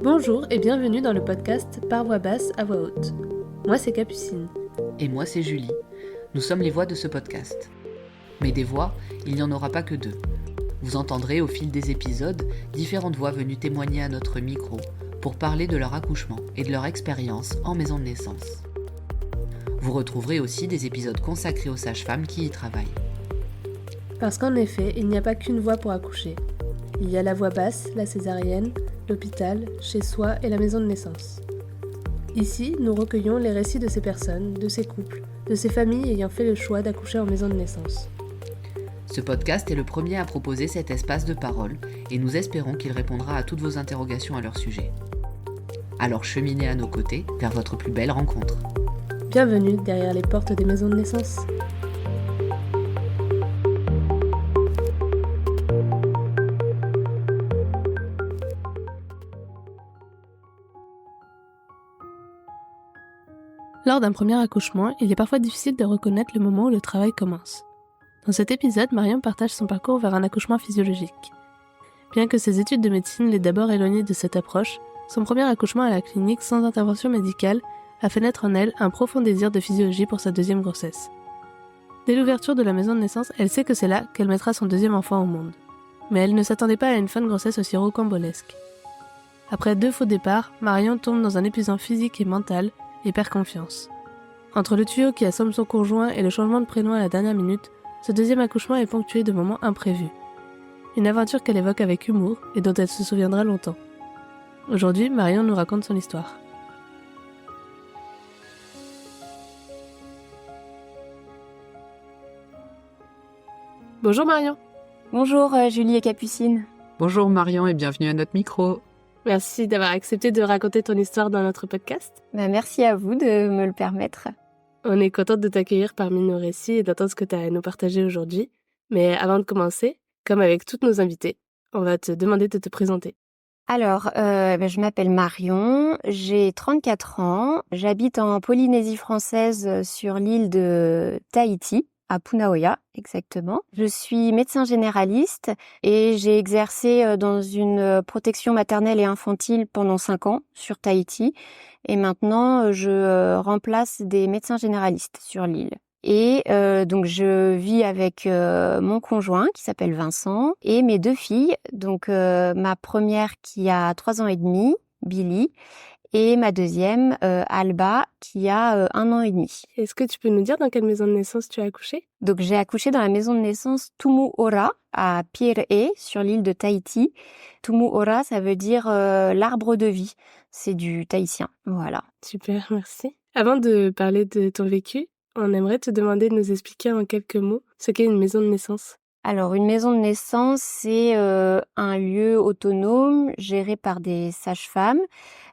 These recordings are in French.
Bonjour et bienvenue dans le podcast Par voix basse à voix haute. Moi c'est Capucine. Et moi c'est Julie. Nous sommes les voix de ce podcast. Mais des voix, il n'y en aura pas que deux. Vous entendrez au fil des épisodes différentes voix venues témoigner à notre micro pour parler de leur accouchement et de leur expérience en maison de naissance. Vous retrouverez aussi des épisodes consacrés aux sages-femmes qui y travaillent. Parce qu'en effet, il n'y a pas qu'une voie pour accoucher. Il y a la voie basse, la césarienne, l'hôpital, chez soi et la maison de naissance. Ici, nous recueillons les récits de ces personnes, de ces couples, de ces familles ayant fait le choix d'accoucher en maison de naissance. Ce podcast est le premier à proposer cet espace de parole et nous espérons qu'il répondra à toutes vos interrogations à leur sujet. Alors cheminez à nos côtés vers votre plus belle rencontre. Bienvenue derrière les portes des maisons de naissance. Lors d'un premier accouchement, il est parfois difficile de reconnaître le moment où le travail commence. Dans cet épisode, Marion partage son parcours vers un accouchement physiologique. Bien que ses études de médecine l'aient d'abord éloignée de cette approche, son premier accouchement à la clinique sans intervention médicale a fait naître en elle un profond désir de physiologie pour sa deuxième grossesse. Dès l'ouverture de la maison de naissance, elle sait que c'est là qu'elle mettra son deuxième enfant au monde. Mais elle ne s'attendait pas à une fin de grossesse aussi rocambolesque. Après 2 faux départs, Marion tombe dans un épuisement physique et mental et perd confiance. Entre le tuyau qui assomme son conjoint et le changement de prénom à la dernière minute, ce deuxième accouchement est ponctué de moments imprévus. Une aventure qu'elle évoque avec humour et dont elle se souviendra longtemps. Aujourd'hui, Marion nous raconte son histoire. Bonjour Marion. Bonjour Julie et Capucine. Bonjour Marion et bienvenue à notre micro. Merci d'avoir accepté de raconter ton histoire dans notre podcast. Merci à vous de me le permettre. On est contente de t'accueillir parmi nos récits et d'entendre ce que tu as à nous partager aujourd'hui. Mais avant de commencer, comme avec toutes nos invités, on va te demander de te présenter. Alors, je m'appelle Marion, j'ai 34 ans, j'habite en Polynésie française sur l'île de Tahiti, à Punaoya exactement. Je suis médecin généraliste et j'ai exercé dans une protection maternelle et infantile pendant 5 ans sur Tahiti. Et maintenant, je remplace des médecins généralistes sur l'île. Et donc je vis avec mon conjoint qui s'appelle Vincent et mes 2 filles. Donc ma première qui a 3 ans et demi, Billy, et ma deuxième, Alba, qui a 1 an et demi. Est-ce que tu peux nous dire dans quelle maison de naissance tu as accouché ? Donc j'ai accouché dans la maison de naissance Tumu Ora à Pir'e sur l'île de Tahiti. Tumu Ora, ça veut dire l'arbre de vie. C'est du tahitien, voilà. Super, merci. Avant de parler de ton vécu, on aimerait te demander de nous expliquer en quelques mots ce qu'est une maison de naissance. Alors, une maison de naissance, c'est un lieu autonome géré par des sages-femmes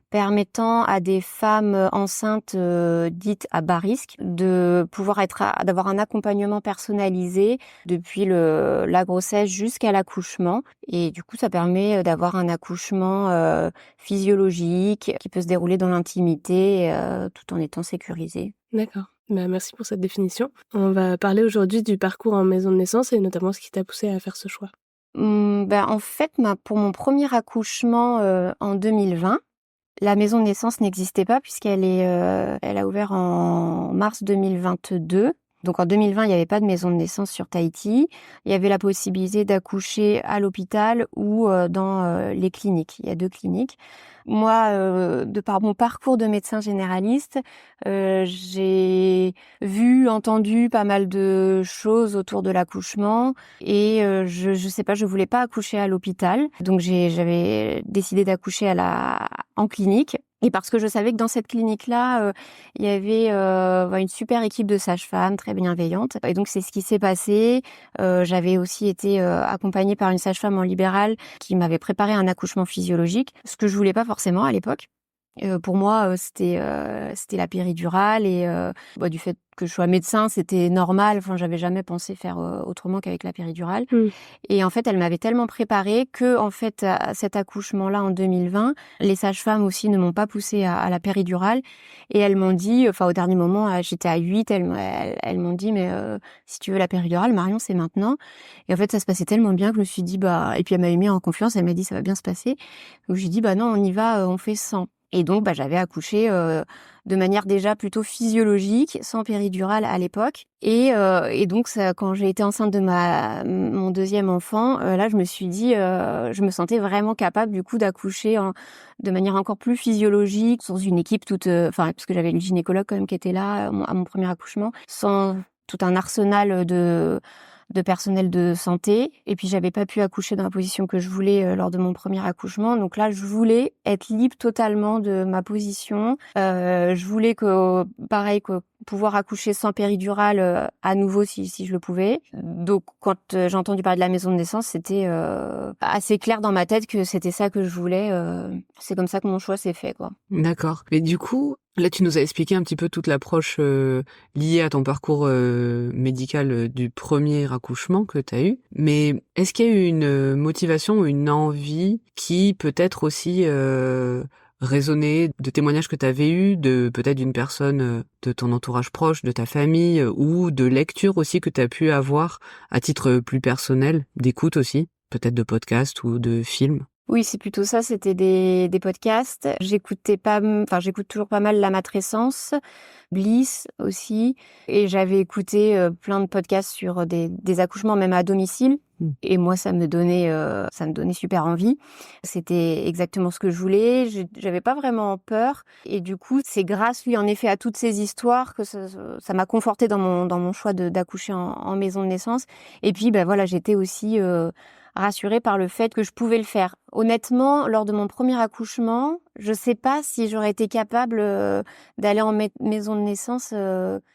permettant à des femmes enceintes dites à bas risque de pouvoir d'avoir un accompagnement personnalisé depuis la grossesse jusqu'à l'accouchement. Et du coup, ça permet d'avoir un accouchement physiologique qui peut se dérouler dans l'intimité tout en étant sécurisé. D'accord. Merci pour cette définition. On va parler aujourd'hui du parcours en maison de naissance et notamment ce qui t'a poussé à faire ce choix. En fait, pour mon premier accouchement en 2020, la maison de naissance n'existait pas puisqu'elle a ouvert en mars 2022. Donc en 2020, il n'y avait pas de maison de naissance sur Tahiti. Il y avait la possibilité d'accoucher à l'hôpital ou dans les cliniques. Il y a 2 cliniques. Moi, de par mon parcours de médecin généraliste, j'ai vu, entendu pas mal de choses autour de l'accouchement et je sais pas, je voulais pas accoucher à l'hôpital. Donc j'avais décidé d'accoucher en clinique. Et parce que je savais que dans cette clinique-là, il y avait une super équipe de sages-femmes très bienveillantes. Et donc c'est ce qui s'est passé. J'avais aussi été accompagnée par une sage-femme en libéral qui m'avait préparé un accouchement physiologique, ce que je voulais pas forcément à l'époque. Pour moi, c'était la péridurale et du fait que je sois médecin, c'était normal. Enfin, j'avais jamais pensé faire autrement qu'avec la péridurale. Et en fait, elle m'avait tellement préparée que, en fait, à cet accouchement-là en 2020, les sages-femmes aussi ne m'ont pas poussée à la péridurale. Et elles m'ont dit, enfin, au dernier moment, j'étais à 8, elles m'ont dit, mais si tu veux la péridurale, Marion, c'est maintenant. Et en fait, ça se passait tellement bien que je me suis dit, et puis elle m'avait mis en confiance, elle m'a dit, ça va bien se passer. Donc j'ai dit, non, on y va, on fait sans. Et donc, j'avais accouché de manière déjà plutôt physiologique, sans péridurale à l'époque. Et donc, ça, quand j'ai été enceinte de mon deuxième enfant, là, je me suis dit, je me sentais vraiment capable du coup d'accoucher de manière encore plus physiologique, sans une équipe parce que j'avais une gynécologue quand même qui était là à mon premier accouchement, sans tout un arsenal de personnel de santé. Et puis, j'avais pas pu accoucher dans la position que je voulais lors de mon premier accouchement. Donc là, je voulais être libre totalement de ma position. Je voulais pouvoir accoucher sans péridurale à nouveau si je le pouvais. Donc, quand j'ai entendu parler de la maison de naissance, c'était assez clair dans ma tête que c'était ça que je voulais. C'est comme ça que mon choix s'est fait, quoi. D'accord. Mais du coup, là, tu nous as expliqué un petit peu toute l'approche liée à ton parcours médical du premier accouchement que tu as eu. Mais est-ce qu'il y a eu une motivation ou une envie qui peut-être aussi résonnait de témoignages que tu avais eus, de peut-être d'une personne de ton entourage proche, de ta famille, ou de lectures aussi que tu as pu avoir à titre plus personnel, d'écoute aussi, peut-être de podcasts ou de films? Oui, c'est plutôt ça, c'était des podcasts. J'écoute toujours pas mal La Matrescence, Bliss aussi. Et j'avais écouté plein de podcasts sur des accouchements, même à domicile. Et moi, ça me donnait super envie. C'était exactement ce que je voulais. J'avais pas vraiment peur. Et du coup, c'est grâce, en effet, à toutes ces histoires que ça m'a confortée dans mon choix d'accoucher en maison de naissance. Et puis, j'étais aussi rassurée par le fait que je pouvais le faire. Honnêtement, lors de mon premier accouchement, je sais pas si j'aurais été capable d'aller en maison de naissance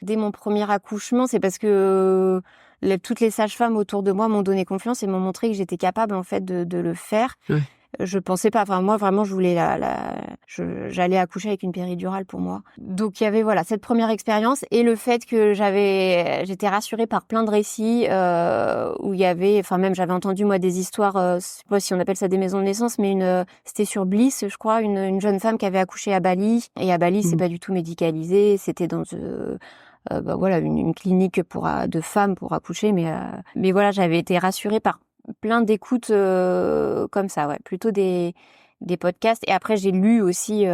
dès mon premier accouchement. C'est parce que toutes les sages-femmes autour de moi m'ont donné confiance et m'ont montré que j'étais capable en fait de le faire. Ouais. Je pensais pas. Enfin, moi vraiment, je voulais j'allais accoucher avec une péridurale pour moi. Donc il y avait cette première expérience et le fait que j'étais rassurée par plein de récits où il y avait, enfin même j'avais entendu moi des histoires, je sais pas si on appelle ça des maisons de naissance, mais c'était sur Bliss, je crois, une jeune femme qui avait accouché à Bali et à Bali c'est pas du tout médicalisé, c'était dans une clinique de femmes pour accoucher, mais voilà, j'avais été rassurée par plein d'écoutes comme ça, plutôt des podcasts. Et après, j'ai lu aussi,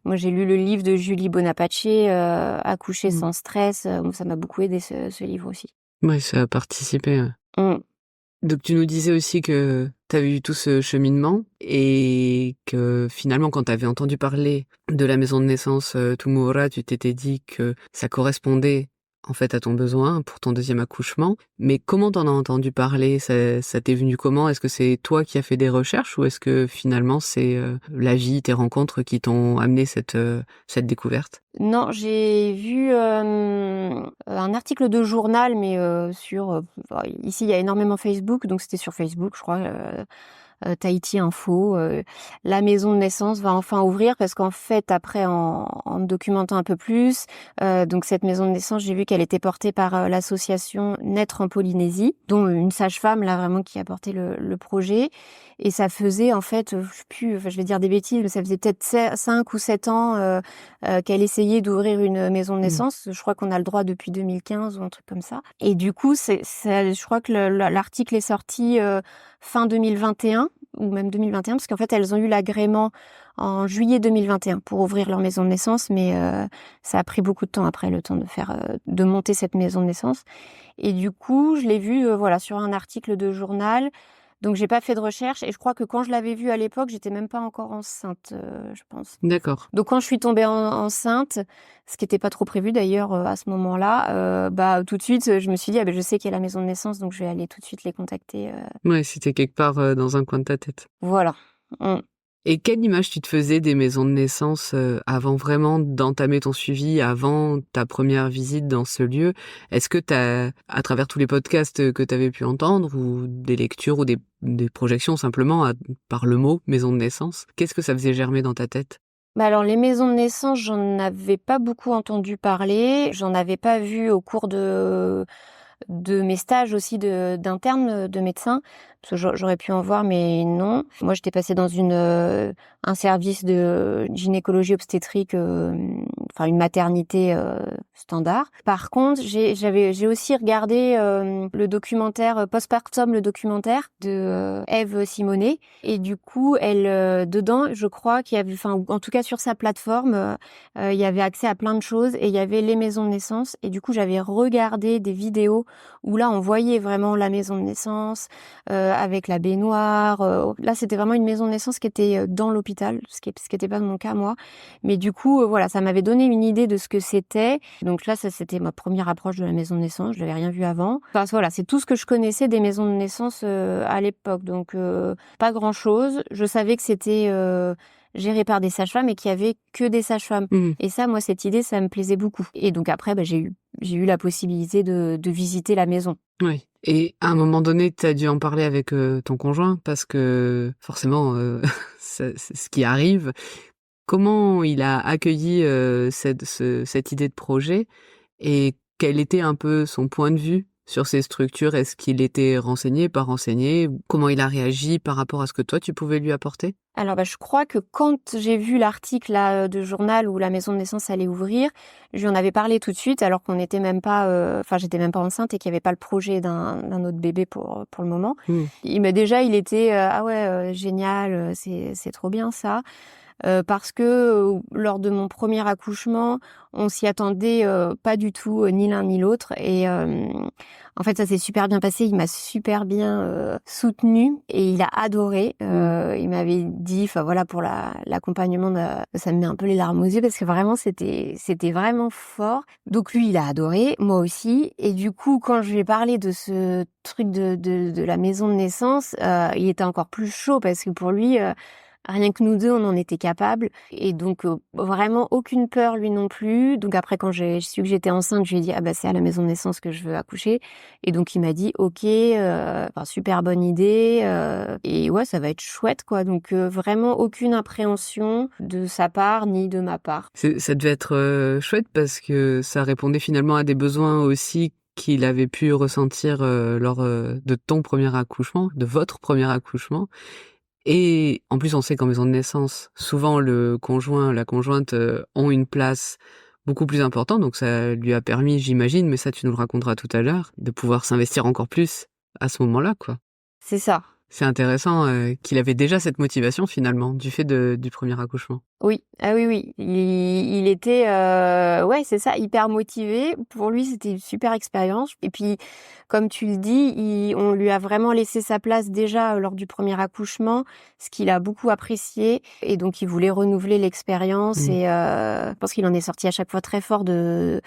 moi j'ai lu le livre de Julie Bonaparte, Accoucher sans stress. Ça m'a beaucoup aidé ce livre aussi. Ouais, ça a participé. Donc tu nous disais aussi que tu avais eu tout ce cheminement et que finalement quand tu avais entendu parler de la maison de naissance Tumura, tu t'étais dit que ça correspondait en fait à ton besoin pour ton deuxième accouchement. Mais comment t'en as entendu parler? Ça t'est venu comment? Est-ce que c'est toi qui as fait des recherches ou est-ce que finalement c'est la vie, tes rencontres qui t'ont amené cette découverte? Non, j'ai vu un article de journal, mais ici il y a énormément Facebook, donc c'était sur Facebook, je crois. Tahiti Info, la maison de naissance va enfin ouvrir parce qu'en fait après en me documentant un peu plus, donc cette maison de naissance, j'ai vu qu'elle était portée par l'association Naître en Polynésie, dont une sage-femme là vraiment qui a porté le projet, et ça faisait en fait, je vais dire des bêtises, mais ça faisait peut-être 5 ou 7 ans qu'elle essayait d'ouvrir une maison de naissance. Je crois qu'on a le droit depuis 2015 ou un truc comme ça. Et du coup, je crois que l'article est sorti fin 2021 ou même 2021, parce qu'en fait, elles ont eu l'agrément en juillet 2021 pour ouvrir leur maison de naissance, mais ça a pris beaucoup de temps après, le temps de monter cette maison de naissance. Et du coup, je l'ai vu sur un article de journal. Donc j'ai pas fait de recherche et je crois que quand je l'avais vu à l'époque, j'étais même pas encore enceinte, je pense. D'accord. Donc quand je suis tombée enceinte, ce qui était pas trop prévu d'ailleurs à ce moment-là, tout de suite je me suis dit je sais qu'il y a la maison de naissance, donc je vais aller tout de suite les contacter. Ouais, c'était quelque part dans un coin de ta tête. Voilà. Et quelle image tu te faisais des maisons de naissance avant vraiment d'entamer ton suivi, avant ta première visite dans ce lieu? Est-ce que à travers tous les podcasts que tu avais pu entendre, ou des lectures, ou des projections simplement par le mot maison de naissance, qu'est-ce que ça faisait germer dans ta tête? Bah alors les maisons de naissance, j'en avais pas beaucoup entendu parler. J'en avais pas vu au cours de mes stages aussi d'interne de médecin, parce que j'aurais pu en voir, mais non. Moi, j'étais passée dans un service de gynécologie obstétrique, enfin une maternité standard. Par contre, j'ai aussi regardé le documentaire Postpartum, le documentaire de Ève Simonet, et du coup, elle dedans, je crois qu'il y avait, enfin, en tout cas sur sa plateforme, il y avait accès à plein de choses, et il y avait les maisons de naissance, et du coup, j'avais regardé des vidéos où là, on voyait vraiment la maison de naissance avec la baignoire. Là, c'était vraiment une maison de naissance qui était dans l'hôpital, ce qui n'était pas mon cas, moi. Mais du coup, voilà, ça m'avait donné une idée de ce que c'était. Donc là, ça, c'était ma première approche de la maison de naissance. Je l'avais rien vu avant. Enfin, voilà, c'est tout ce que je connaissais des maisons de naissance à l'époque. Donc, pas grand-chose. Je savais que c'était géré par des sages-femmes et qu'il y avait que des sages-femmes. Mmh. Et ça, moi, cette idée, ça me plaisait beaucoup. Et donc après, j'ai eu la possibilité de visiter la maison. Oui. Et à un moment donné, tu as dû en parler avec ton conjoint parce que forcément, c'est ce qui arrive. Comment il a accueilli cette idée de projet et quel était un peu son point de vue sur ces structures? Est-ce qu'il était renseigné, pas renseigné? Comment il a réagi par rapport à ce que toi, tu pouvais lui apporter? Alors, je crois que quand j'ai vu l'article là, de journal où la maison de naissance allait ouvrir, je lui en avais parlé tout de suite alors qu'on n'était même pas, enfin j'étais même pas enceinte et qu'il n'y avait pas le projet d'un autre bébé pour le moment. Mmh. Il était ah ouais, génial, c'est trop bien ça. Parce que lors de mon premier accouchement, on s'y attendait pas du tout, ni l'un ni l'autre. Et en fait, ça s'est super bien passé. Il m'a super bien soutenue et il a adoré. Il m'avait dit, enfin voilà, pour l'accompagnement, ça me met un peu les larmes aux yeux parce que vraiment, c'était vraiment fort. Donc lui, il a adoré, moi aussi. Et du coup, quand je lui ai parlé de ce truc de la maison de naissance, il était encore plus chaud parce que pour lui, rien que nous deux, on en était capables. Et donc, vraiment aucune peur, lui non plus. Donc après, quand j'ai su que j'étais enceinte, je lui ai dit, ah bah c'est à la maison de naissance que je veux accoucher. Et donc, il m'a dit, ok, super bonne idée. Et ouais, ça va être chouette, quoi. Donc, vraiment aucune appréhension de sa part, ni de ma part. Ça devait être chouette parce que ça répondait finalement à des besoins aussi qu'il avait pu ressentir lors de ton premier accouchement, de votre premier accouchement. Et en plus, on sait qu'en maison de naissance, souvent le conjoint, la conjointe ont une place beaucoup plus importante. Donc ça lui a permis, j'imagine, mais ça tu nous le raconteras tout à l'heure, de pouvoir s'investir encore plus à ce moment-là, quoi. C'est ça. C'est intéressant qu'il avait déjà cette motivation finalement du fait du premier accouchement. Oui, ah oui, oui. Il était, ouais, c'est ça, hyper motivé. Pour lui, c'était une super expérience. Et puis, comme tu le dis, on lui a vraiment laissé sa place déjà lors du premier accouchement, ce qu'il a beaucoup apprécié. Et donc, il voulait renouveler l'expérience. Mmh. Et je pense qu'il en est sorti à chaque fois très fort de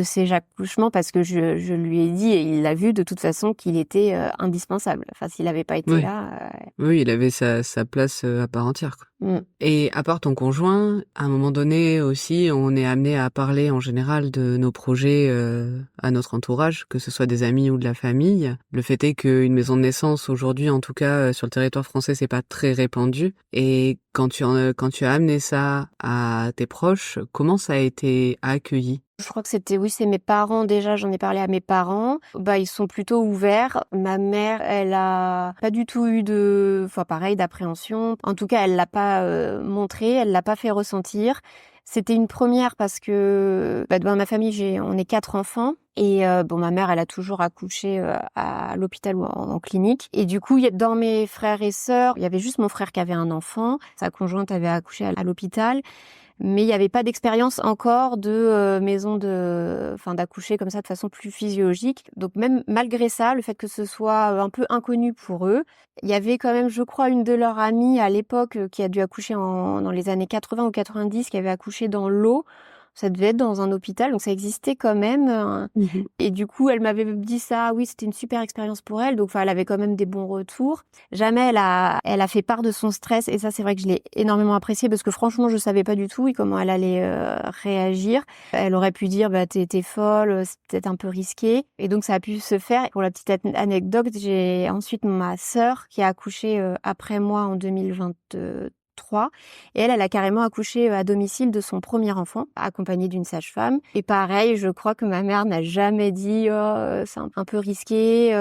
ses accouchements parce que je lui ai dit, et il l'a vu de toute façon, qu'il était indispensable. Enfin, s'il n'avait pas été Oui. là. Oui, il avait sa place à part entière, quoi. Et à part ton conjoint, à un moment donné aussi, on est amené à parler en général de nos projets à notre entourage, que ce soit des amis ou de la famille. Le fait est qu'une maison de naissance aujourd'hui, en tout cas sur le territoire français, c'est pas très répandu. Et quand tu as amené ça à tes proches, comment ça a été accueilli? Je crois que c'est mes parents déjà, j'en ai parlé à mes parents. Ils sont plutôt ouverts. Ma mère, elle a pas du tout eu d'appréhension. En tout cas, elle l'a pas montré, elle l'a pas fait ressentir. C'était une première parce que dans ma famille, on est 4 enfants. Et ma mère, elle a toujours accouché à l'hôpital ou en clinique. Et du coup, dans mes frères et sœurs, il y avait juste mon frère qui avait un enfant. Sa conjointe avait accouché à l'hôpital. Mais il n'y avait pas d'expérience encore de d'accoucher comme ça de façon plus physiologique. Donc même malgré ça, le fait que ce soit un peu inconnu pour eux, il y avait quand même, je crois, une de leurs amies à l'époque qui a dû accoucher dans les années 80 ou 90, qui avait accouché dans l'eau. Ça devait être dans un hôpital, donc ça existait quand même. Et du coup, elle m'avait dit ça, oui, c'était une super expérience pour elle. Donc, elle avait quand même des bons retours. Jamais elle a fait part de son stress. Et ça, c'est vrai que je l'ai énormément apprécié parce que franchement, je savais pas du tout comment elle allait réagir. Elle aurait pu dire, t'es folle, c'est peut-être un peu risqué. Et donc, ça a pu se faire. Pour la petite anecdote, j'ai ensuite ma sœur qui a accouché après moi en 2023. 3. Et elle a carrément accouché à domicile de son premier enfant, accompagnée d'une sage-femme. Et pareil, je crois que ma mère n'a jamais dit « Oh, c'est un peu risqué ».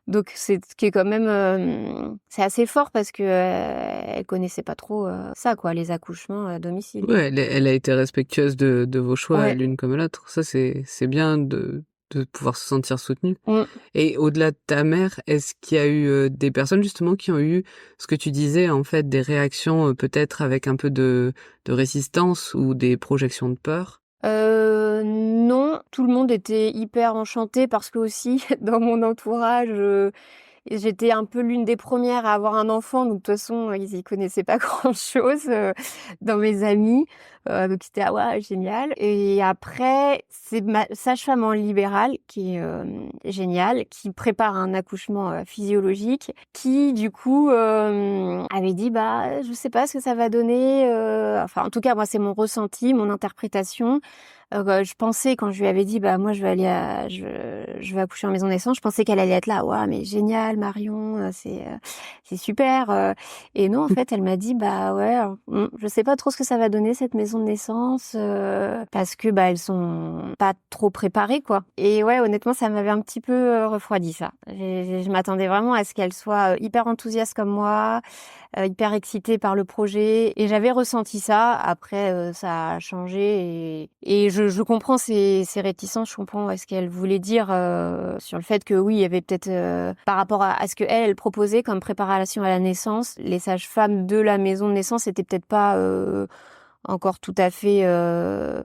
Donc c'est ce qui est quand même c'est assez fort parce que elle connaissait pas trop ça quoi, les accouchements à domicile. Ouais, elle a été respectueuse de vos choix Ouais. l'une comme l'autre. Ça c'est bien de pouvoir se sentir soutenue. Mm. Et au-delà de ta mère, est-ce qu'il y a eu des personnes justement qui ont eu ce que tu disais en fait, des réactions peut-être avec un peu de résistance ou des projections de peur? Non, tout le monde était hyper enchanté parce que aussi dans mon entourage, j'étais un peu l'une des premières à avoir un enfant, donc de toute façon, ils y connaissaient pas grand-chose dans mes amis. Donc c'était ah ouais, génial. Et après, c'est ma sage-femme en libéral qui est géniale, qui prépare un accouchement physiologique, qui du coup avait dit bah je sais pas ce que ça va donner. Enfin en tout cas moi c'est mon ressenti, mon interprétation. Je pensais quand je lui avais dit bah moi je vais accoucher en maison de naissance, je pensais qu'elle allait être là, waouh mais génial Marion, c'est super. Et non en fait elle m'a dit bah ouais, je sais pas trop ce que ça va donner cette maison de naissance parce que bah elles sont pas trop préparées quoi. Et ouais honnêtement ça m'avait un petit peu refroidi ça. Je m'attendais vraiment à ce qu'elle soit hyper enthousiaste comme moi. Hyper excitée par le projet et j'avais ressenti ça. Après, ça a changé et je comprends ses réticences. Je comprends ce qu'elle voulait dire sur le fait que oui, il y avait peut-être par rapport à ce que elle proposait comme préparation à la naissance, les sages-femmes de la maison de naissance étaient peut-être pas encore tout à fait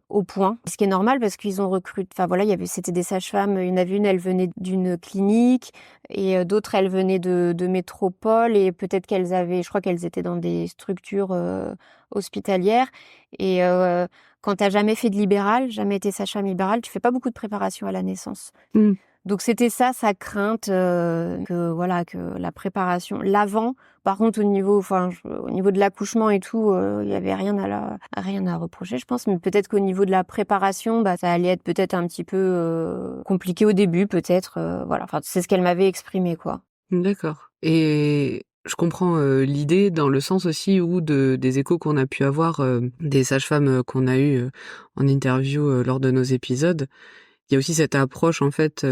au point. Ce qui est normal parce qu'ils ont recruté. Enfin voilà, c'était des sages-femmes. Il y en avait une, elle venait d'une clinique et d'autres, elles venaient de métropole et peut-être je crois qu'elles étaient dans des structures hospitalières. Et quand t'as jamais fait de libéral, jamais été sage-femme libérale, tu fais pas beaucoup de préparation à la naissance. Mm. Donc c'était ça sa crainte que la préparation, l'avant. Par contre au niveau de l'accouchement et tout, il y avait rien à reprocher, je pense. Mais peut-être qu'au niveau de la préparation, bah ça allait être peut-être un petit peu compliqué au début, peut-être. Voilà, enfin c'est ce qu'elle m'avait exprimé quoi. D'accord. Et je comprends l'idée dans le sens aussi où des échos qu'on a pu avoir des sages-femmes qu'on a eu en interview lors de nos épisodes. Il y a aussi cette approche en fait,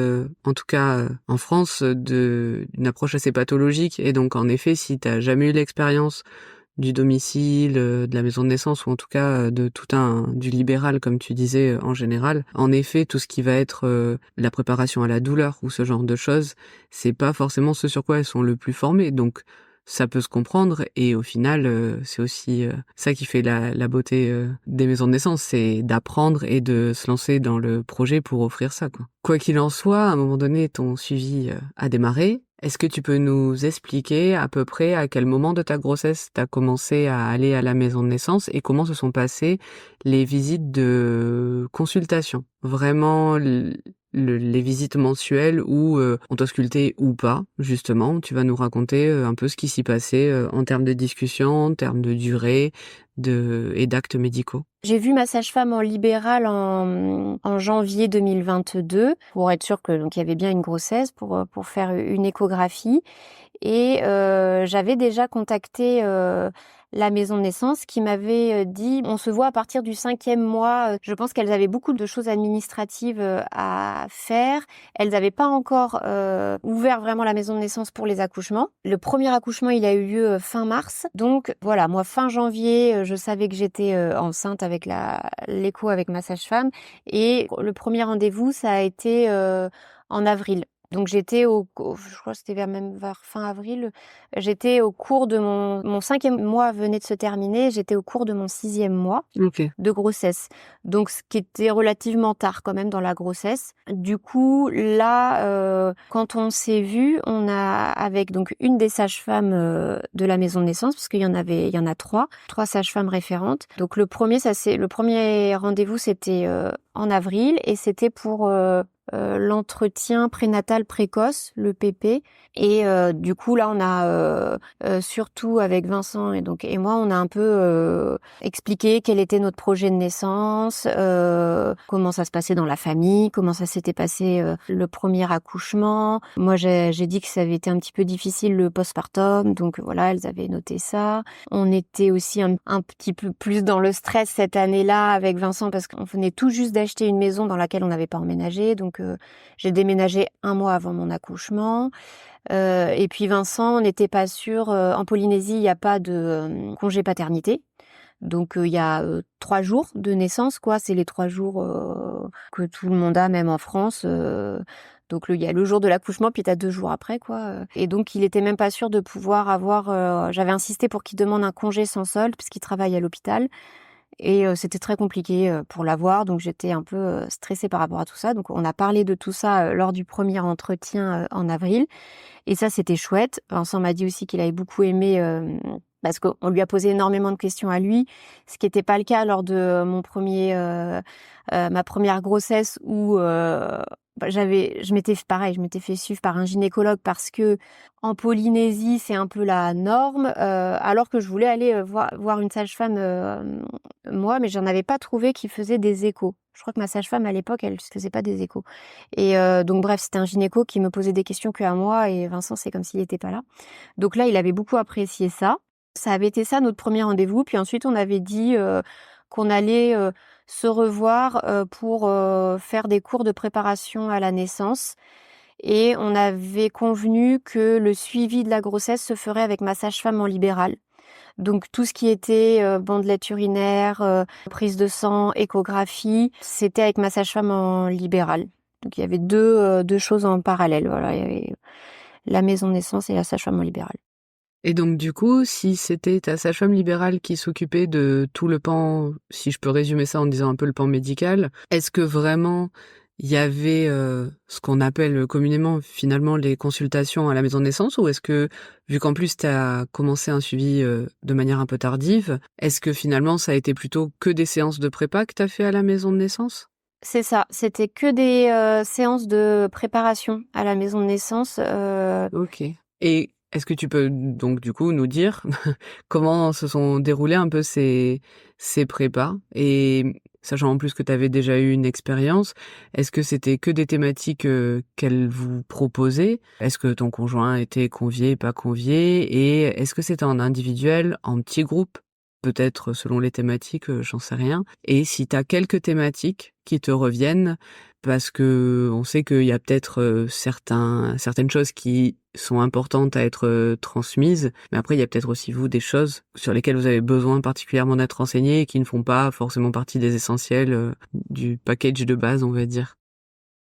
en tout cas en France, d'une approche assez pathologique. Et donc en effet, si t'as jamais eu l'expérience du domicile, de la maison de naissance ou en tout cas du libéral comme tu disais en général, en effet tout ce qui va être la préparation à la douleur ou ce genre de choses, c'est pas forcément ce sur quoi elles sont le plus formées. Donc ça peut se comprendre et au final c'est aussi ça qui fait la beauté des maisons de naissance, c'est d'apprendre et de se lancer dans le projet pour offrir ça quoi. Quoi qu'il en soit, à un moment donné ton suivi a démarré. Est-ce que tu peux nous expliquer à peu près à quel moment de ta grossesse t'as commencé à aller à la maison de naissance et comment se sont passées les visites de consultation? Vraiment les visites mensuelles où on t'auscultait ou pas, justement. Tu vas nous raconter un peu ce qui s'y passait en termes de discussion, en termes de durée et d'actes médicaux. J'ai vu ma sage-femme en libéral en janvier 2022 pour être sûre que donc il y avait bien une grossesse pour faire une échographie et j'avais déjà contacté la maison de naissance qui m'avait dit on se voit à partir du 5e mois. Je pense qu'elles avaient beaucoup de choses administratives à faire. Elles n'avaient pas encore ouvert vraiment la maison de naissance pour les accouchements. Le premier accouchement, il a eu lieu fin mars. Donc voilà, moi fin janvier, je savais que j'étais enceinte avec l'écho avec ma sage-femme. Et le premier rendez-vous, ça a été en avril. Donc j'étais je crois que c'était vers fin avril, j'étais au cours de mon 5e mois venait de se terminer, j'étais au cours de mon 6e mois de grossesse. Donc ce qui était relativement tard quand même dans la grossesse. Du coup, là, quand on s'est vu, on a, avec donc une des sages-femmes de la maison de naissance, parce qu'il y en a trois sages-femmes référentes. Donc le premier rendez-vous, c'était en avril et c'était pour l'entretien prénatal précoce, le PP. Et du coup, là, on a surtout avec Vincent et moi, on a un peu expliqué quel était notre projet de naissance, comment ça se passait dans la famille, comment ça s'était passé le premier accouchement. Moi, j'ai dit que ça avait été un petit peu difficile le postpartum, donc voilà, elles avaient noté ça. On était aussi un petit peu plus dans le stress cette année-là avec Vincent parce qu'on venait tout juste d'acheter une maison dans laquelle on n'avait pas emménagé, donc j'ai déménagé 1 mois avant mon accouchement. Et puis Vincent, on n'était pas sûr. En Polynésie, il n'y a pas de congé paternité. Donc il y a 3 jours de naissance, quoi. C'est les 3 jours que tout le monde a, même en France. Donc il y a le jour de l'accouchement, puis t'as 2 jours après, quoi. Et donc il était même pas sûr de pouvoir avoir. J'avais insisté pour qu'il demande un congé sans solde, puisqu'il travaille à l'hôpital. Et c'était très compliqué pour l'avoir, donc j'étais un peu stressée par rapport à tout ça. Donc on a parlé de tout ça lors du premier entretien en avril. Et ça, c'était chouette. Vincent m'a dit aussi qu'il avait beaucoup aimé parce qu'on lui a posé énormément de questions à lui, ce qui n'était pas le cas lors de ma première grossesse où je m'étais fait suivre par un gynécologue parce que en Polynésie, c'est un peu la norme, alors que je voulais aller voir une sage-femme moi, mais j'en avais pas trouvé qui faisait des échos. Je crois que ma sage-femme à l'époque, elle faisait pas des échos. Et donc bref, c'était un gynéco qui me posait des questions que à moi et Vincent, c'est comme s'il n'était pas là. Donc là, il avait beaucoup apprécié ça. Ça avait été ça notre premier rendez-vous. Puis ensuite, on avait dit qu'on allait se revoir pour faire des cours de préparation à la naissance. Et on avait convenu que le suivi de la grossesse se ferait avec ma sage-femme en libéral. Donc tout ce qui était bandelette urinaire, prise de sang, échographie, c'était avec ma sage-femme en libéral. Donc il y avait deux choses en parallèle. Voilà, il y avait la maison de naissance et la sage-femme en libéral. Et donc du coup, si c'était ta sage-femme libérale qui s'occupait de tout le pan, si je peux résumer ça en disant un peu le pan médical, est-ce que vraiment il y avait ce qu'on appelle communément finalement les consultations à la maison de naissance, ou est-ce que, vu qu'en plus tu as commencé un suivi de manière un peu tardive, est-ce que finalement ça a été plutôt que des séances de prépa que tu as fait à la maison de naissance? C'est ça, c'était que des séances de préparation à la maison de naissance. Ok. Et est-ce que tu peux donc du coup nous dire comment se sont déroulés un peu ces prépas? Et sachant en plus que tu avais déjà eu une expérience, est-ce que c'était que des thématiques qu'elle vous proposait? Est-ce que ton conjoint était convié, pas convié? Et est-ce que c'était en individuel, en petit groupe? Peut-être selon les thématiques, j'en sais rien. Et si tu as quelques thématiques qui te reviennent, parce que on sait qu'il y a peut-être certaines choses qui sont importantes à être transmises, mais après il y a peut-être aussi vous des choses sur lesquelles vous avez besoin particulièrement d'être renseigné et qui ne font pas forcément partie des essentiels du package de base, on va dire.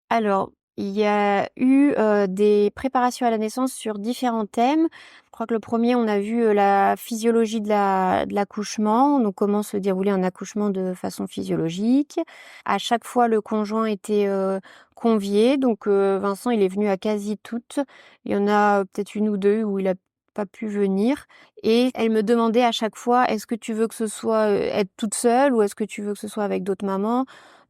Alors, il y a eu des préparations à la naissance sur différents thèmes. Je crois que le premier, on a vu la physiologie de l'accouchement, donc comment se dérouler un accouchement de façon physiologique. À chaque fois, le conjoint était convié, donc Vincent, il est venu à quasi toutes. Il y en a peut-être une ou deux où il a pas pu venir. Et elle me demandait à chaque fois, est-ce que tu veux que ce soit être toute seule ou est-ce que tu veux que ce soit avec d'autres mamans?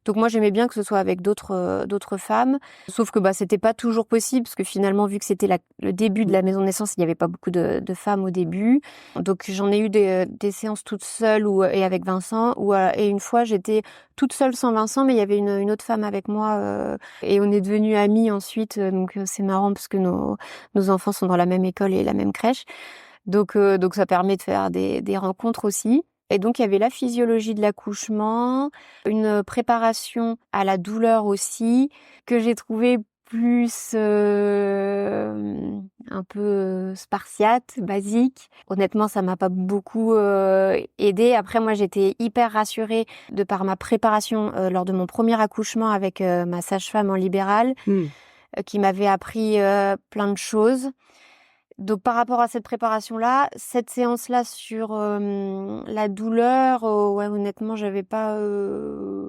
Donc moi j'aimais bien que ce soit avec d'autres femmes, sauf que c'était pas toujours possible parce que finalement vu que c'était le début de la maison de naissance, il n'y avait pas beaucoup de femmes au début. Donc j'en ai eu des séances toute seule et avec Vincent et une fois j'étais toute seule sans Vincent mais il y avait une autre femme avec moi et on est devenus amis ensuite, donc c'est marrant parce que nos enfants sont dans la même école et la même crèche. Donc ça permet de faire des rencontres aussi. Et donc, il y avait la physiologie de l'accouchement, une préparation à la douleur aussi, que j'ai trouvé plus un peu spartiate, basique. Honnêtement, ça m'a pas beaucoup aidée. Après, moi, j'étais hyper rassurée de par ma préparation lors de mon premier accouchement avec ma sage-femme en libéral, qui m'avait appris plein de choses. Donc par rapport à cette préparation-là, cette séance-là sur la douleur, ouais honnêtement j'avais pas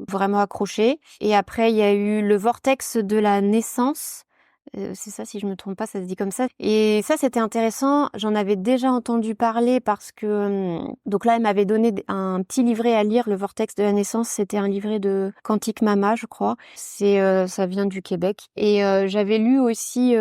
vraiment accroché. Et après il y a eu le vortex de la naissance C'est ça, si je me trompe pas, ça se dit comme ça. Et ça, c'était intéressant. J'en avais déjà entendu parler parce que donc là, elle m'avait donné un petit livret à lire, Le Vortex de la naissance. C'était un livret de Quantique Mama, je crois. Ça vient du Québec. Et j'avais lu aussi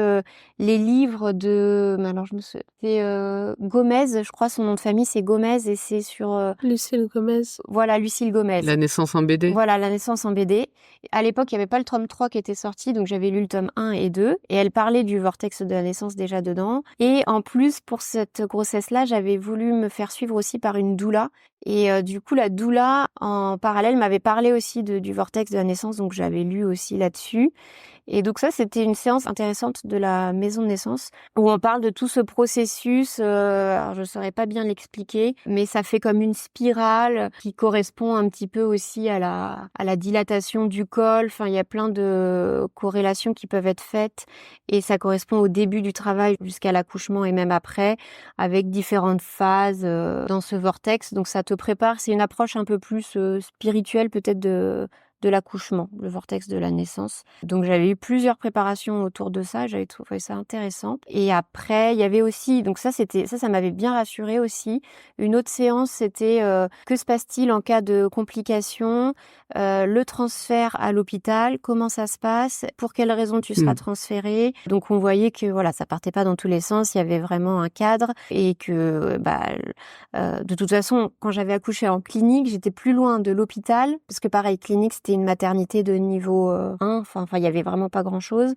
les livres de, alors je me souviens, c'est Gomez, je crois, son nom de famille, c'est Gomez, et c'est sur Lucille Gomez. voilà, Lucille Gomez. La naissance en BD. Voilà, La naissance en BD. À l'époque, il n'y avait pas le tome 3 qui était sorti, donc j'avais lu le tome 1 et 2. Et elle parlait du vortex de la naissance déjà dedans. Et en plus, pour cette grossesse-là, j'avais voulu me faire suivre aussi par une doula. Et du coup, la doula, en parallèle, m'avait parlé aussi du vortex de la naissance, donc j'avais lu aussi là-dessus. Et donc ça, c'était une séance intéressante de la maison de naissance où on parle de tout ce processus. Alors je saurais pas bien l'expliquer, mais ça fait comme une spirale qui correspond un petit peu aussi à la dilatation du col. Enfin, il y a plein de corrélations qui peuvent être faites et ça correspond au début du travail jusqu'à l'accouchement et même après, avec différentes phases dans ce vortex. Donc ça te prépare. C'est une approche un peu plus spirituelle peut-être de l'accouchement, le vortex de la naissance. Donc j'avais eu plusieurs préparations autour de ça, j'avais trouvé ça intéressant. Et après, il y avait aussi, donc ça m'avait bien rassurée aussi. Une autre séance, c'était que se passe-t-il en cas de complications, le transfert à l'hôpital, comment ça se passe, pour quelles raisons tu seras transféré. Donc on voyait que voilà, ça partait pas dans tous les sens, il y avait vraiment un cadre et que de toute façon, quand j'avais accouché en clinique, j'étais plus loin de l'hôpital parce que pareil, clinique, c'était une maternité de niveau 1, enfin il y avait vraiment pas grand-chose.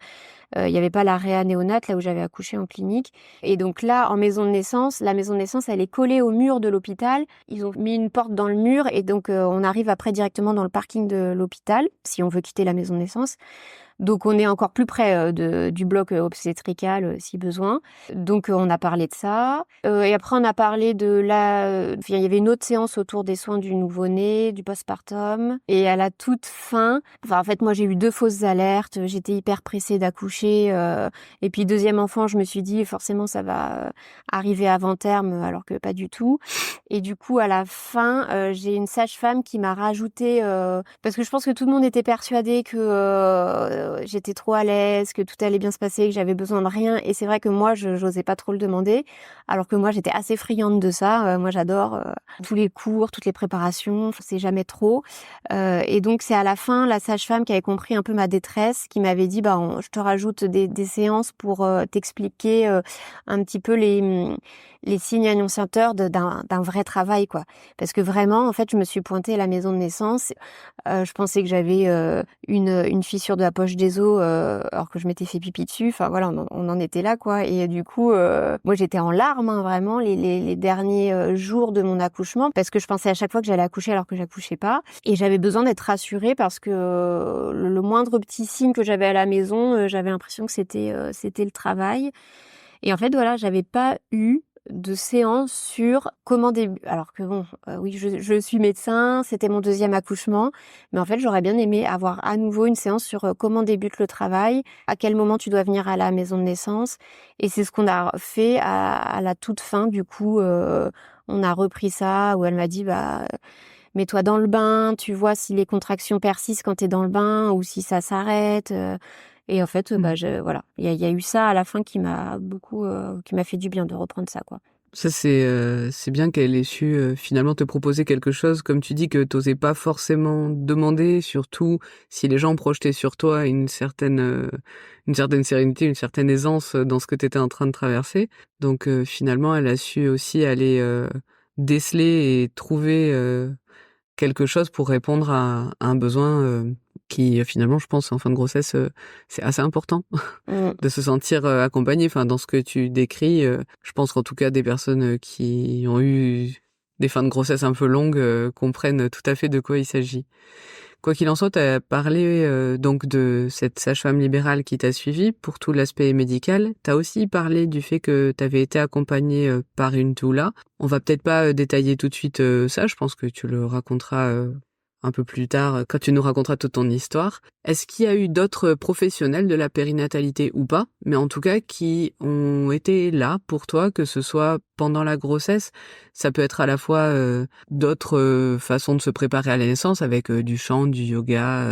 Il y avait pas la réa néonate là où j'avais accouché en clinique. Et donc là, en maison de naissance, la maison de naissance, elle est collée au mur de l'hôpital. Ils ont mis une porte dans le mur et donc on arrive après directement dans le parking de l'hôpital si on veut quitter la maison de naissance. Donc on est encore plus près du bloc obstétrical si besoin. Donc on a parlé de ça. Et après on a parlé de il y avait une autre séance autour des soins du nouveau-né, du postpartum. Et à la toute fin, en fait moi j'ai eu 2 fausses alertes. J'étais hyper pressée d'accoucher. Et puis deuxième enfant, je me suis dit forcément ça va arriver avant terme alors que pas du tout. Et du coup à la fin, j'ai une sage-femme qui m'a rajouté parce que je pense que tout le monde était persuadé que j'étais trop à l'aise, que tout allait bien se passer, que j'avais besoin de rien. Et c'est vrai que moi, je n'osais pas trop le demander, alors que moi, j'étais assez friande de ça. Moi, j'adore tous les cours, toutes les préparations. C'est jamais trop. Et donc, c'est à la fin, la sage-femme qui avait compris un peu ma détresse, qui m'avait dit, je te rajoute des séances pour t'expliquer un petit peu les signes annonciateurs d'un vrai travail, quoi. Parce que vraiment, en fait, je me suis pointée à la maison de naissance. Je pensais que j'avais une fissure de la poche des os alors que je m'étais fait pipi dessus. Enfin voilà, on en était là, quoi. Et du coup, moi j'étais en larmes, hein, vraiment les derniers jours de mon accouchement, parce que je pensais à chaque fois que j'allais accoucher alors que j'accouchais pas. Et j'avais besoin d'être rassurée parce que le moindre petit signe que j'avais à la maison, j'avais l'impression que c'était le travail. Et en fait voilà, j'avais pas eu de séance sur comment alors que bon, oui, je suis médecin, c'était mon 2e accouchement, mais en fait, j'aurais bien aimé avoir à nouveau une séance sur comment débute le travail, à quel moment tu dois venir à la maison de naissance, et c'est ce qu'on a fait à la toute fin. Du coup, on a repris ça, où elle m'a dit, mets-toi dans le bain, tu vois si les contractions persistent quand t'es dans le bain, ou si ça s'arrête. Et en fait, voilà, il y a eu ça à la fin qui m'a fait du bien de reprendre ça, quoi. Ça, c'est bien qu'elle ait su finalement te proposer quelque chose, comme tu dis, que t'osais pas forcément demander, surtout si les gens projetaient sur toi une certaine sérénité, une certaine aisance dans ce que t'étais en train de traverser. Donc finalement, elle a su aussi aller déceler et trouver quelque chose pour répondre à un besoin qui finalement, je pense, en fin de grossesse, c'est assez important de se sentir accompagné. Enfin, dans ce que tu décris, je pense qu'en tout cas, des personnes qui ont eu des fins de grossesse un peu longues comprennent tout à fait de quoi il s'agit. Quoi qu'il en soit, tu as parlé donc de cette sage-femme libérale qui t'a suivi pour tout l'aspect médical. Tu as aussi parlé du fait que tu avais été accompagnée par une doula. On va peut-être pas détailler tout de suite ça, je pense que tu le raconteras un peu plus tard quand tu nous raconteras toute ton histoire. Est-ce qu'il y a eu d'autres professionnels de la périnatalité ou pas, mais en tout cas qui ont été là pour toi, que ce soit pendant la grossesse? Ça peut être à la fois d'autres façons de se préparer à la naissance avec du chant, du yoga,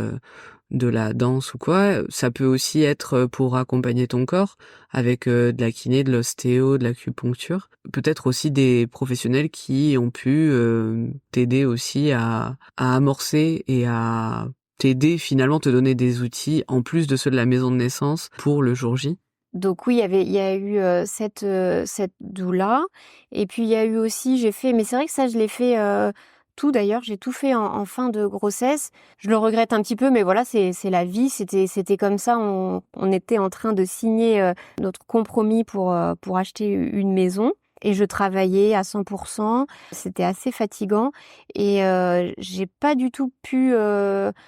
de la danse ou quoi. Ça peut aussi être pour accompagner ton corps avec de la kiné, de l'ostéo, de l'acupuncture. Peut-être aussi des professionnels qui ont pu t'aider aussi à amorcer et à t'aider finalement, te donner des outils en plus de ceux de la maison de naissance pour le jour J. Donc oui, il y a eu cette doula. Et puis il y a eu aussi, mais c'est vrai que ça, je l'ai fait tout d'ailleurs, j'ai tout fait en fin de grossesse. Je le regrette un petit peu, mais voilà, c'est la vie, c'était comme ça. On était en train de signer notre compromis pour acheter une maison. Et je travaillais à 100%. C'était assez fatigant. Et j'ai pas du tout pu...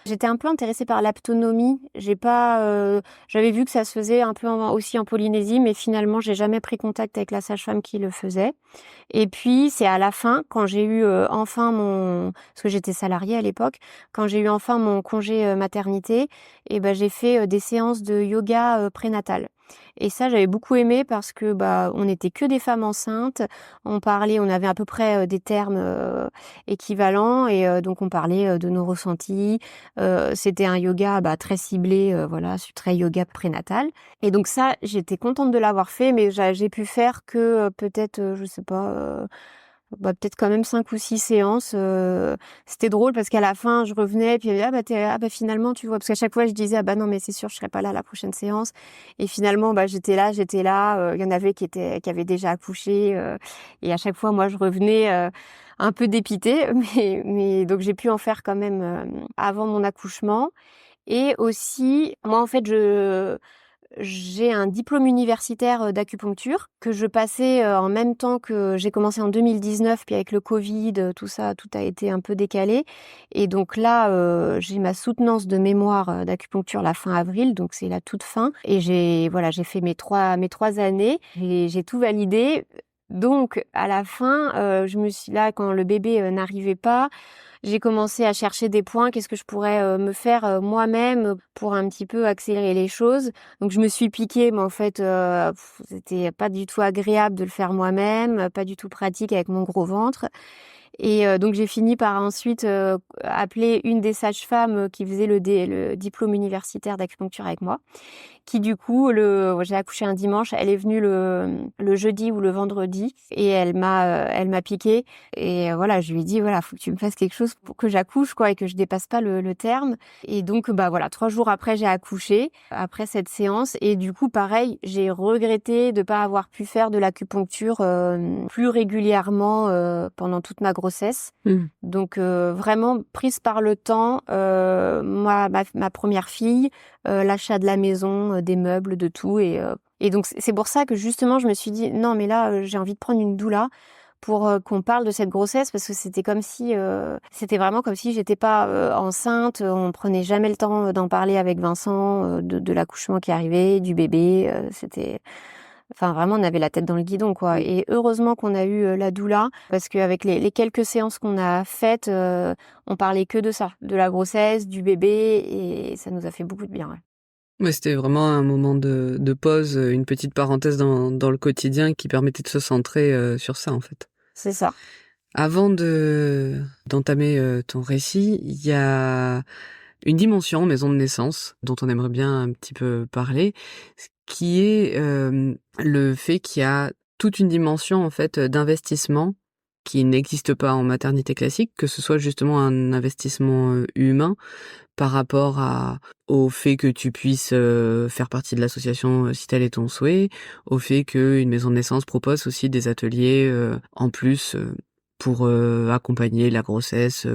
J'étais un peu intéressée par l'aptonomie. J'avais vu que ça se faisait un peu aussi en Polynésie, mais finalement, j'ai jamais pris contact avec la sage-femme qui le faisait. Et puis, c'est à la fin, quand j'ai eu enfin parce que j'étais salariée à l'époque, quand j'ai eu enfin mon congé maternité, et ben j'ai fait des séances de yoga prénatal. Et ça, j'avais beaucoup aimé parce que on n'était que des femmes enceintes. On avait à peu près des termes équivalents, et donc on parlait de nos ressentis. C'était un yoga très ciblé, voilà, très yoga prénatal. Et donc ça, j'étais contente de l'avoir fait, mais j'ai pu faire que peut-être, je sais pas, peut-être quand même 5 ou 6 séances. C'était drôle parce qu'à la fin, je revenais, puis finalement, tu vois, parce qu'à chaque fois, je disais, ah bah non, mais c'est sûr, je serai pas là à la prochaine séance. Et finalement, j'étais là. Il y en avait qui avaient déjà accouché, et à chaque fois, moi, je revenais un peu dépitée, mais donc j'ai pu en faire quand même avant mon accouchement. Et aussi, moi, en fait, j'ai un diplôme universitaire d'acupuncture que je passais en même temps que j'ai commencé en 2019, puis avec le Covid, tout ça, tout a été un peu décalé. Et donc là, j'ai ma soutenance de mémoire d'acupuncture la fin avril, donc c'est la toute fin. Et j'ai fait mes trois années, j'ai tout validé. Donc à la fin, je me suis là quand le bébé n'arrivait pas. J'ai commencé à chercher des points, qu'est-ce que je pourrais me faire moi-même pour un petit peu accélérer les choses. Donc je me suis piquée, mais en fait, c'était pas du tout agréable de le faire moi-même, pas du tout pratique avec mon gros ventre. Et donc j'ai fini par ensuite appeler une des sages-femmes qui faisait le diplôme universitaire d'acupuncture avec moi, qui du coup, j'ai accouché un dimanche, elle est venue le jeudi ou le vendredi, et elle m'a piqué. Et voilà, je lui ai dit, voilà, faut que tu me fasses quelque chose pour que j'accouche, quoi, et que je dépasse pas le terme. Et donc, voilà, 3 jours après, j'ai accouché, après cette séance. Et du coup, pareil, j'ai regretté de pas avoir pu faire de l'acupuncture plus régulièrement pendant toute ma grossesse. Donc, vraiment prise par le temps, ma première fille, l'achat de la maison, des meubles, de tout. Et donc, c'est pour ça que justement, je me suis dit, non, mais là, j'ai envie de prendre une doula pour qu'on parle de cette grossesse, parce que c'était vraiment comme si j'étais pas enceinte. On prenait jamais le temps d'en parler avec Vincent, de l'accouchement qui arrivait, du bébé. Enfin, vraiment, on avait la tête dans le guidon, quoi. Et heureusement qu'on a eu la doula, parce qu'avec les quelques séances qu'on a faites, on parlait que de ça, de la grossesse, du bébé, et ça nous a fait beaucoup de bien, ouais. Ouais, c'était vraiment un moment de pause, une petite parenthèse dans le quotidien qui permettait de se centrer sur ça, en fait. C'est ça. Avant d'entamer ton récit, il y a une dimension maison de naissance dont on aimerait bien un petit peu parler, qui est le fait qu'il y a toute une dimension en fait d'investissement qui n'existe pas en maternité classique, que ce soit justement un investissement humain par rapport au fait que tu puisses faire partie de l'association si tel est ton souhait, au fait qu'une maison de naissance propose aussi des ateliers en plus pour accompagner la grossesse,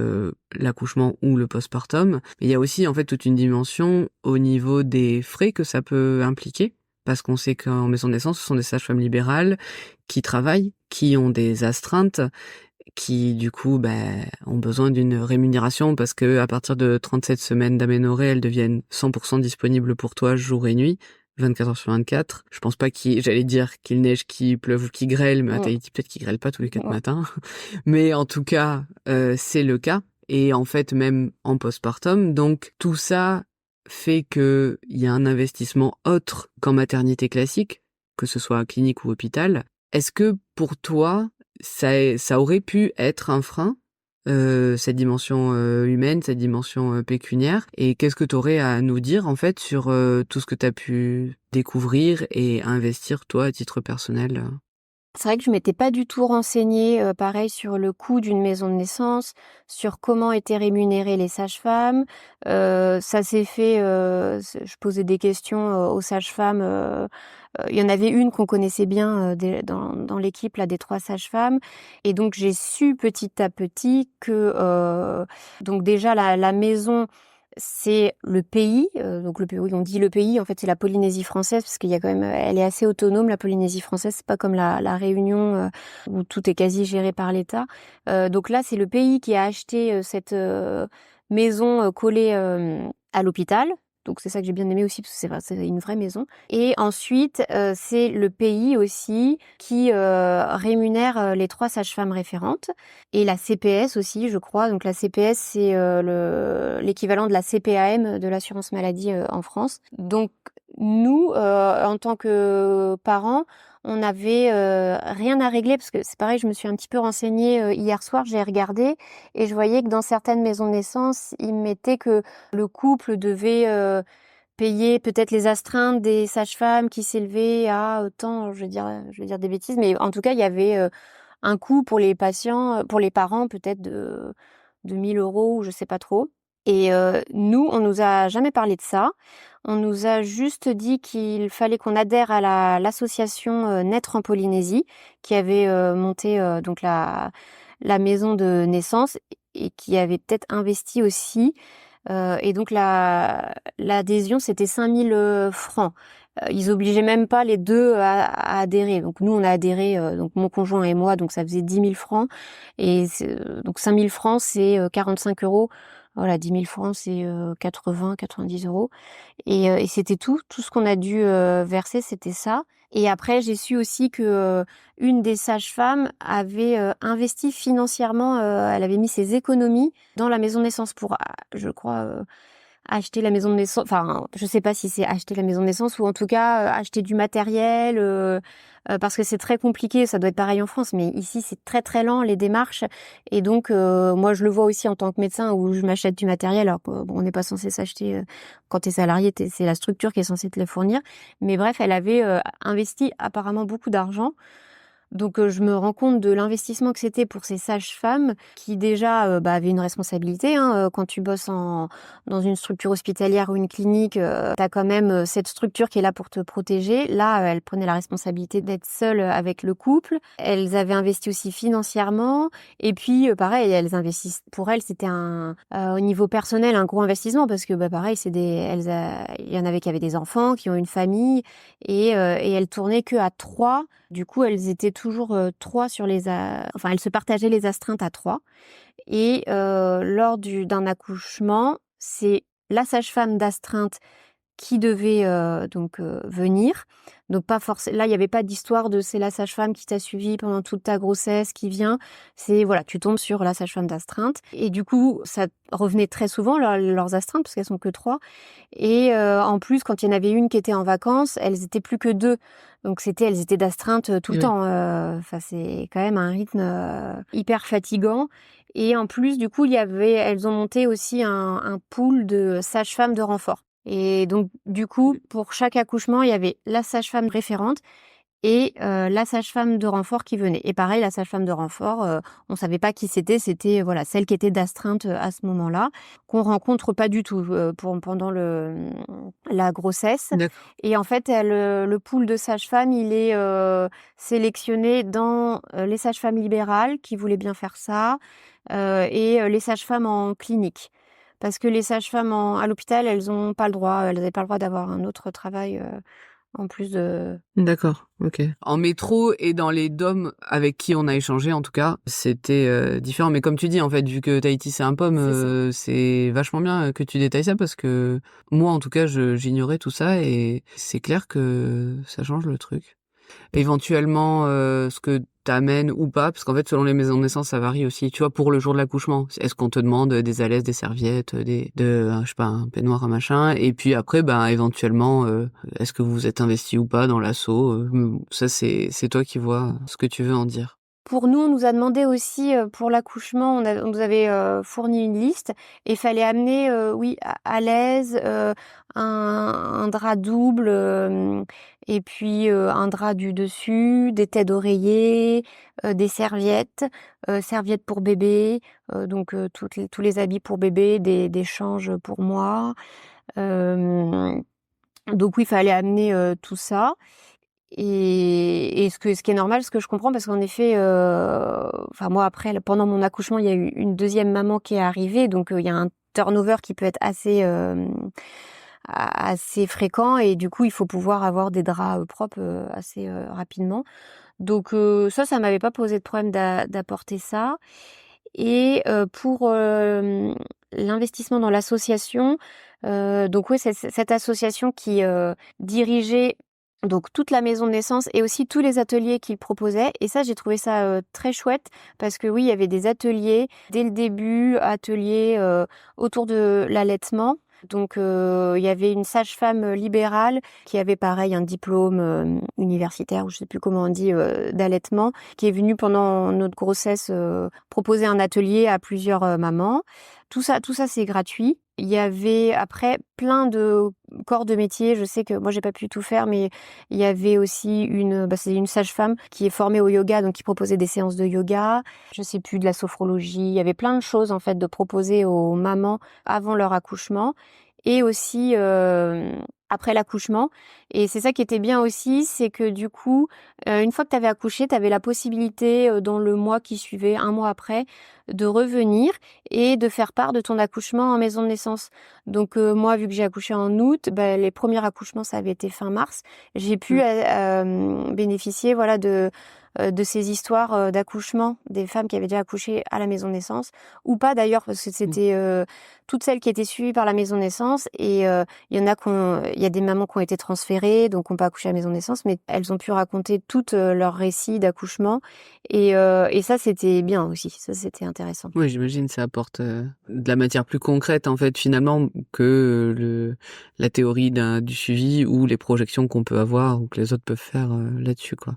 l'accouchement ou le postpartum. Mais il y a aussi en fait toute une dimension au niveau des frais que ça peut impliquer, parce qu'on sait qu'en maison de naissance, ce sont des sages-femmes libérales qui travaillent, qui ont des astreintes, qui du coup ont besoin d'une rémunération parce que à partir de 37 semaines d'aménorrhée, elles deviennent 100% disponibles pour toi jour et nuit, 24 heures sur 24. Je pense pas j'allais dire qu'il neige, qu'il pleuve ou qu'il grêle, mais à Tahiti peut-être qu'il grêle pas tous les 4 matins. Mais en tout cas, c'est le cas. Et en fait, même en postpartum, donc tout ça fait que il y a un investissement autre qu'en maternité classique, que ce soit clinique ou hôpital. Est-ce que pour toi, ça aurait pu être un frein cette dimension humaine, cette dimension pécuniaire. Et qu'est-ce que tu aurais à nous dire en fait sur tout ce que tu as pu découvrir et investir toi à titre personnel? C'est vrai que je m'étais pas du tout renseignée, pareil sur le coût d'une maison de naissance, sur comment étaient rémunérées les sages-femmes. Ça s'est fait, je posais des questions, aux sages-femmes, il y en avait une qu'on connaissait bien, dans l'équipe là des 3 sages-femmes et donc j'ai su petit à petit que, donc déjà la maison c'est le pays, donc le pays, oui, on dit le pays, en fait, c'est la Polynésie française parce qu'il y a quand même, elle est assez autonome, la Polynésie française, c'est pas comme la Réunion, où tout est quasi géré par l'État. Donc là, c'est le pays qui a acheté, cette, maison, collée, à l'hôpital. Donc c'est ça que j'ai bien aimé aussi parce que c'est une vraie maison et ensuite, c'est le pays aussi qui, rémunère, les 3 sages-femmes référentes et la CPS aussi, je crois. Donc la CPS, c'est l'équivalent de la CPAM de l'assurance maladie en France. Donc nous, en tant que parents, on n'avait rien à régler parce que c'est pareil, je me suis un petit peu renseignée hier soir, j'ai regardé et je voyais que dans certaines maisons de naissance, ils mettaient que le couple devait payer peut-être les astreintes des sages-femmes qui s'élevaient à autant, je vais dire des bêtises, mais en tout cas, il y avait un coût pour les patients, pour les parents peut-être de 1 000 € ou je sais pas trop. Et nous, on nous a jamais parlé de ça. On nous a juste dit qu'il fallait qu'on adhère à l'association Naître en Polynésie, qui avait monté donc la maison de naissance et qui avait peut-être investi aussi. Et donc l'adhésion, c'était 5 000 francs. Ils obligeaient même pas les deux à adhérer. Donc nous, on a adhéré, donc mon conjoint et moi, donc ça faisait 10 000 francs. Et donc 5 000 francs, c'est 45 €. Voilà, 10 000 francs, c'est 80, 90 €. Et c'était tout ce qu'on a dû verser, c'était ça. Et après, j'ai su aussi que une des sages-femmes avait investi financièrement, elle avait mis ses économies dans la maison de naissance pour, je crois, acheter la maison de naissance. Enfin, je sais pas si c'est acheter la maison de naissance ou en tout cas acheter du matériel, parce que c'est très compliqué. Ça doit être pareil en France, mais ici c'est très très lent les démarches. Et donc moi je le vois aussi en tant que médecin où je m'achète du matériel. Alors bon, on n'est pas censé s'acheter quand t'es salarié, c'est la structure qui est censée te le fournir. Mais bref, elle avait investi apparemment beaucoup d'argent. Donc je me rends compte de l'investissement que c'était pour ces sages-femmes qui déjà avaient une responsabilité. Hein, quand tu bosses dans une structure hospitalière ou une clinique, tu as quand même cette structure qui est là pour te protéger. Là, elles prenaient la responsabilité d'être seules avec le couple. Elles avaient investi aussi financièrement. Et puis pareil, elles investissent. Pour elles, c'était au niveau personnel un gros investissement parce que pareil, il y en avait qui avaient des enfants, qui ont une famille et elles tournaient que à 3. Du coup, elles étaient toujours 3 sur enfin, elles se partageaient les astreintes à 3. Et lors d'un accouchement, c'est la sage-femme d'astreinte qui devait donc venir. Donc pas forcément. Là, il y avait pas d'histoire de c'est la sage-femme qui t'a suivi pendant toute ta grossesse qui vient. C'est voilà, tu tombes sur la sage-femme d'astreinte. Et du coup, ça revenait très souvent leurs astreintes parce qu'elles sont que 3. Et en plus, quand il y en avait une qui était en vacances, elles étaient plus que 2. Donc elles étaient d'astreinte tout le temps. Enfin, c'est quand même un rythme hyper fatigant. Et en plus, du coup, elles ont monté aussi un pool de sages-femmes de renfort. Et donc, du coup, pour chaque accouchement, il y avait la sage-femme référente et la sage-femme de renfort qui venait. Et pareil, la sage-femme de renfort, on savait pas qui c'était. C'était voilà celle qui était d'astreinte à ce moment-là, qu'on rencontre pas du tout pendant la grossesse. D'accord. Et en fait, le pool de sages-femmes, il est sélectionné dans les sages-femmes libérales qui voulaient bien faire ça et les sages-femmes en clinique. Parce que les sages-femmes à l'hôpital, elles n'avaient pas le droit d'avoir un autre travail en plus de... D'accord, ok. En métro et dans les DOM avec qui on a échangé, en tout cas, c'était différent. Mais comme tu dis, en fait, vu que Tahiti c'est un pomme, c'est vachement bien que tu détailles ça parce que moi, en tout cas, j'ignorais tout ça et c'est clair que ça change le truc. Éventuellement, ce que t'amènes ou pas, parce qu'en fait, selon les maisons de naissance, ça varie aussi. Tu vois, pour le jour de l'accouchement, est-ce qu'on te demande des alaises, des serviettes, je sais pas, un peignoir, un machin, et puis après, éventuellement, est-ce que vous vous êtes investi ou pas dans l'assaut Ça, c'est toi qui vois ce que tu veux en dire. pour nous, on nous a demandé aussi, pour l'accouchement, on nous avait fourni une liste et fallait amener, à l'aise, un drap double, et puis un drap du dessus, des têtes d'oreiller, des serviettes, serviettes pour bébé, donc tous les habits pour bébé, des changes pour moi. Donc oui, il fallait amener tout ça. Et ce qui est normal, ce que je comprends, parce qu'en effet, moi après, pendant mon accouchement, il y a eu une deuxième maman qui est arrivée, donc il y a un turnover qui peut être assez fréquent, et du coup, il faut pouvoir avoir des draps propres assez rapidement. Donc ça m'avait pas posé de problème d'apporter ça. Et pour l'investissement dans l'association, donc oui, c'est cette association qui dirigeait donc toute la maison de naissance et aussi tous les ateliers qu'ils proposaient. Et ça, j'ai trouvé ça très chouette, parce que oui, il y avait des ateliers dès le début, ateliers autour de l'allaitement. Donc il y avait une sage-femme libérale qui avait pareil un diplôme universitaire, ou je sais plus comment on dit, d'allaitement, qui est venue pendant notre grossesse proposer un atelier à plusieurs mamans. Tout ça c'est gratuit. Il y avait après plein de corps de métier. Je sais que moi j'ai pas pu tout faire, mais il y avait aussi c'est une sage-femme qui est formée au yoga, donc qui proposait des séances de yoga. Je sais plus, de la sophrologie. Il y avait plein de choses en fait de proposer aux mamans avant leur accouchement, et aussi après l'accouchement. Et c'est ça qui était bien aussi, c'est que du coup, une fois que tu avais accouché, tu avais la possibilité, dans le mois qui suivait, un mois après, de revenir et de faire part de ton accouchement en maison de naissance. Donc moi, vu que j'ai accouché en août, les premiers accouchements, ça avait été fin mars. J'ai pu bénéficier de ces histoires d'accouchement des femmes qui avaient déjà accouché à la maison de naissance, ou pas d'ailleurs, parce que c'était toutes celles qui étaient suivies par la maison de naissance. Et il y a des mamans qui ont été transférées, donc qui n'ont pas accouché à la maison de naissance, mais elles ont pu raconter tout leur récit d'accouchement. Et ça, c'était bien aussi. Ça, c'était intéressant. Oui, j'imagine ça apporte de la matière plus concrète en fait finalement que la théorie du suivi ou les projections qu'on peut avoir ou que les autres peuvent faire là-dessus quoi.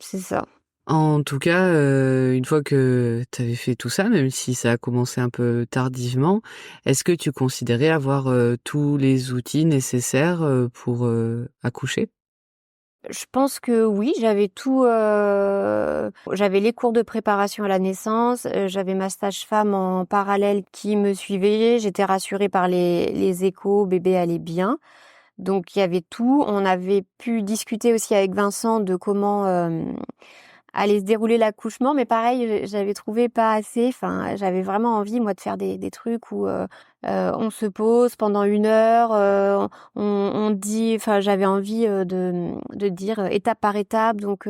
C'est ça. En tout cas, une fois que tu avais fait tout ça, même si ça a commencé un peu tardivement, est-ce que tu considérais avoir tous les outils nécessaires pour accoucher? Je pense que oui, j'avais tout. J'avais les cours de préparation à la naissance, j'avais ma sage-femme en parallèle qui me suivait. J'étais rassurée par les échos, bébé allait bien. Donc il y avait tout. On avait pu discuter aussi avec Vincent de comment allait se dérouler l'accouchement, mais pareil, j'avais trouvé pas assez. Enfin, j'avais vraiment envie, moi, de faire des trucs où on se pose pendant 1 heure, on dit. Enfin, j'avais envie de dire étape par étape. Donc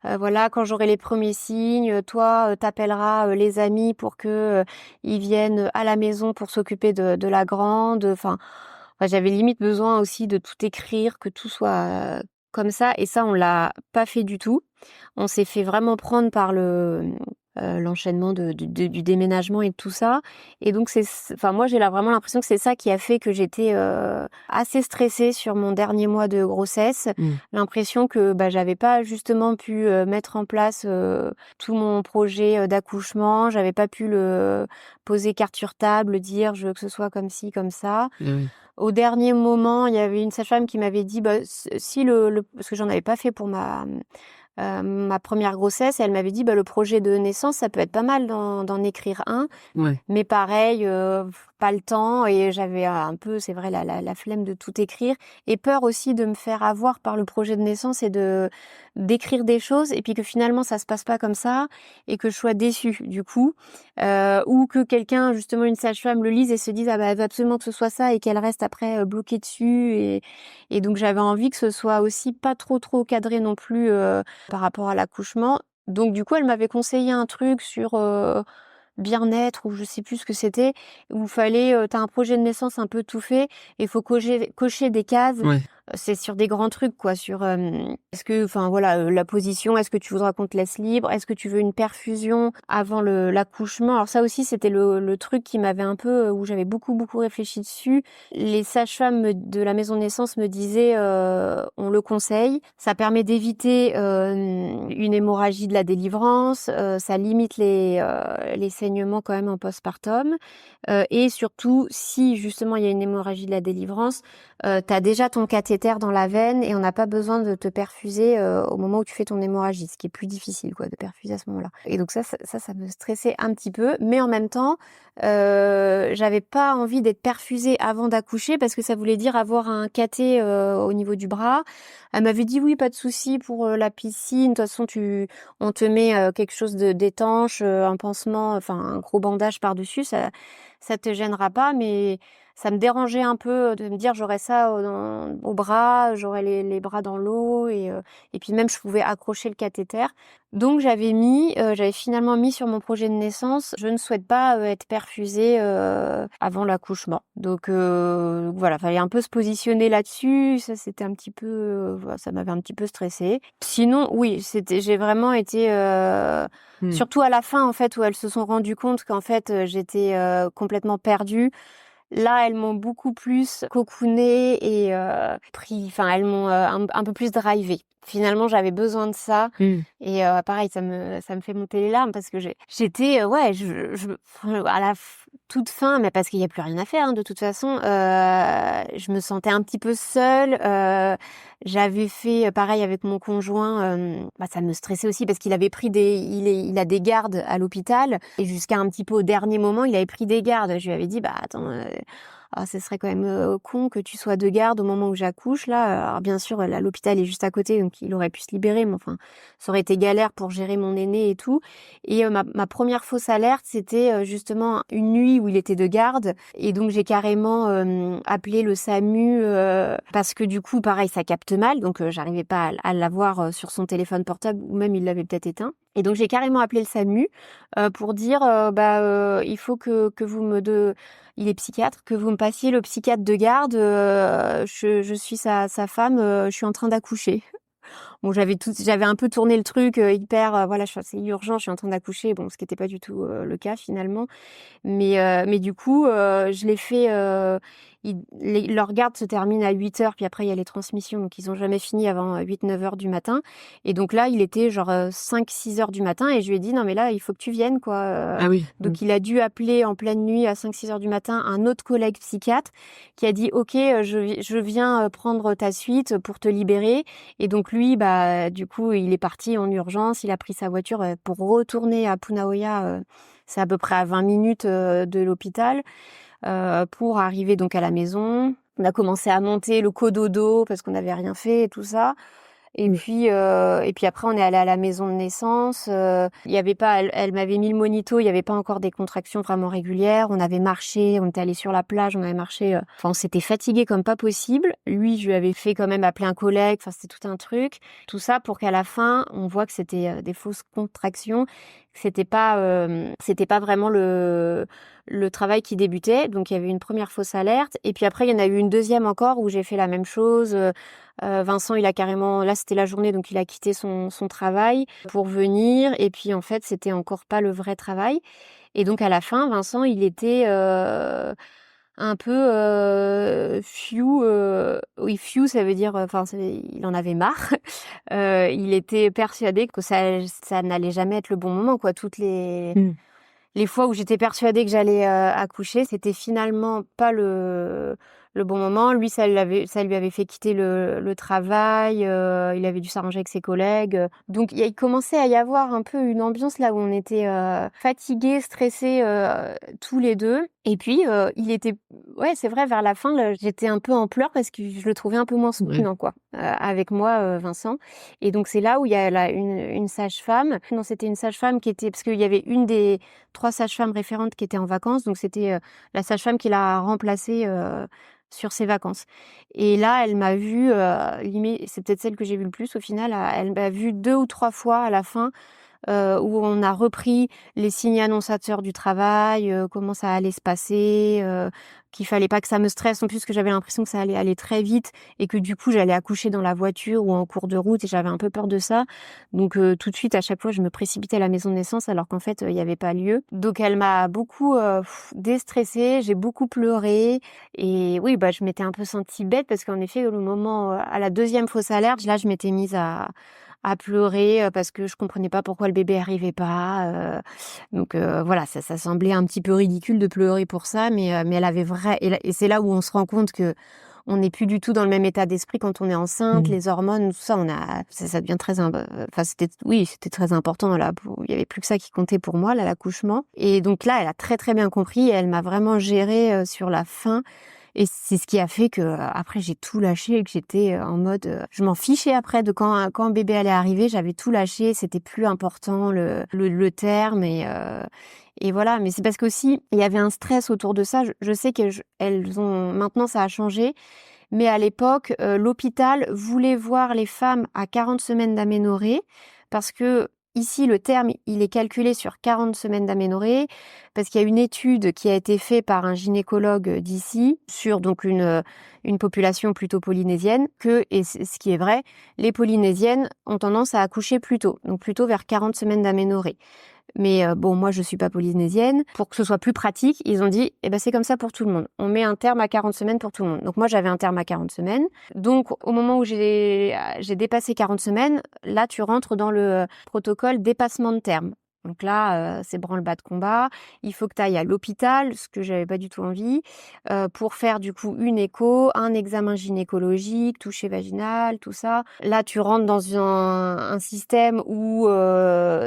voilà, quand j'aurai les premiers signes, toi, t'appelleras les amis pour que ils viennent à la maison pour s'occuper de la grande. Enfin, j'avais limite besoin aussi de tout écrire, que tout soit comme ça. Et ça, on l'a pas fait du tout. On s'est fait vraiment prendre par l'enchaînement du déménagement et de tout ça. Et donc moi j'ai vraiment l'impression que c'est ça qui a fait que j'étais assez stressée sur mon dernier mois de grossesse. L'impression que j'avais pas justement pu mettre en place tout mon projet d'accouchement. J'avais pas pu le poser carte sur table, dire je veux que ce soit comme ci, comme ça. Oui. Au dernier moment, il y avait une sage-femme qui m'avait dit si parce que j'en avais pas fait pour ma première grossesse, et elle m'avait dit le projet de naissance, ça peut être pas mal d'en écrire un. Ouais. Mais pareil, pas le temps, et j'avais un peu, c'est vrai, la flemme de tout écrire, et peur aussi de me faire avoir par le projet de naissance et d'écrire des choses, et puis que finalement ça se passe pas comme ça, et que je sois déçue du coup, ou que quelqu'un, justement une sage-femme, le lise et se dise elle veut absolument que ce soit ça, et qu'elle reste après bloquée dessus, et donc j'avais envie que ce soit aussi pas trop cadré non plus par rapport à l'accouchement. Donc du coup elle m'avait conseillé un truc sur bien-être, ou je sais plus ce que c'était, où il fallait, t'as un projet de naissance un peu tout fait, et il faut cocher des cases. Ouais. c'est sur des grands trucs, quoi, sur est-ce que, enfin voilà, la position, est-ce que tu voudras qu'on te laisse libre, est-ce que tu veux une perfusion avant l'accouchement. Alors ça aussi, c'était le truc qui m'avait un peu, où j'avais beaucoup réfléchi dessus. Les sages-femmes de la maison de naissance me disaient, on le conseille, ça permet d'éviter une hémorragie de la délivrance, ça limite les saignements quand même en postpartum, et surtout si justement il y a une hémorragie de la délivrance, t'as déjà ton cathéter dans la veine et on n'a pas besoin de te perfuser au moment où tu fais ton hémorragie, ce qui est plus difficile, quoi, de perfuser à ce moment-là. Et donc ça me stressait un petit peu, mais en même temps, j'avais pas envie d'être perfusée avant d'accoucher parce que ça voulait dire avoir un cathé au niveau du bras. Elle m'avait dit oui, pas de souci pour la piscine. De toute façon, on te met quelque chose d'étanche, un pansement, enfin un gros bandage par-dessus, ça te gênera pas, mais ça me dérangeait un peu de me dire j'aurais ça au bras, j'aurais les bras dans l'eau et puis même je pouvais accrocher le cathéter. Donc j'avais finalement mis sur mon projet de naissance, je ne souhaite pas être perfusée avant l'accouchement. Donc voilà, fallait un peu se positionner là-dessus. Ça c'était un petit peu, voilà, ça m'avait un petit peu stressée. Sinon, oui, j'ai vraiment été surtout à la fin en fait où elles se sont rendues compte qu'en fait j'étais complètement perdue. Là, elles m'ont beaucoup plus cocoonée et elles m'ont un peu plus drivée. Finalement, j'avais besoin de ça et pareil, ça me fait monter les larmes parce que j'étais à la toute fin, mais parce qu'il y a plus rien à faire hein, de toute façon. Je me sentais un petit peu seule. J'avais fait pareil avec mon conjoint. Ça me stressait aussi parce qu'il avait pris il a des gardes à l'hôpital et jusqu'à un petit peu au dernier moment, il avait pris des gardes. Je lui avais dit attends. Ce serait quand même con que tu sois de garde au moment où j'accouche là. Alors bien sûr, là, l'hôpital est juste à côté, donc il aurait pu se libérer, mais enfin, ça aurait été galère pour gérer mon aîné et tout. Et ma première fausse alerte, c'était justement une nuit où il était de garde, et donc j'ai carrément appelé le SAMU parce que du coup, pareil, ça capte mal, donc j'arrivais pas à l'avoir sur son téléphone portable, ou même il l'avait peut-être éteint. Et donc j'ai carrément appelé le SAMU pour dire il faut que vous il est psychiatre, que vous me passiez le psychiatre de garde, je suis sa femme, je suis en train d'accoucher. Bon, j'avais un peu tourné le truc hyper, voilà, c'est urgent, je suis en train d'accoucher, bon, ce qui n'était pas du tout le cas finalement. Mais du coup, je l'ai fait. Leur garde se termine à 8h, puis après il y a les transmissions, donc ils ont jamais fini avant 8-9h du matin. Et donc là, il était genre 5-6h du matin, et je lui ai dit non mais là il faut que tu viennes quoi. Ah oui. Donc il a dû appeler en pleine nuit à 5-6h du matin un autre collègue psychiatre qui a dit ok, je viens prendre ta suite pour te libérer. Et donc lui, du coup, il est parti en urgence, il a pris sa voiture pour retourner à Punaoya. C'est à peu près à 20 minutes de l'hôpital pour arriver donc à la maison. On a commencé à monter le cododo parce qu'on n'avait rien fait et tout ça. Et puis après on est allé à la maison de naissance. Il y avait pas, elle m'avait mis le monito. Il y avait pas encore des contractions vraiment régulières. On avait marché, on était allé sur la plage, on avait marché. Enfin, on s'était fatigué comme pas possible. Lui, je lui avais fait quand même appeler un collègue. Enfin, c'était tout un truc. Tout ça pour qu'à la fin, on voit que c'était des fausses contractions. C'était pas vraiment le travail qui débutait. Donc il y avait une première fausse alerte. Et puis après, il y en a eu une deuxième encore où j'ai fait la même chose. Vincent, il a carrément, là c'était la journée, donc il a quitté son travail pour venir. Et puis en fait, c'était encore pas le vrai travail. Et donc à la fin, Vincent, il était un peu few. Oui, few, ça veut dire, il en avait marre. Il était persuadé que ça n'allait jamais être le bon moment, quoi. Toutes les fois où j'étais persuadée que j'allais accoucher, c'était finalement pas le bon moment. Lui, ça lui avait fait quitter le travail. Il avait dû s'arranger avec ses collègues. Donc, il commençait à y avoir un peu une ambiance là où on était fatigués, stressés tous les deux. Et puis, il était... Ouais, c'est vrai, vers la fin, là, j'étais un peu en pleurs parce que je le trouvais un peu moins soutenant, quoi, avec moi, Vincent. Et donc, c'est là où il y a une sage-femme. Non, c'était une sage-femme qui était... Parce qu'il y avait une des 3 sages-femmes référentes qui était en vacances. Donc, c'était la sage-femme qui l'a remplacée sur ses vacances. Et là, elle m'a vue, c'est peut-être celle que j'ai vue le plus au final, elle m'a vue 2 ou 3 fois à la fin, où on a repris les signes annonçateurs du travail, comment ça allait se passer, qu'il fallait pas que ça me stresse non plus, parce que j'avais l'impression que ça allait aller très vite et que du coup j'allais accoucher dans la voiture ou en cours de route et j'avais un peu peur de ça. Donc tout de suite, à chaque fois, je me précipitais à la maison de naissance alors qu'en fait, il y avait pas lieu. Donc elle m'a beaucoup déstressée, j'ai beaucoup pleuré et oui, je m'étais un peu sentie bête parce qu'en effet, au moment, à la deuxième fausse alerte, là, je m'étais mise à pleurer parce que je comprenais pas pourquoi le bébé arrivait pas. Donc voilà, ça semblait un petit peu ridicule de pleurer pour ça, mais elle avait et c'est là où on se rend compte que on n'est plus du tout dans le même état d'esprit quand on est enceinte, les hormones, tout ça, ça devient enfin c'était très important là. Il y avait plus que ça qui comptait pour moi là, l'accouchement. Et donc là, elle a très très bien compris et elle m'a vraiment gérée sur la fin. Et c'est ce qui a fait que après j'ai tout lâché et que j'étais en mode je m'en fichais après de quand un bébé allait arriver, j'avais tout lâché, c'était plus important le terme et voilà. Mais c'est parce qu'aussi il y avait un stress autour de ça. Je sais que elles ont maintenant ça a changé, mais à l'époque l'hôpital voulait voir les femmes à 40 semaines d'aménorrhée parce que ici, le terme, il est calculé sur 40 semaines d'aménorrhée parce qu'il y a une étude qui a été faite par un gynécologue d'ici sur donc une population plutôt polynésienne et ce qui est vrai, les polynésiennes ont tendance à accoucher plus tôt, donc plutôt vers 40 semaines d'aménorrhée. Mais bon, moi, je suis pas polynésienne. Pour que ce soit plus pratique, ils ont dit, c'est comme ça pour tout le monde. On met un terme à 40 semaines pour tout le monde. Donc moi, j'avais un terme à 40 semaines. Donc au moment où j'ai dépassé 40 semaines, là, tu rentres dans le protocole dépassement de terme. Donc là, c'est branle-bas de combat. Il faut que tu ailles à l'hôpital, ce que j'avais pas du tout envie, pour faire du coup une écho, un examen gynécologique, toucher vaginal, tout ça. Là, tu rentres dans un système où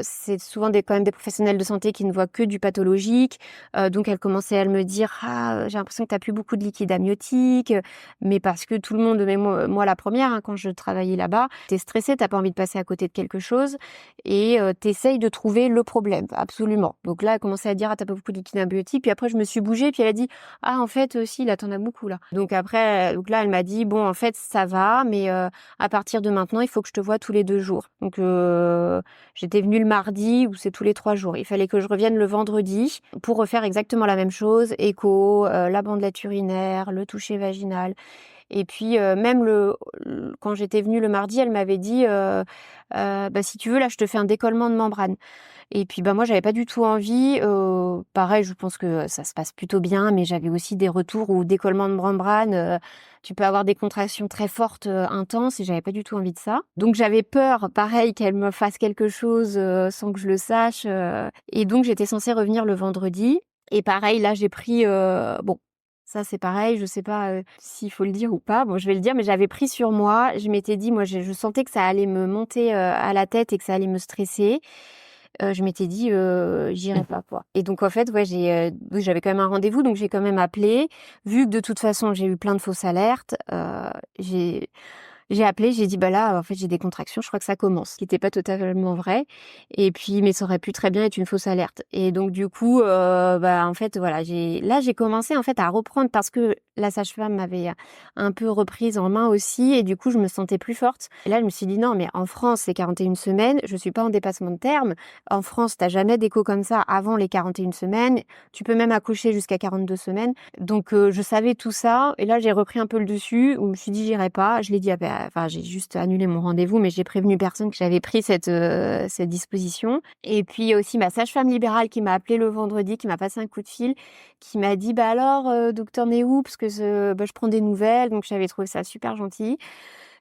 c'est souvent quand même des professionnels de santé qui ne voient que du pathologique. Donc elle commençait à me dire j'ai l'impression que tu n'as plus beaucoup de liquide amniotique, mais parce que tout le monde, mais moi la première, quand je travaillais là-bas, t'es stressée, t'as pas envie de passer à côté de quelque chose et t'essayes de trouver le problème, absolument. Donc là, elle commençait à dire t'as pas beaucoup de liquide amniotique, puis après je me suis bougée, puis elle a dit en fait si là t'en as beaucoup là. Donc après, là elle m'a dit bon en fait ça va, mais à partir de maintenant il faut que je te voie tous les 2 jours. Donc j'étais venue le mardi ou c'est tous les 3 jours. Il fallait que je revienne le vendredi pour refaire exactement la même chose, écho, la bandelette urinaire, le toucher vaginal. Et puis même quand j'étais venue le mardi, elle m'avait dit si tu veux là je te fais un décollement de membrane. Et puis moi j'avais pas du tout envie. Pareil, je pense que ça se passe plutôt bien, mais j'avais aussi des retours où décollement de membrane, tu peux avoir des contractions très fortes, intenses, et j'avais pas du tout envie de ça. Donc j'avais peur, pareil, qu'elle me fasse quelque chose sans que je le sache. Et donc j'étais censée revenir le vendredi. Et pareil, là j'ai pris ça, c'est pareil, je sais pas s'il faut le dire ou pas. Bon, je vais le dire, mais j'avais pris sur moi. Je m'étais dit, moi, je sentais que ça allait me monter à la tête et que ça allait me stresser. Je m'étais dit, j'irai pas, quoi. Et donc, en fait, j'avais quand même un rendez-vous, donc j'ai quand même appelé. Vu que de toute façon, j'ai eu plein de fausses alertes, j'ai appelé, j'ai dit là en fait j'ai des contractions, je crois que ça commence, ce qui n'était pas totalement vrai. Et puis mais ça aurait pu très bien être une fausse alerte. Et donc du coup en fait voilà, j'ai commencé en fait à reprendre parce que la sage-femme m'avait un peu reprise en main aussi et du coup je me sentais plus forte. Et là je me suis dit non mais en France c'est 41 semaines, je suis pas en dépassement de terme. En France t'as jamais d'écho comme ça avant les 41 semaines, tu peux même accoucher jusqu'à 42 semaines. Donc je savais tout ça et là j'ai repris un peu le dessus où je me suis dit j'irai pas, je l'ai dit j'ai juste annulé mon rendez-vous, mais j'ai prévenu personne que j'avais pris cette disposition. Et puis aussi ma sage-femme libérale qui m'a appelé le vendredi, qui m'a passé un coup de fil, qui m'a dit alors docteur Néou, parce que je prends des nouvelles, donc j'avais trouvé ça super gentil.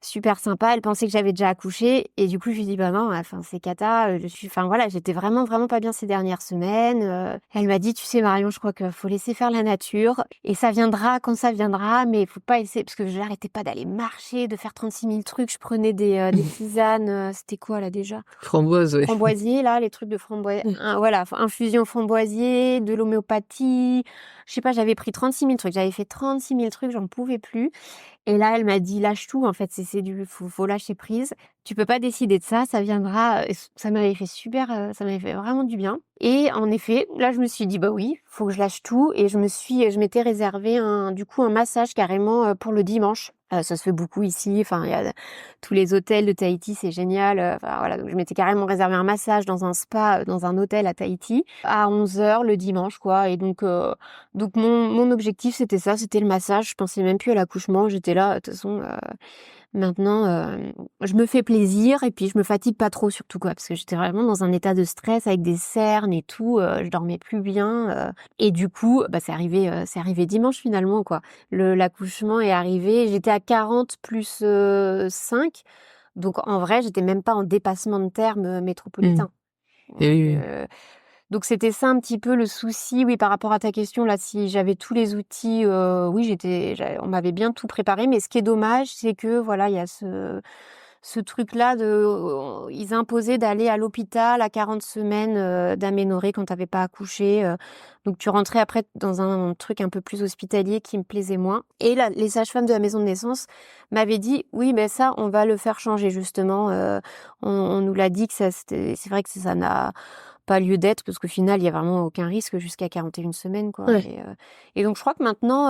Super sympa, elle pensait que j'avais déjà accouché et du coup je lui dis non, c'est cata, j'étais vraiment vraiment pas bien ces dernières semaines. Elle m'a dit tu sais Marion, je crois qu'il faut laisser faire la nature et ça viendra quand ça viendra, mais il faut pas essayer parce que je n'arrêtais pas d'aller marcher, de faire 36 000 trucs, je prenais des tisanes, c'était quoi là déjà? Framboise, oui. Framboisier là, les trucs de framboisier, infusion framboisier, de l'homéopathie, je sais pas, j'avais pris 36 000 trucs, j'avais fait 36 000 trucs, j'en pouvais plus. Et là, elle m'a dit, lâche tout, en fait, c'est faut lâcher prise. Tu peux pas décider de ça, ça viendra. Ça m'avait fait ça m'avait fait vraiment du bien. Et en effet, là, je me suis dit, bah oui, faut que je lâche tout. Et je m'étais réservé un massage carrément pour le dimanche. Ça se fait beaucoup ici. Enfin, il y a tous les hôtels de Tahiti, c'est génial. Enfin, voilà, donc je m'étais carrément réservé un massage dans un spa, dans un hôtel à Tahiti, à 11h le dimanche, quoi. Et donc mon objectif, c'était ça, c'était le massage. Je pensais même plus à l'accouchement. J'étais là, de toute façon, maintenant, je me fais plaisir et puis je me fatigue pas trop surtout, quoi, parce que j'étais vraiment dans un état de stress avec des cernes et tout. Je dormais plus bien. Et du coup, bah, c'est arrivé dimanche finalement, quoi. L'accouchement est arrivé. J'étais à 40 plus 5. Donc en vrai, j'étais même pas en dépassement de terme métropolitain. Et oui. Donc c'était ça un petit peu le souci, oui, par rapport à ta question là, si j'avais tous les outils, oui, on m'avait bien tout préparé, mais ce qui est dommage, c'est que voilà, il y a ce truc-là ils imposaient d'aller à l'hôpital à 40 semaines d'aménorrhée quand t'avais pas accouché, donc tu rentrais après dans un truc un peu plus hospitalier qui me plaisait moins. Et là, les sages-femmes de la maison de naissance m'avaient dit, oui, ben ça, on va le faire changer justement. On nous l'a dit que c'est vrai que ça n'a pas lieu d'être parce qu'au final, il y a vraiment aucun risque jusqu'à 41 semaines, quoi. Ouais. Et donc je crois que maintenant,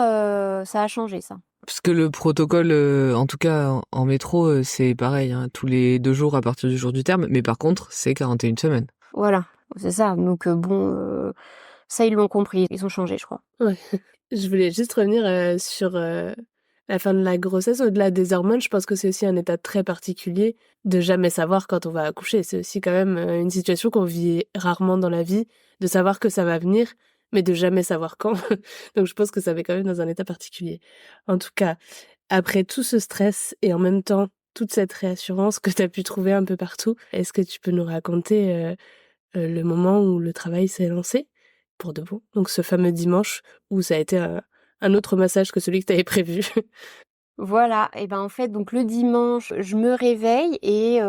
ça a changé ça. Parce que le protocole, en tout cas en métro, c'est pareil, hein, tous les 2 jours à partir du jour du terme, mais par contre, c'est 41 semaines. Voilà, c'est ça. Donc bon, ça ils l'ont compris, ils ont changé, je crois. Ouais. Je voulais juste revenir sur la fin de la grossesse. Au-delà des hormones, je pense que c'est aussi un état très particulier de jamais savoir quand on va accoucher. C'est aussi quand même une situation qu'on vit rarement dans la vie, de savoir que ça va venir, mais de jamais savoir quand. Donc je pense que ça met quand même dans un état particulier. En tout cas, après tout ce stress et en même temps toute cette réassurance que tu as pu trouver un peu partout, est-ce que tu peux nous raconter le moment où le travail s'est lancé pour de bon? Donc ce fameux dimanche où ça a été un autre massage que celui que tu avais prévu. Voilà, et ben en fait, donc le dimanche, je me réveille et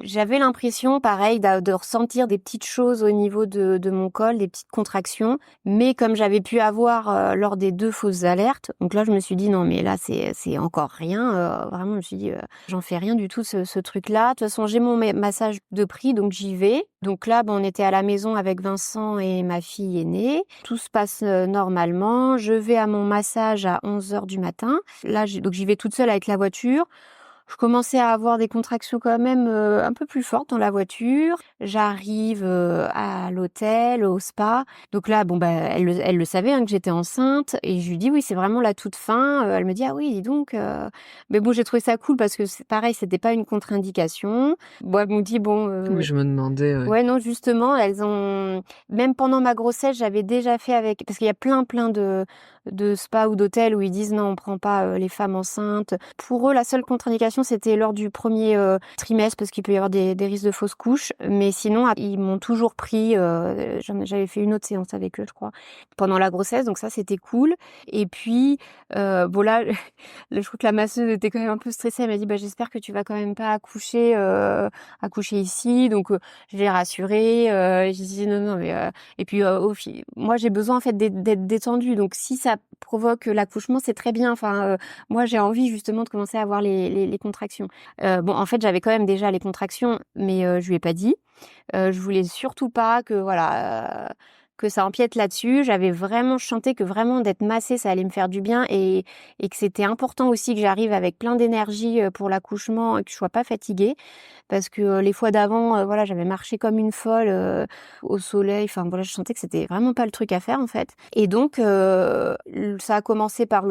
j'avais l'impression, pareil, de ressentir des petites choses au niveau de mon col, des petites contractions. Mais comme j'avais pu avoir lors des 2 fausses alertes, donc là je me suis dit non mais là c'est encore rien. Vraiment, je me suis dit j'en fais rien du tout ce truc-là. De toute façon, j'ai mon massage de prix, donc j'y vais. Donc là, on était à la maison avec Vincent et ma fille aînée. Tout se passe normalement. Je vais à mon massage à 11h du matin. Là, donc j'y vais toute seule avec la voiture. Je commençais à avoir des contractions quand même un peu plus fortes dans la voiture. J'arrive à l'hôtel, au spa. Donc là, elle le savait hein, que j'étais enceinte. Et je lui dis oui, c'est vraiment la toute fin. Elle me dit ah oui, dis donc. Mais bon, j'ai trouvé ça cool parce que c'est pareil, c'était pas une contre-indication. Bon, elle me dit bon. Oui, je me demandais. Ouais, non, justement, même pendant ma grossesse, j'avais déjà fait parce qu'il y a plein de spas ou d'hôtels où ils disent non, on prend pas les femmes enceintes. Pour eux, la seule contre-indication, c'était lors du premier trimestre parce qu'il peut y avoir des risques de fausses couches. Mais sinon, ils m'ont toujours pris. J'avais fait une autre séance avec eux, je crois, pendant la grossesse. Donc ça, c'était cool. Et puis, bon là, je trouve que la masseuse était quand même un peu stressée. Elle m'a dit, j'espère que tu vas quand même pas accoucher ici. Donc je l'ai rassurée. J'ai dit non, mais et puis moi j'ai besoin en fait d'être détendue. Donc si ça provoque l'accouchement, c'est très bien. Enfin, moi j'ai envie justement de commencer à avoir les contractions. Bon, en fait j'avais quand même déjà les contractions, mais je lui ai pas dit. Je voulais surtout pas que que ça empiète là-dessus. Je sentais que vraiment d'être massée, ça allait me faire du bien et que c'était important aussi que j'arrive avec plein d'énergie pour l'accouchement et que je sois pas fatiguée. Parce que les fois d'avant, voilà, j'avais marché comme une folle au soleil. Enfin, voilà, je sentais que c'était vraiment pas le truc à faire, en fait. Et donc, ça a commencé par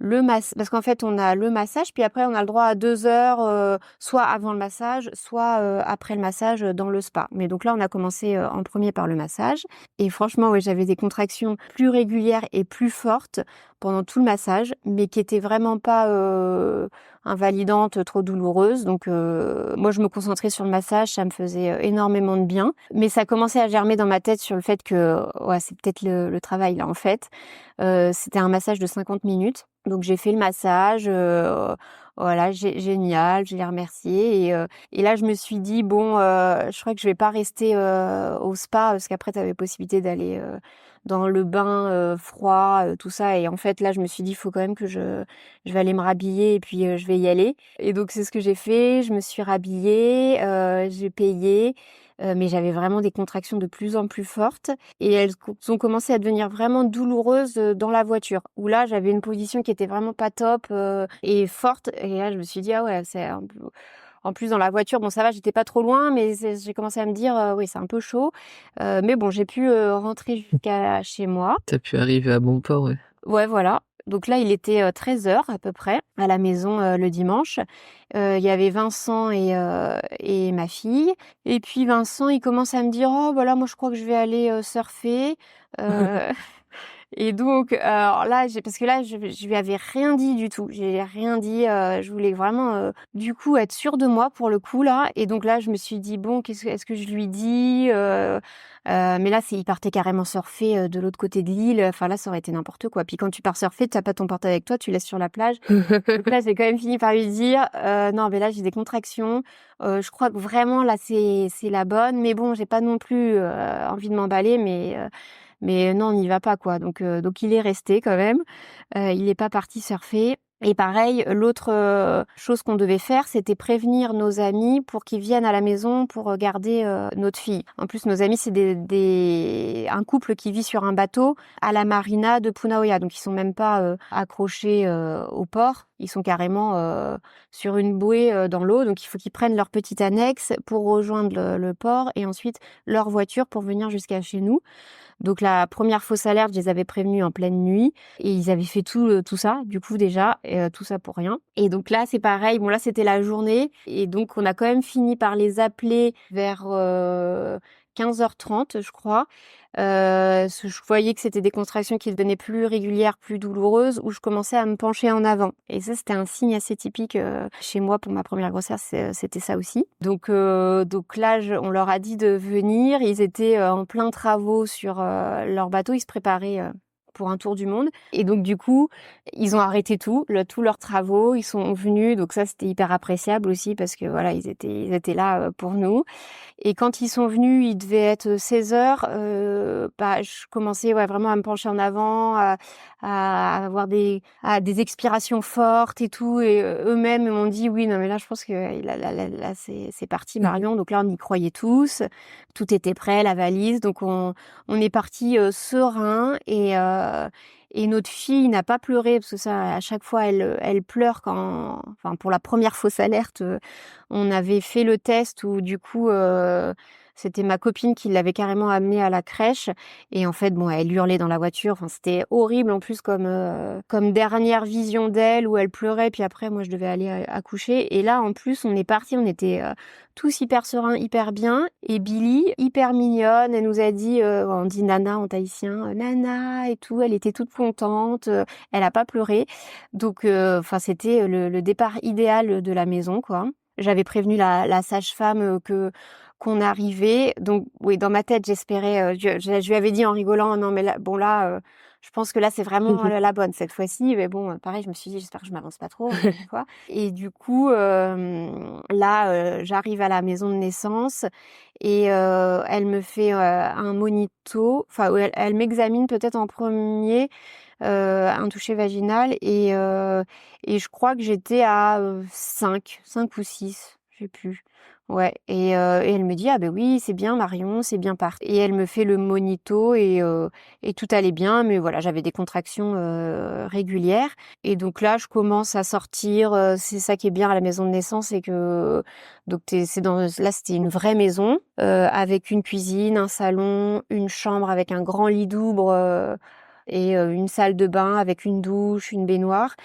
parce qu'en fait, on a le massage, puis après, on a le droit à 2 heures, soit avant le massage, soit après le massage dans le spa. Mais donc là, on a commencé en premier par le massage. Et franchement, ouais, j'avais des contractions plus régulières et plus fortes pendant tout le massage, mais qui étaient vraiment pas invalidantes, trop douloureuses. Donc moi, je me concentrais sur le massage, ça me faisait énormément de bien. Mais ça commençait à germer dans ma tête sur le fait que ouais, c'est peut-être le travail là en fait. C'était un massage de 50 minutes. Donc j'ai fait le massage. Voilà, génial, je l'ai remercié et là je me suis dit: «Bon, je crois que je vais pas rester, au spa» parce qu'après tu avais possibilité d'aller, dans le bain, froid, tout ça et en fait là je me suis dit: «Il faut quand même que je vais aller me rhabiller et puis, je vais y aller» et donc c'est ce que j'ai fait. Je me suis rhabillée, j'ai payé, mais j'avais vraiment des contractions de plus en plus fortes et elles ont commencé à devenir vraiment douloureuses, dans la voiture, où là, j'avais une position qui était vraiment pas top, et forte et là, je me suis dit: «Ah ouais, c'est un peu» en plus dans la voiture, bon ça va, j'étais pas trop loin, mais j'ai commencé à me dire: «Oui, c'est un peu chaud», mais bon, j'ai pu, rentrer jusqu'à chez moi. Tu pu arriver à bon port, ouais. Ouais, voilà. Donc là, il était, 13h à peu près à la maison, le dimanche. Il y avait Vincent et ma fille et puis Vincent, il commence à me dire: «Oh bah là, moi je crois que je vais aller, surfer». Heu et donc, alors là, parce que là, je lui avais rien dit du tout. J'ai rien dit, je voulais vraiment, du coup, être sûre de moi pour le coup là et donc là, je me suis dit: «Bon, est-ce que je lui dis?» Mais là, il partait carrément surfer, de l'autre côté de l'île. Enfin là, ça aurait été n'importe quoi. Puis quand tu pars surfer, tu as pas ton portable avec toi, tu laisses sur la plage. Donc là, j'ai quand même fini par lui dire: Non, mais là, j'ai des contractions. Je crois que vraiment là, c'est la bonne. Mais bon, j'ai pas non plus, envie de m'emballer, mais non, on n'y va pas quoi. Donc il est resté quand même. Il est pas parti surfer et pareil, l'autre, chose qu'on devait faire, c'était prévenir nos amis pour qu'ils viennent à la maison pour, garder, notre fille. En plus, nos amis, c'est un couple qui vit sur un bateau à la marina de Punaoya, donc ils sont même pas, accrochés, au port. Ils sont carrément, sur une bouée, dans l'eau, donc il faut qu'ils prennent leur petite annexe pour rejoindre le port et ensuite leur voiture pour venir jusqu'à chez nous. Donc la première fausse alerte, je les avais prévenus en pleine nuit et ils avaient fait tout ça, du coup déjà, tout ça pour rien. Et donc là, c'est pareil, bon là, c'était la journée et donc on a quand même fini par les appeler vers, 15h30, je crois. Je voyais que c'était des contractions qui devenaient plus régulières, plus douloureuses, où je commençais à me pencher en avant. Et ça, c'était un signe assez typique, chez moi pour ma première grossesse, c'était ça aussi. Donc là, on leur a dit de venir. Ils étaient, en plein travaux sur, leur bateau. Ils se préparaient, pour un tour du monde. Et donc du coup, ils ont arrêté tous leurs travaux. Ils sont venus. Donc ça, c'était hyper appréciable aussi parce que voilà, ils étaient là, pour nous. Et quand ils sont venus, il devait être 16h, bah, je commençais ouais, vraiment à me pencher en avant, à avoir des expirations fortes et tout et eux-mêmes m'ont dit: «Oui, non mais là je pense que là c'est parti Marion». Donc là on y croyait tous, tout était prêt, la valise, donc on est partis, sereins et notre fille n'a pas pleuré parce que ça à chaque fois elle pleure enfin pour la première fausse alerte, on avait fait le test où du coup, c'était ma copine qui l'avait carrément amenée à la crèche et en fait, bon, elle hurlait dans la voiture. Enfin, c'était horrible en plus comme dernière vision d'elle où elle pleurait. Puis après, moi, je devais aller accoucher. Et là, en plus, on est partis, on était tous hyper sereins, hyper bien. Et Billy, hyper mignonne, elle nous a dit, on dit Nana en tahitien, Nana et tout. Elle était toute contente. Elle a pas pleuré. Donc, enfin, c'était le départ idéal de la maison, quoi. J'avais prévenu la sage-femme, qu'on arrivait. Donc oui, dans ma tête, j'espérais, je lui avais dit en rigolant: «Non mais là, bon là, je pense que là, c'est vraiment la bonne cette fois-ci». Mais bon, pareil, je me suis dit: «J'espère que je m'avance pas trop encore une fois» et du coup, là, j'arrive à la maison de naissance et elle me fait, un monito, enfin, ouais, elle m'examine peut-être en premier, un toucher vaginal et je crois que j'étais à, 5 ou 6, je sais plus. Ouais et elle me dit: «Ah ben oui, c'est bien Marion, c'est bien parti» et elle me fait le monito et tout allait bien, mais voilà, j'avais des contractions, régulières et donc là, je commence à sortir, c'est ça qui est bien à la maison de naissance, c'est que donc là, c'était une vraie maison, avec une cuisine, un salon, une chambre avec un grand lit doubre, et une salle de bain avec une douche, une baignoire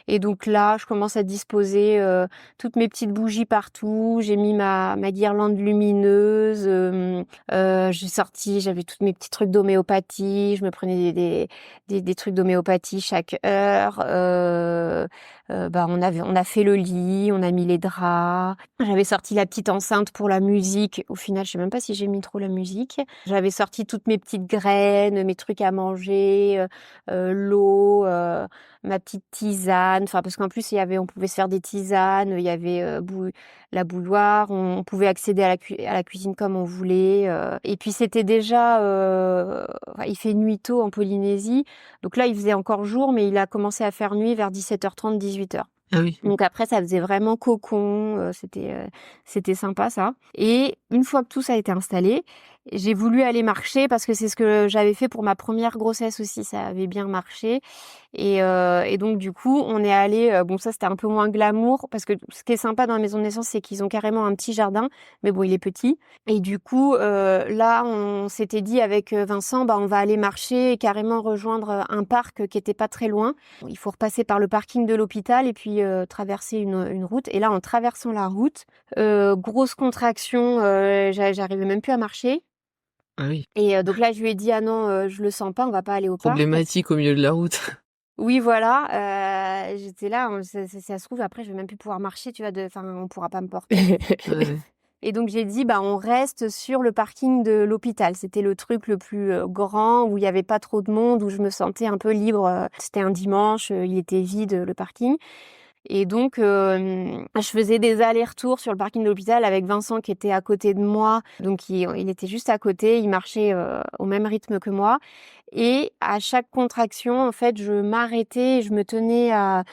et donc là, je commence à disposer, toutes mes petites bougies partout. J'ai mis ma guirlande lumineuse, j'avais tous mes petits trucs d'homéopathie. Je me prenais des trucs d'homéopathie chaque heure. On a fait le lit, on a mis les draps. J'avais sorti la petite enceinte pour la musique. Au final, je sais même pas si j'ai mis trop la musique. J'avais sorti toutes mes petites graines, mes trucs à manger, l'eau, ma petite tisane. Enfin, parce qu'en plus, on pouvait se faire des tisanes. Il y avait la bouilloire. On pouvait accéder à la cuisine comme on voulait. Et puis, c'était déjà... il fait nuit tôt en Polynésie. Donc là, il faisait encore jour, mais il a commencé à faire nuit vers 17h30, 18h. Ah oui. Donc après, ça faisait vraiment cocon, c'était sympa ça. Et une fois que tout ça a été installé, j'ai voulu aller marcher parce que c'est ce que j'avais fait pour ma première grossesse aussi, ça avait bien marché. Et donc du coup, on est allé, bon ça c'était un peu moins glamour parce que ce qui est sympa dans la maison de naissance, c'est qu'ils ont carrément un petit jardin, mais bon il est petit. Et du coup, là on s'était dit avec Vincent, on va aller marcher et carrément rejoindre un parc qui était pas très loin. Il faut repasser par le parking de l'hôpital et puis traverser une route. Et là, en traversant la route, grosse contraction, j'arrivais même plus à marcher. Ah oui. Et donc là, je lui ai dit, ah non, je le sens pas, on va pas aller au parc. Problématique au milieu de la route. Oui, voilà, j'étais là, ça se trouve, après, je vais même plus pouvoir marcher, tu vois, on pourra pas me porter. Ouais. Et donc j'ai dit, on reste sur le parking de l'hôpital. C'était le truc le plus grand, où il y avait pas trop de monde, où je me sentais un peu libre. C'était un dimanche, il était vide, le parking. Et donc, je faisais des allers-retours sur le parking de l'hôpital avec Vincent qui était à côté de moi. Donc, il était juste à côté, il marchait au même rythme que moi. Et à chaque contraction, en fait, je m'arrêtais, je me tenais à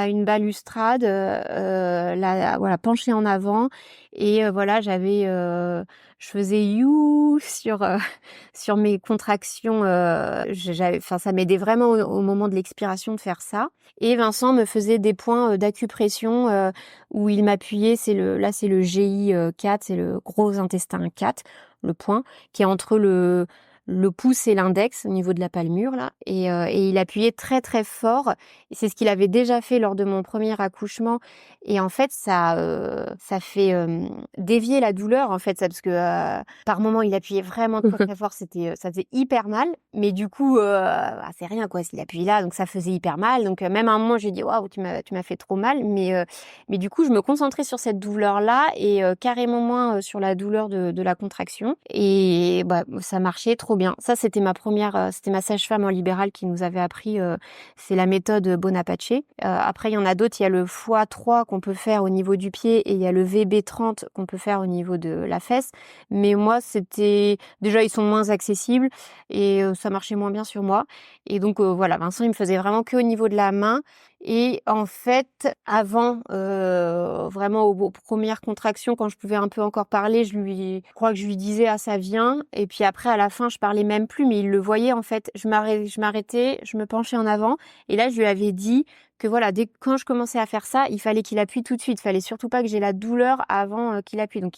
une balustrade, voilà, penchée en avant. Et voilà, je faisais you sur mes contractions. Ça m'aidait vraiment au moment de l'expiration de faire ça. Et Vincent me faisait des points d'acupression où il m'appuyait. C'est le GI 4, c'est le gros intestin 4, le point, qui est entre le pouce et l'index au niveau de la palmure là, et il appuyait très très fort. C'est ce qu'il avait déjà fait lors de mon premier accouchement, et en fait ça fait dévier la douleur en fait, ça, parce que par moment il appuyait vraiment très très fort, ça faisait hyper mal, mais du coup c'est rien quoi s'il appuie là, donc ça faisait hyper mal. Donc même à un moment j'ai dit waouh, tu m'as fait trop mal, mais du coup je me concentrais sur cette douleur là et carrément moins sur la douleur de la contraction, et ça marchait trop bien. Ça, c'était c'était ma sage-femme en libéral qui nous avait appris, c'est la méthode Bonaparte. Après, il y en a d'autres, il y a le x3 qu'on peut faire au niveau du pied et il y a le VB30 qu'on peut faire au niveau de la fesse. Mais moi, déjà, ils sont moins accessibles et ça marchait moins bien sur moi. Et donc, voilà, Vincent, il me faisait vraiment que au niveau de la main. Et en fait, avant, vraiment aux premières contractions, quand je pouvais un peu encore parler, je crois que je lui disais ah ça vient. Et puis après à la fin, je parlais même plus, mais il le voyait en fait. Je m'arrêtais, je me penchais en avant, et là je lui avais dit que voilà, quand je commençais à faire ça, il fallait qu'il appuie tout de suite. Il fallait surtout pas que j'ai la douleur avant qu'il appuie. Donc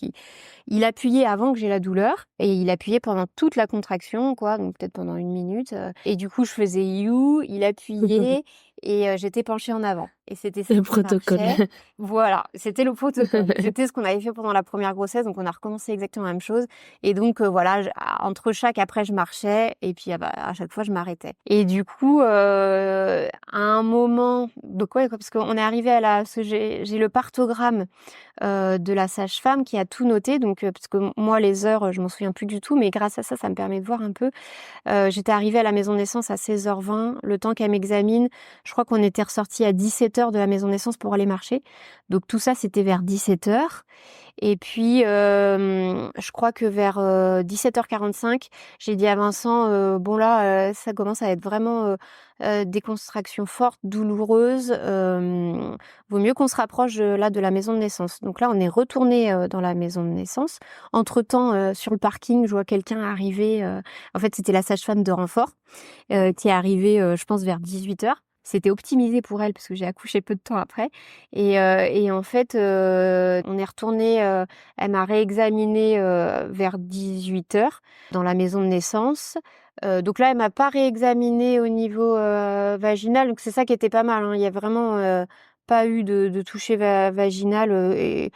il appuyait avant que j'ai la douleur, et il appuyait pendant toute la contraction, quoi, donc peut-être pendant 1 minute. Et du coup, je faisais you, il appuyait, et j'étais penchée en avant. Et c'était ça Le qui protocole. marchait. Voilà, c'était le protocole. C'était ce qu'on avait fait pendant la première grossesse, donc on a recommencé exactement la même chose. Et donc voilà, entre chaque, après je marchais, et puis à chaque fois je m'arrêtais. Et du coup, à un moment, donc ouais, parce qu'on est arrivé j'ai le partogramme de la sage-femme qui a tout noté, donc parce que moi les heures je m'en souviens plus du tout, mais grâce à ça, ça me permet de voir un peu. J'étais arrivée à la maison de naissance à 16h20, le temps qu'elle m'examine, je crois qu'on était ressortis à 17h de la maison de naissance pour aller marcher, donc tout ça c'était vers 17h. Et puis je crois que vers 17h45, j'ai dit à Vincent, bon là ça commence à être vraiment des contractions fortes, douloureuses, vaut mieux qu'on se rapproche là de la maison de naissance. Donc là on est retourné dans la maison de naissance. Entre-temps, sur le parking, je vois quelqu'un arriver, en fait c'était la sage-femme de renfort qui est arrivée, je pense vers 18h. C'était optimisé pour elle parce que j'ai accouché peu de temps après. Et en fait, on est retourné, elle m'a réexaminée vers 18h dans la maison de naissance. Donc là, elle m'a pas réexaminée au niveau vaginal, donc c'est ça qui était pas mal, hein. Il y a vraiment pas eu de toucher vaginal. Et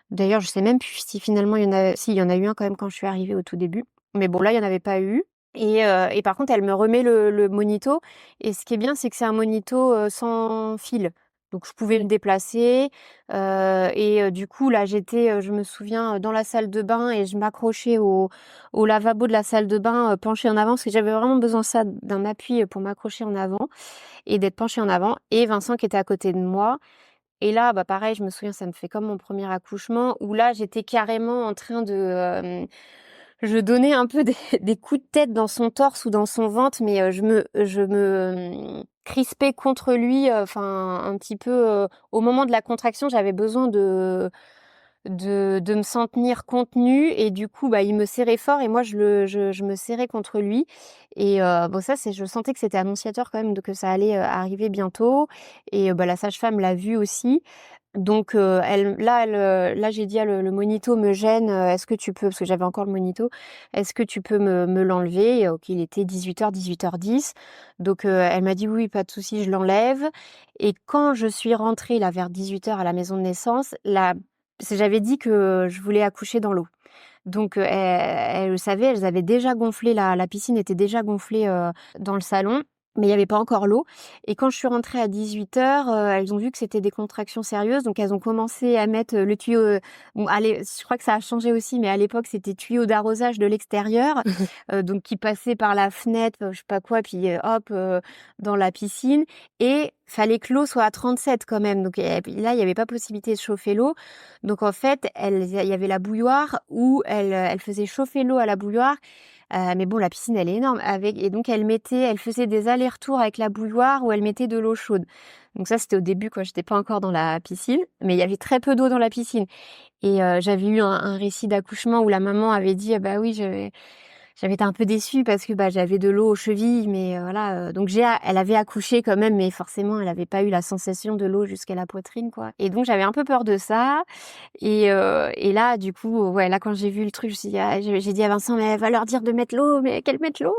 d'ailleurs, je sais même plus si finalement il y en a. Si, il y en a eu un quand même quand je suis arrivée au tout début. Mais bon, là, il y en avait pas eu. Et par contre, elle me remet le monito. Et ce qui est bien, c'est que c'est un monito sans fil. Donc je pouvais me déplacer du coup là j'étais, je me souviens, dans la salle de bain et je m'accrochais au lavabo de la salle de bain, penchée en avant parce que j'avais vraiment besoin ça d'un appui, pour m'accrocher en avant et d'être penchée en avant et Vincent qui était à côté de moi et là, bah, pareil, je me souviens, ça me fait comme mon premier accouchement où là, j'étais carrément en train je donnais un peu des des coups de tête dans son torse ou dans son ventre, mais crispais contre lui, enfin un petit peu, au moment de la contraction, j'avais besoin de me sentir contenue et du coup, bah, il me serrait fort et moi je me serrais contre lui et bon ça c'est je sentais que c'était annonciateur quand même de que ça allait, arriver bientôt et bah, la sage-femme l'a vu aussi. Donc là j'ai dit: «Ah le monito me gêne, est-ce que tu peux» parce que j'avais encore le monito: «Est-ce que tu peux me l'enlever?» Et il était 18h-10. Donc elle m'a dit: «Oui, pas de souci, je l'enlève» et quand je suis rentrée là vers 18h à la maison de naissance, la parce que j'avais dit que je voulais accoucher dans l'eau. Donc elles le savaient, elles avaient déjà gonflé la piscine était déjà gonflée, dans le salon, mais il y avait pas encore l'eau et quand je suis rentrée à 18h, elles ont vu que c'était des contractions sérieuses, donc elles ont commencé à mettre, le tuyau, bon allez, je crois que ça a changé aussi, mais à l'époque, c'était tuyau d'arrosage de l'extérieur, donc qui passait par la fenêtre, je sais pas quoi, puis, hop, dans la piscine et fallait que l'eau soit à 37 quand même, donc puis là, il y avait pas possibilité de chauffer l'eau, donc en fait, il y avait la bouilloire où elle faisait chauffer l'eau à la bouilloire, mais bon, la piscine, elle est énorme avec et donc elle faisait des allers-retours avec la bouilloire où elle mettait de l'eau chaude. Donc ça, c'était au début quand j'étais pas encore dans la piscine, mais il y avait très peu d'eau dans la piscine et j'avais eu un récit d'accouchement où la maman avait dit: «Ah bah oui, j'avais été un peu déçue parce que, bah, j'avais de l'eau aux chevilles, mais voilà, donc elle avait accouché quand même, mais forcément, elle avait pas eu la sensation de l'eau jusqu'à la poitrine, quoi et donc j'avais un peu peur de ça et là, du coup, ouais, là, quand j'ai vu le truc, je me suis dit: «Ah», j'ai dit à Vincent: «Mais va leur dire de mettre l'eau, mais qu'elles mettent l'eau»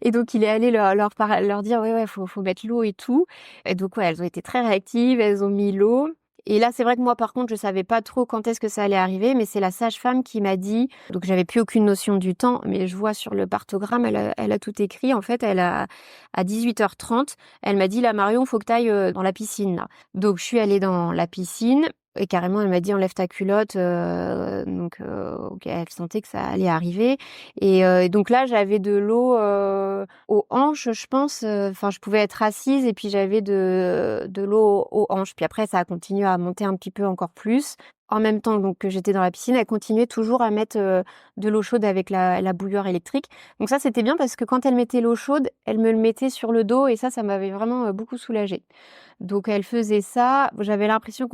et donc il est allé leur dire: «Ouais, ouais, faut mettre l'eau et tout» et donc ouais, elles ont été très réactives, elles ont mis l'eau et là, c'est vrai que moi, par contre, je savais pas trop quand est-ce que ça allait arriver, mais c'est la sage-femme qui m'a dit donc j'avais plus aucune notion du temps, mais je vois sur le parthogramme, elle a tout écrit. En fait, à 18h30, elle m'a dit: «Là, Marion, faut que tu ailles, dans la piscine, là». Donc je suis allée dans la piscine et carrément, elle m'a dit: «Enlève ta culotte», donc OK, elle sentait que ça allait arriver et donc là, j'avais de l'eau, aux hanches, je pense, enfin, je pouvais être assise et puis j'avais de l'eau aux hanches. Puis après, ça a continué à monter un petit peu encore plus. En même temps donc que j'étais dans la piscine, elle continuait toujours à mettre, de l'eau chaude avec la bouilloire électrique. Donc ça, c'était bien parce que quand elle mettait l'eau chaude, elle me le mettait sur le dos et ça m'avait vraiment, beaucoup soulagée. Donc elle faisait ça. J'avais l'impression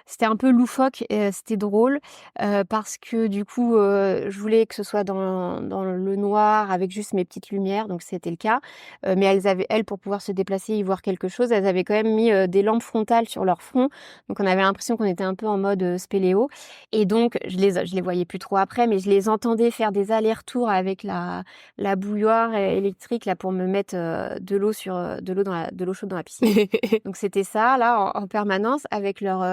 c'était un peu loufoque, c'était drôle, parce que du coup, je voulais que ce soit dans le noir avec juste mes petites lumières, donc c'était le cas. Mais elles, pour pouvoir se déplacer, y voir quelque chose, elles avaient quand même mis, des lampes frontales sur leur front. Donc on avait l'impression qu'on était un peu en mode, spéléo et donc je les voyais plus trop après, mais je les entendais faire des allers-retours avec la bouilloire électrique là pour me mettre, de l'eau chaude dans la piscine. Donc c'était ça là en permanence avec leur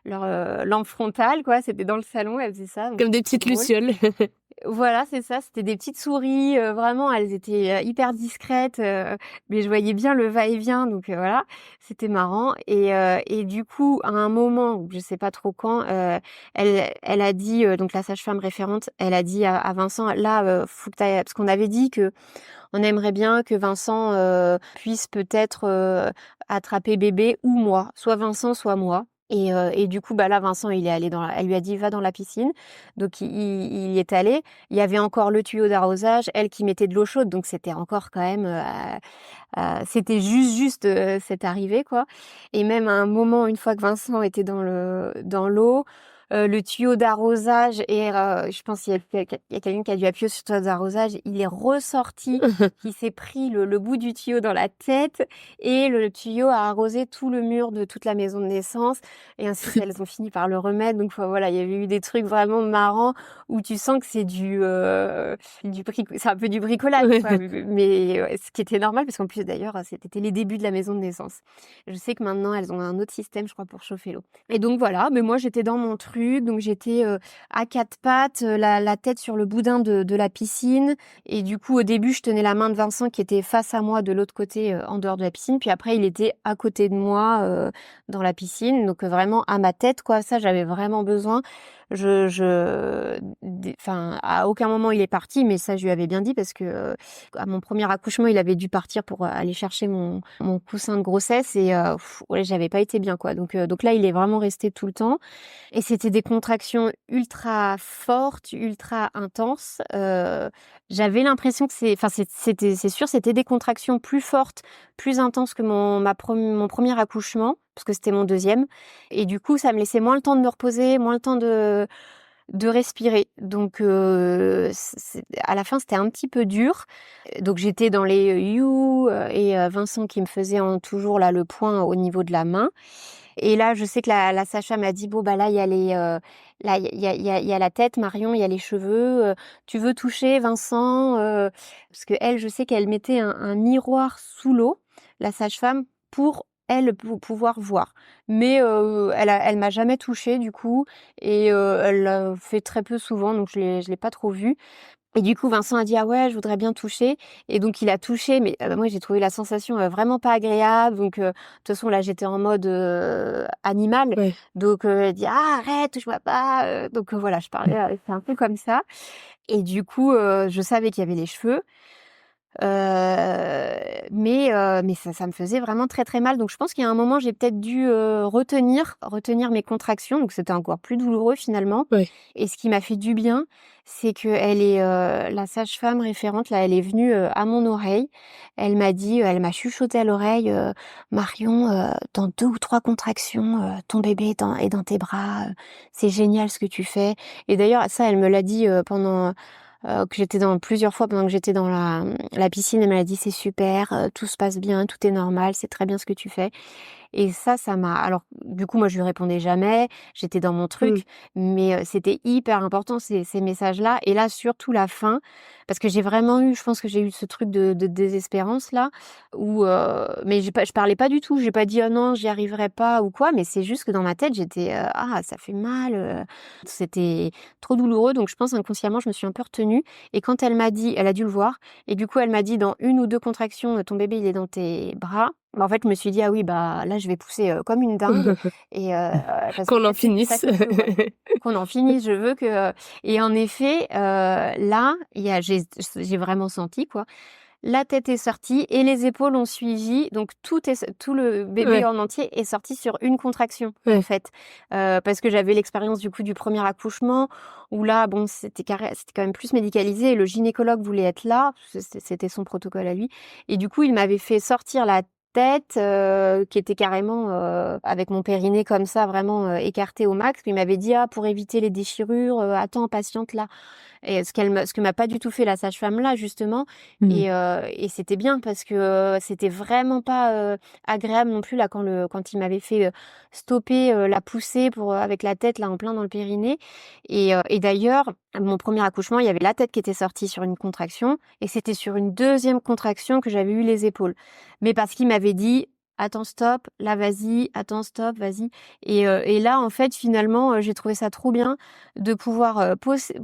lampe frontale quoi, c'était dans le salon, elles faisaient ça donc Comme des c'était petites drôle. lucioles. Voilà, c'est ça, c'était des petites souris, vraiment elles étaient, hyper discrètes, mais je voyais bien le va-et-vient donc voilà, c'était marrant et du coup, à un moment, je sais pas trop quand, elle a dit, donc la sage-femme référente, elle a dit à Vincent: «Là, faut que tu ailles» parce qu'on avait dit qu'on aimerait bien que Vincent, puisse peut-être, attraper bébé ou moi, soit Vincent, soit moi et du coup, bah, là, Vincent, il est allé elle lui a dit: «Va dans la piscine». Donc il y est allé. Il y avait encore le tuyau d'arrosage, elle qui mettait de l'eau chaude, donc c'était encore quand même, c'était juste, cette arrivée, quoi et même à un moment, une fois que Vincent était dans l'eau, le tuyau d'arrosage et je pense qu'il y a quelqu'un qui a dû appuyer sur le tuyau d'arrosage, il est ressorti, qui s'est pris le bout du tuyau dans la tête et le tuyau a arrosé tout le mur de toute la maison de naissance et ensuite elles ont fini par le remettre donc enfin voilà, il y avait eu des trucs vraiment marrants où tu sens que c'est c'est un peu du bricolage quoi, mais ce qui était normal parce qu'en plus d'ailleurs, c'était les débuts de la maison de naissance. Je sais que maintenant elles ont un autre système, je crois, pour chauffer l'eau et donc voilà, mais moi j'étais dans mon truc truc. Donc j'étais à quatre pattes, la tête sur le boudin de la piscine. Et du coup, au début, je tenais la main de Vincent qui était face à moi de l'autre côté, en dehors de la piscine. Puis après, il était à côté de moi dans la piscine. Donc vraiment à ma tête, quoi. Ça, j'avais vraiment besoin. Enfin, à aucun moment il est parti, mais ça, je lui avais bien dit parce que à mon premier accouchement, il avait dû partir pour aller chercher mon coussin de grossesse et ouais, j'avais pas été bien, quoi. Donc là, il est vraiment resté tout le temps. Et c'était des contractions ultra fortes, ultra intenses. J'avais l'impression que c'est sûr, c'était des contractions plus fortes, plus intenses que mon premier accouchement, parce que c'était mon deuxième. Et du coup, ça me laissait moins le temps de me reposer, moins le temps de respirer. Donc, à la fin, c'était un petit peu dur. Donc, j'étais dans les you et Vincent qui me faisait toujours là le point au niveau de la main. Et là, je sais que la sage-femme m'a dit, bon, bah là, il y a là, il y a la tête, Marion, il y a les cheveux. Tu veux toucher Vincent parce que elle, je sais qu'elle mettait un miroir sous l'eau, la sage-femme, pour elle pouvoir voir. Mais elle m'a jamais touchée du coup, et elle l'a fait très peu souvent, donc je l'ai pas trop vue. Et du coup, Vincent a dit: «Ah ouais, je voudrais bien toucher», et donc il a touché, mais moi j'ai trouvé la sensation vraiment pas agréable. Donc de toute façon là, j'étais en mode animal. Ouais. Donc elle dit: «Ah arrête, touche-moi pas», donc voilà, je parlais, c'est un peu comme ça. Et du coup, je savais qu'il y avait les cheveux. Mais ça me faisait vraiment très, très mal. Donc je pense qu'il y a un moment, j'ai peut-être dû retenir mes contractions, donc c'était encore plus douloureux finalement. Ouais. Et ce qui m'a fait du bien, c'est qu'elle est, la sage-femme référente là, elle est venue à mon oreille. Elle m'a dit, elle m'a chuchoté à l'oreille: «Marion, dans 2 ou 3 contractions, ton bébé est dans tes bras, c'est génial ce que tu fais». Et d'ailleurs ça, elle me l'a dit pendant que j'étais dans plusieurs fois pendant que j'étais dans la piscine. Elle m'a dit: «C'est super, tout se passe bien, tout est normal, c'est très bien ce que tu fais». Et ça m'a, alors du coup, moi, je lui répondais jamais, j'étais dans mon Mmh. truc, mais c'était hyper important ces messages-là. Et là, surtout la fin, parce que j'ai vraiment eu, je pense que j'ai eu ce truc de désespérance là, où mais je parlais pas du tout, j'ai pas dit: «Oh non, j'y arriverai pas» ou quoi, mais c'est juste que dans ma tête, j'étais: «Ah, ça fait mal», c'était trop douloureux. Donc je pense inconsciemment, je me suis un peu retenue. Et quand elle m'a dit, elle a dû le voir, et du coup, elle m'a dit: «Dans 1 ou 2 contractions, ton bébé, il est dans tes bras». Bah, en fait, je me suis dit: «Ah oui, bah, là, je vais pousser, comme une dingue», et parce que Qu'on en ça, finisse. c'est sûr, ouais. Qu'on en finisse, je veux que et en effet, là, j'ai vraiment senti, quoi. La tête est sortie et les épaules ont suivi, donc tout le bébé Ouais, en entier est sorti sur une contraction, en ouais. fait. Parce que j'avais l'expérience du coup du premier accouchement où là, bon, c'était quand même plus médicalisé et le gynécologue voulait être là, c'était son protocole à lui. Et du coup, il m'avait fait sortir la tête, qui était carrément, avec mon périnée comme ça, vraiment, écarté au max. Puis il m'avait dit: «Ah, pour éviter les déchirures, attends, patiente là». Et ce que m'a pas du tout fait la sage-femme là, justement. Mmh. Et c'était bien parce que c'était vraiment pas agréable non plus là quand il m'avait fait stopper la poussée avec la tête là en plein dans le périnée. Et d'ailleurs, à mon premier accouchement, il y avait la tête qui était sortie sur une contraction, et c'était sur une deuxième contraction que j'avais eu les épaules. Mais parce qu'il m'avait dit: «Attends, stop, là, vas-y, attends, stop, vas-y». Et là, en fait, finalement, j'ai trouvé ça trop bien de pouvoir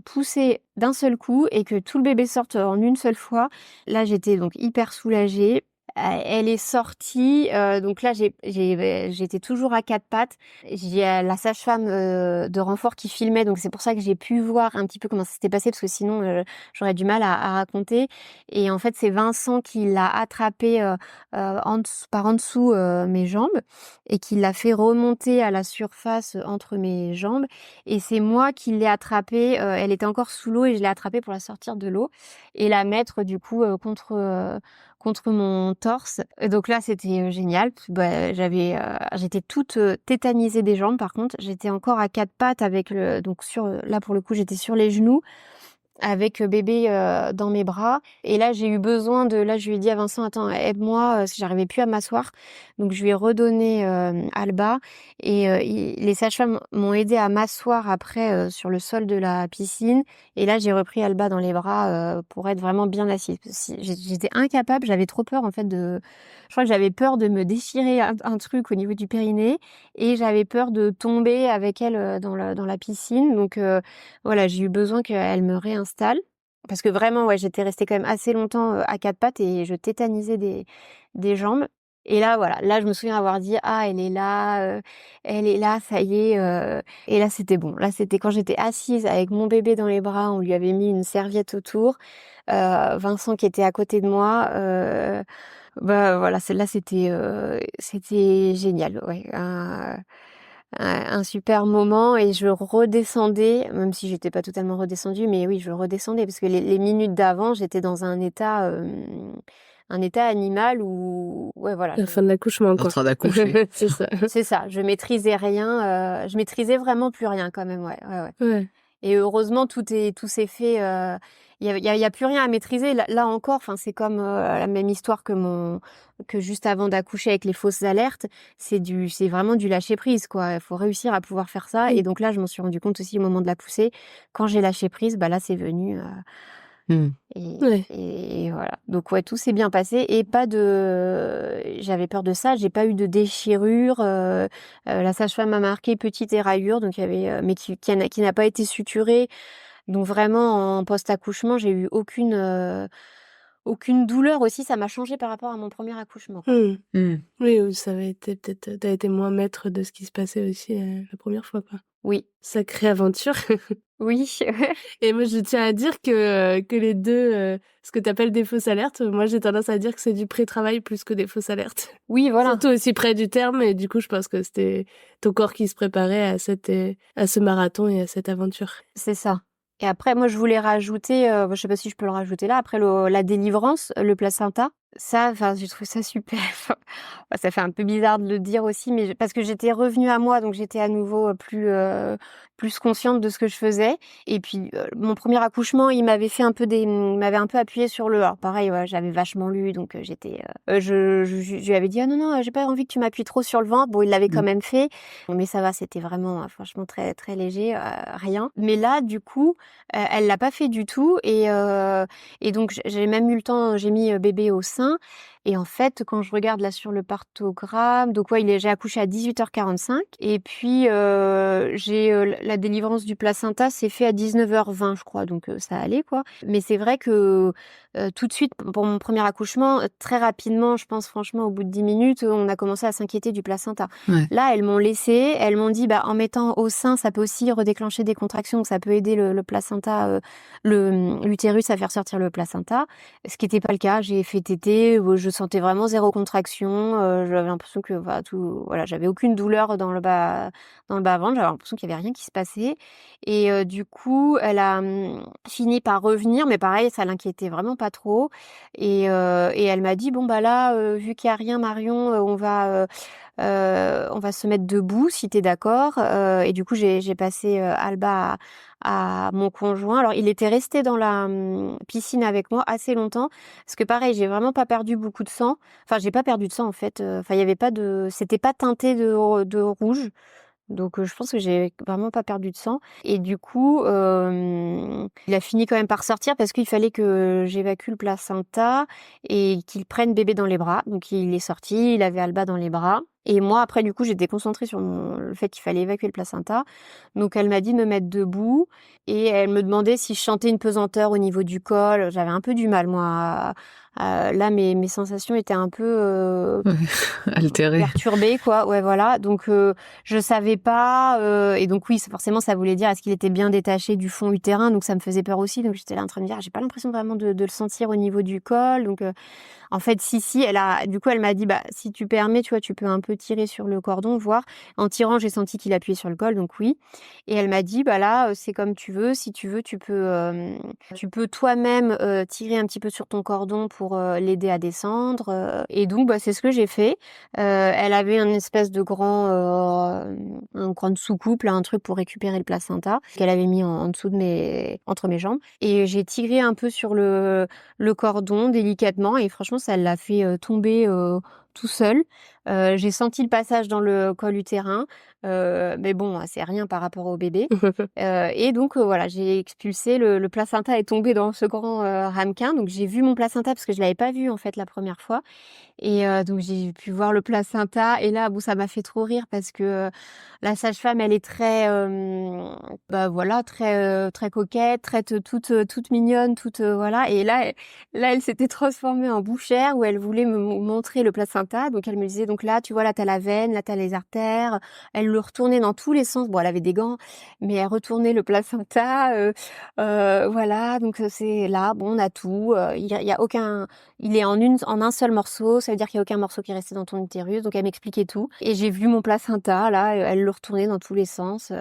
pousser d'un seul coup et que tout le bébé sorte en une seule fois. Là, j'étais donc hyper soulagée. Elle est sortie, donc là, j'étais toujours à quatre pattes. J'ai la sage-femme de renfort qui filmait, donc c'est pour ça que j'ai pu voir un petit peu comment ça s'était passé, parce que sinon, j'aurais du mal à raconter. Et en fait, c'est Vincent qui l'a attrapée par en dessous mes jambes, et qui l'a fait remonter à la surface entre mes jambes. Et c'est moi qui l'ai attrapée, elle était encore sous l'eau, et je l'ai attrapée pour la sortir de l'eau et la mettre du coup contre mon torse. Et donc là, c'était génial. Bah, j'étais toute tétanisée des jambes. Par contre, j'étais encore à quatre pattes avec donc là pour le coup, j'étais sur les genoux. avec bébé dans mes bras. Et là, j'ai eu besoin là, je lui ai dit à Vincent, attends, aide-moi, parce que j'arrivais plus à m'asseoir. Donc, je lui ai redonné Alba. Et les sages-femmes m'ont aidé à m'asseoir après sur le sol de la piscine. Et là, j'ai repris Alba dans les bras pour être vraiment bien assise. J'étais incapable, j'avais trop peur en fait Je crois que j'avais peur de me déchirer un truc au niveau du périnée et j'avais peur de tomber avec elle dans la piscine. Donc voilà, j'ai eu besoin qu'elle me réinstalle. Parce que vraiment, ouais, j'étais restée quand même assez longtemps à quatre pattes et je tétanisais des jambes. Et là, voilà, là, je me souviens avoir dit, ah, elle est là, ça y est. Et là, c'était bon. Là, c'était quand j'étais assise avec mon bébé dans les bras, on lui avait mis une serviette autour. Vincent qui était à côté de moi. Bah voilà, celle-là, c'était génial. Ouais, un super moment et je redescendais, même si j'étais pas totalement redescendue, mais oui, je redescendais parce que les minutes d'avant, j'étais dans un état animal où, ouais, voilà. La fin de l'accouchement, En quoi. train d'accoucher. C'est ça. C'est ça, je maîtrisais rien, je maîtrisais vraiment plus rien quand même, ouais, ouais, ouais. Ouais. Et heureusement, tout s'est fait. Il y a plus rien à maîtriser. Là encore, enfin, c'est comme la même histoire que juste avant d'accoucher avec les fausses alertes. C'est vraiment du lâcher prise, quoi. Il faut réussir à pouvoir faire ça. Oui. Et donc là, je m'en suis rendu compte aussi au moment de la poussée. Quand j'ai lâché prise, bah là, c'est venu. Ouais. Et voilà. Donc ouais, tout s'est bien passé et j'avais peur de ça. J'ai pas eu de déchirure. La sage-femme m'a marqué petite éraillure, donc il y avait, mais qui n'a pas été suturée. Donc vraiment en post-accouchement, j'ai eu aucune douleur aussi. Ça m'a changé par rapport à mon premier accouchement, quoi. Oui, ça avait été peut-être, t'as été moins maître de ce qui se passait aussi la première fois, quoi. Oui, Sacrée aventure. oui, Et moi, je tiens à dire que les deux, ce que t'appelles des fausses alertes, moi, j'ai tendance à dire que c'est du pré-travail plus que des fausses alertes. oui, voilà. Surtout aussi près du terme, et du coup, je pense que c'était ton corps qui se préparait à ce marathon et à cette aventure. C'est ça. Et après, moi, je voulais rajouter, je sais pas si je peux le rajouter là, après la délivrance, le placenta. Ça, enfin, j'ai trouvé ça super. Bah, ça fait un peu bizarre de le dire aussi, mais parce que j'étais revenue à moi, donc j'étais à nouveau plus consciente de ce que je faisais. Et puis, mon premier accouchement, il m'avait un peu appuyé sur le. Alors, pareil, ouais, j'avais vachement lu, donc je lui avais dit, ah non, non, j'ai pas envie que tu m'appuies trop sur le ventre. Bon, il l'avait quand même fait, mais ça va, c'était vraiment, franchement, très, très léger, rien. Mais là, du coup, elle l'a pas fait du tout, et donc j'ai même eu le temps, j'ai mis bébé au sein. Et en fait, quand je regarde là sur le partogramme, donc ouais, j'ai accouché à 18h45 et puis la délivrance du placenta s'est fait à 19h20, je crois, donc ça allait, quoi. Mais c'est vrai que tout de suite, pour mon premier accouchement, très rapidement, je pense franchement au bout de 10 minutes, on a commencé à s'inquiéter du placenta. Ouais. Là, elles m'ont dit, bah, en mettant au sein, ça peut aussi redéclencher des contractions, donc ça peut aider le placenta, l'utérus à faire sortir le placenta. Ce qui n'était pas le cas, j'ai fait téter, je sentais vraiment zéro contraction, j'avais l'impression que j'avais aucune douleur dans le bas ventre, j'avais l'impression qu'il y avait rien qui se passait. Et du coup, elle a fini par revenir, mais pareil, ça l'inquiétait vraiment pas trop. Et elle m'a dit, bon bah là, vu qu'il y a rien, Marion, on va se mettre debout si t'es d'accord. Et du coup, j'ai passé Alba à mon conjoint. Alors, il était resté dans la piscine avec moi assez longtemps, parce que pareil, j'ai vraiment pas perdu beaucoup de sang. Enfin, j'ai pas perdu de sang en fait. Enfin, il y avait pas c'était pas teinté de rouge. Donc, je pense que j'ai vraiment pas perdu de sang. Et du coup, il a fini quand même par sortir parce qu'il fallait que j'évacue le placenta et qu'il prenne bébé dans les bras. Donc, il est sorti, il avait Alba dans les bras. Et moi, après, du coup, j'étais concentrée sur le fait qu'il fallait évacuer le placenta. Donc, elle m'a dit de me mettre debout et elle me demandait si je sentais une pesanteur au niveau du col. J'avais un peu du mal, moi. Là, mes sensations étaient un peu Altéré. perturbée, quoi. Ouais, voilà. Donc, je savais pas. Et donc, oui, forcément, ça voulait dire est-ce qu'il était bien détaché du fond utérin. Donc, ça me faisait peur aussi. Donc, j'étais là en train de me dire, j'ai pas l'impression vraiment de le sentir au niveau du col. Donc, en fait, si, du coup, elle m'a dit, bah, si tu permets, tu vois, tu peux un peu tirer sur le cordon, voir. En tirant, j'ai senti qu'il appuyait sur le col. Donc, oui. Et elle m'a dit, bah là, c'est comme tu veux. Si tu veux, tu peux toi-même tirer un petit peu sur ton cordon pour l'aider à descendre. Et donc, c'est ce que j'ai fait. Elle avait une espèce de une grande soucoupe, là, un truc pour récupérer le placenta qu'elle avait mis en dessous entre mes jambes. Et j'ai tiré un peu sur le cordon délicatement et franchement, ça l'a fait tomber tout seul. J'ai senti le passage dans le col utérin, mais bon, c'est rien par rapport au bébé. Et donc voilà, j'ai expulsé, le placenta est tombé dans ce grand ramequin. Donc j'ai vu mon placenta parce que je l'avais pas vu en fait la première fois. Et donc j'ai pu voir le placenta et là, bon, ça m'a fait trop rire parce que la sage-femme, elle est très, voilà, très coquette, toute mignonne, voilà. Et là, elle s'était transformée en bouchère où elle voulait me montrer le placenta. Donc elle me disait, donc là, tu vois, là, t'as la veine, là, t'as les artères. Elle le retournait dans tous les sens. Bon, elle avait des gants, mais elle retournait le placenta. Voilà, donc c'est là, bon, on a tout. Il y a aucun... Il est en un seul morceau, ça veut dire qu'il n'y a aucun morceau qui est resté dans ton utérus. Donc elle m'expliquait tout. Et j'ai vu mon placenta, là, elle le retournait dans tous les sens.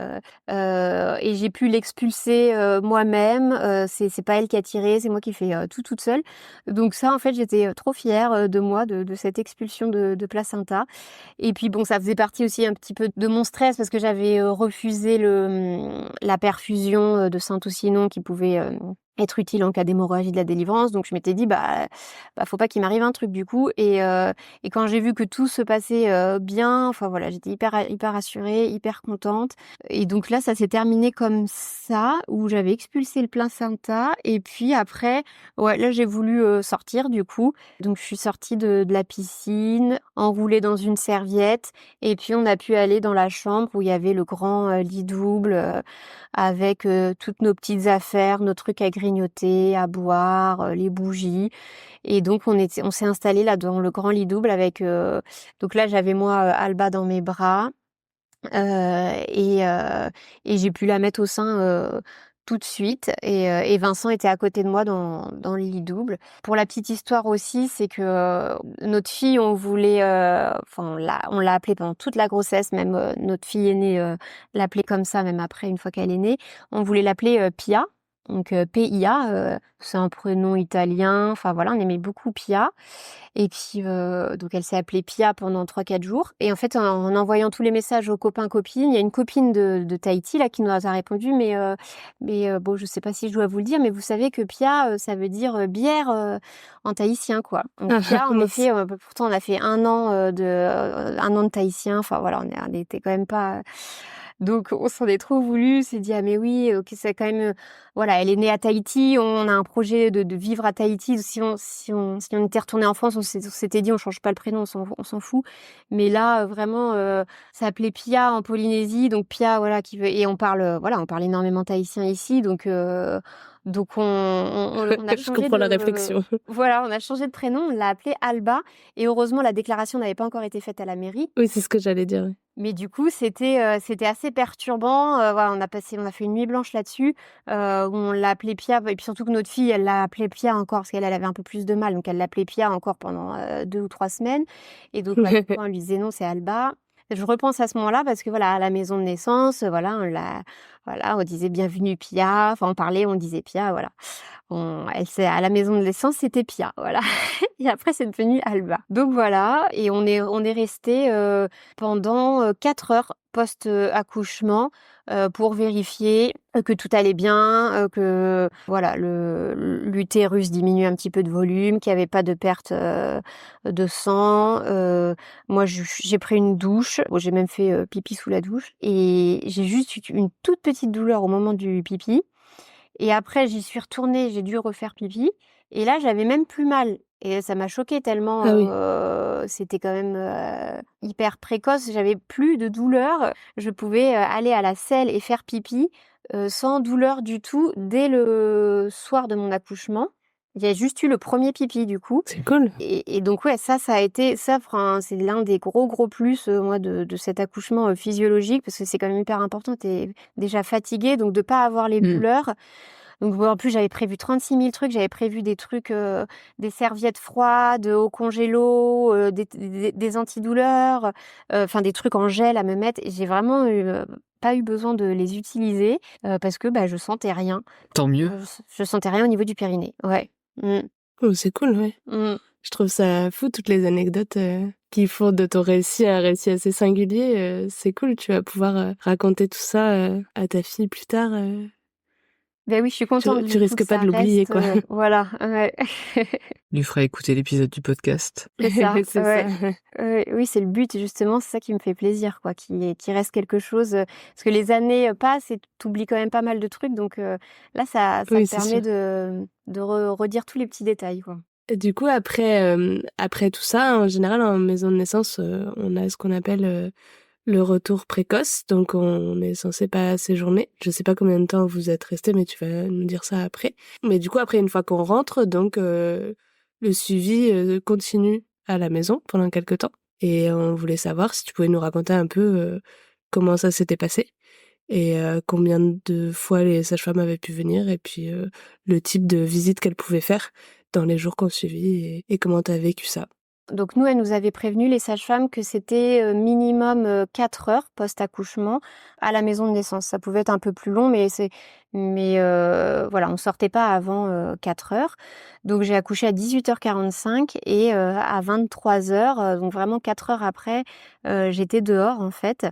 Et j'ai pu l'expulser moi-même. C'est pas elle qui a tiré, c'est moi qui fais tout toute seule. Donc ça, en fait, j'étais trop fière de moi, de cette expulsion de placenta. Et puis bon, ça faisait partie aussi un petit peu de mon stress parce que j'avais refusé la perfusion de Saint-Toussinon qui pouvait être utile en cas d'hémorragie de la délivrance. Donc je m'étais dit, faut pas qu'il m'arrive un truc du coup. Et quand j'ai vu que tout se passait bien, enfin voilà, j'étais hyper rassurée, hyper contente. Et donc là, ça s'est terminé comme ça, où j'avais expulsé le placenta. Et puis après, ouais, là j'ai voulu sortir du coup. Donc je suis sortie de la piscine, enroulée dans une serviette. Et puis on a pu aller dans la chambre où il y avait le grand lit double avec toutes nos petites affaires, nos trucs à grignoter, à boire, les bougies. Et donc on s'est installé là dans le grand lit double avec donc là j'avais moi Alba dans mes bras et j'ai pu la mettre au sein tout de suite et Vincent était à côté de moi dans le lit double. Pour la petite histoire aussi, c'est que notre fille, on voulait on l'a appelée pendant toute la grossesse, même notre fille aînée l'appelait comme ça même après une fois qu'elle est née. On voulait l'appeler Pia. Donc Pia, c'est un prénom italien, enfin voilà, on aimait beaucoup Pia. Et puis donc elle s'est appelée Pia pendant 3-4 jours. Et en fait, en envoyant tous les messages aux copains-copines, il y a une copine de Tahiti là qui nous a répondu, mais bon, je sais pas si je dois vous le dire, mais vous savez que Pia, ça veut dire bière en tahitien, quoi. Donc Pia, en effet, pourtant on a fait un an de tahitien, enfin voilà, on était quand même pas... Donc on s'en est trop voulu, s'est dit ah mais oui, ok, c'est quand même voilà, elle est née à Tahiti, on a un projet de vivre à Tahiti. Si on était retourné en France, on s'était dit on change pas le prénom, on s'en fout. Mais là vraiment ça s'appelait Pia en Polynésie, donc Pia voilà qui veut, et on parle énormément tahitien ici, donc on a Je changé comprends la réflexion. Voilà, on a changé de prénom, on l'a appelée Alba, et heureusement la déclaration n'avait pas encore été faite à la mairie. Oui, c'est ce que j'allais dire. Oui. Mais du coup, c'était assez perturbant. Voilà, on a fait une nuit blanche là-dessus, où on l'a appelée Pia, et puis surtout que notre fille, elle l'a appelée Pia encore parce qu'elle avait un peu plus de mal, donc elle l'appelait Pia encore pendant 2 ou 3 semaines. Et donc, du coup, on lui disait non, c'est Alba. Je repense à ce moment-là parce que voilà, à la maison de naissance, voilà, on disait bienvenue Pia. Enfin, on disait Pia, voilà. À la maison de naissance, c'était Pia, voilà. Et après, c'est devenu Alba. Donc voilà, et on est resté pendant 4 heures post-accouchement pour vérifier que tout allait bien, que voilà, l'utérus diminue un petit peu de volume, qu'il n'y avait pas de perte de sang. Moi, j'ai pris une douche, bon, j'ai même fait pipi sous la douche, et j'ai juste eu une toute petite douleur au moment du pipi. Et après, j'y suis retournée, j'ai dû refaire pipi. Et là, j'avais même plus mal. Et ça m'a choquée tellement c'était quand même hyper précoce. J'avais plus de douleur. Je pouvais aller à la selle et faire pipi sans douleur du tout dès le soir de mon accouchement. Il y a juste eu le premier pipi du coup. C'est cool. Et donc ouais, ça a été c'est l'un des gros plus moi de cet accouchement physiologique, parce que c'est quand même hyper important. T'es déjà fatiguée, donc de pas avoir les douleurs. Donc en plus j'avais prévu 36 000 trucs, j'avais prévu des trucs, des serviettes froides au congélo, des antidouleurs, enfin des trucs en gel à me mettre. Et j'ai vraiment pas eu besoin de les utiliser parce que je sentais rien. Tant mieux. Je sentais rien au niveau du périnée. Ouais. Oh, c'est cool, ouais. Mmh. Je trouve ça fou, toutes les anecdotes qui font de ton récit un récit assez singulier. C'est cool, tu vas pouvoir raconter tout ça à ta fille plus tard. Ben oui, je suis contente Tu du coup risques que pas ça de l'oublier, reste, quoi. voilà, ouais. Lui fera écouter l'épisode du podcast. C'est ça, C'est ouais. ça. Oui, c'est le but justement, c'est ça qui me fait plaisir quoi, qu'il reste quelque chose, parce que les années, passent et tu oublies quand même pas mal de trucs donc là ça Oui, me c'est sûr. permet de redire tous les petits détails, quoi. Et du coup, après tout ça, en général, en maison de naissance, on a ce qu'on appelle le retour précoce. Donc, on est censé pas séjourner. Je sais pas combien de temps vous êtes resté, mais tu vas nous dire ça après. Mais du coup, après, une fois qu'on rentre, donc, le suivi continue à la maison pendant quelques temps. Et on voulait savoir si tu pouvais nous raconter un peu comment ça s'était passé et combien de fois les sages-femmes avaient pu venir et puis le type de visite qu'elles pouvaient faire dans les jours qu'on suivit et comment tu as vécu ça. Donc nous, elle nous avait prévenu, les sages-femmes, que c'était minimum 4 heures post-accouchement à la maison de naissance. Ça pouvait être un peu plus long, mais voilà, on sortait pas avant 4 heures. Donc j'ai accouché à 18h45 et à 23h, donc vraiment 4 heures après, j'étais dehors en fait.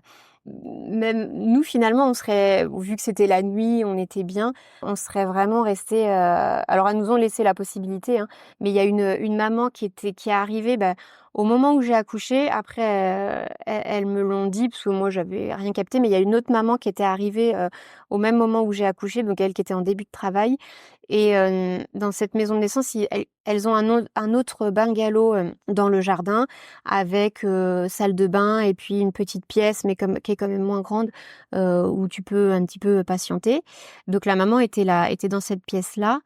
Même nous, finalement, on serait, vu que c'était la nuit, on était bien, on serait vraiment resté. Alors, elles nous ont laissé la possibilité, hein, mais il y a une maman qui est arrivée au moment où j'ai accouché. Après, elles me l'ont dit, parce que moi, j'avais rien capté, mais il y a une autre maman qui était arrivée au même moment où j'ai accouché, donc elle qui était en début de travail. Et dans cette maison de naissance, elles ont un autre bungalow dans le jardin avec salle de bain et puis une petite pièce, mais qui est quand même moins grande, où tu peux un petit peu patienter. Donc la maman était là, était dans cette pièce-là.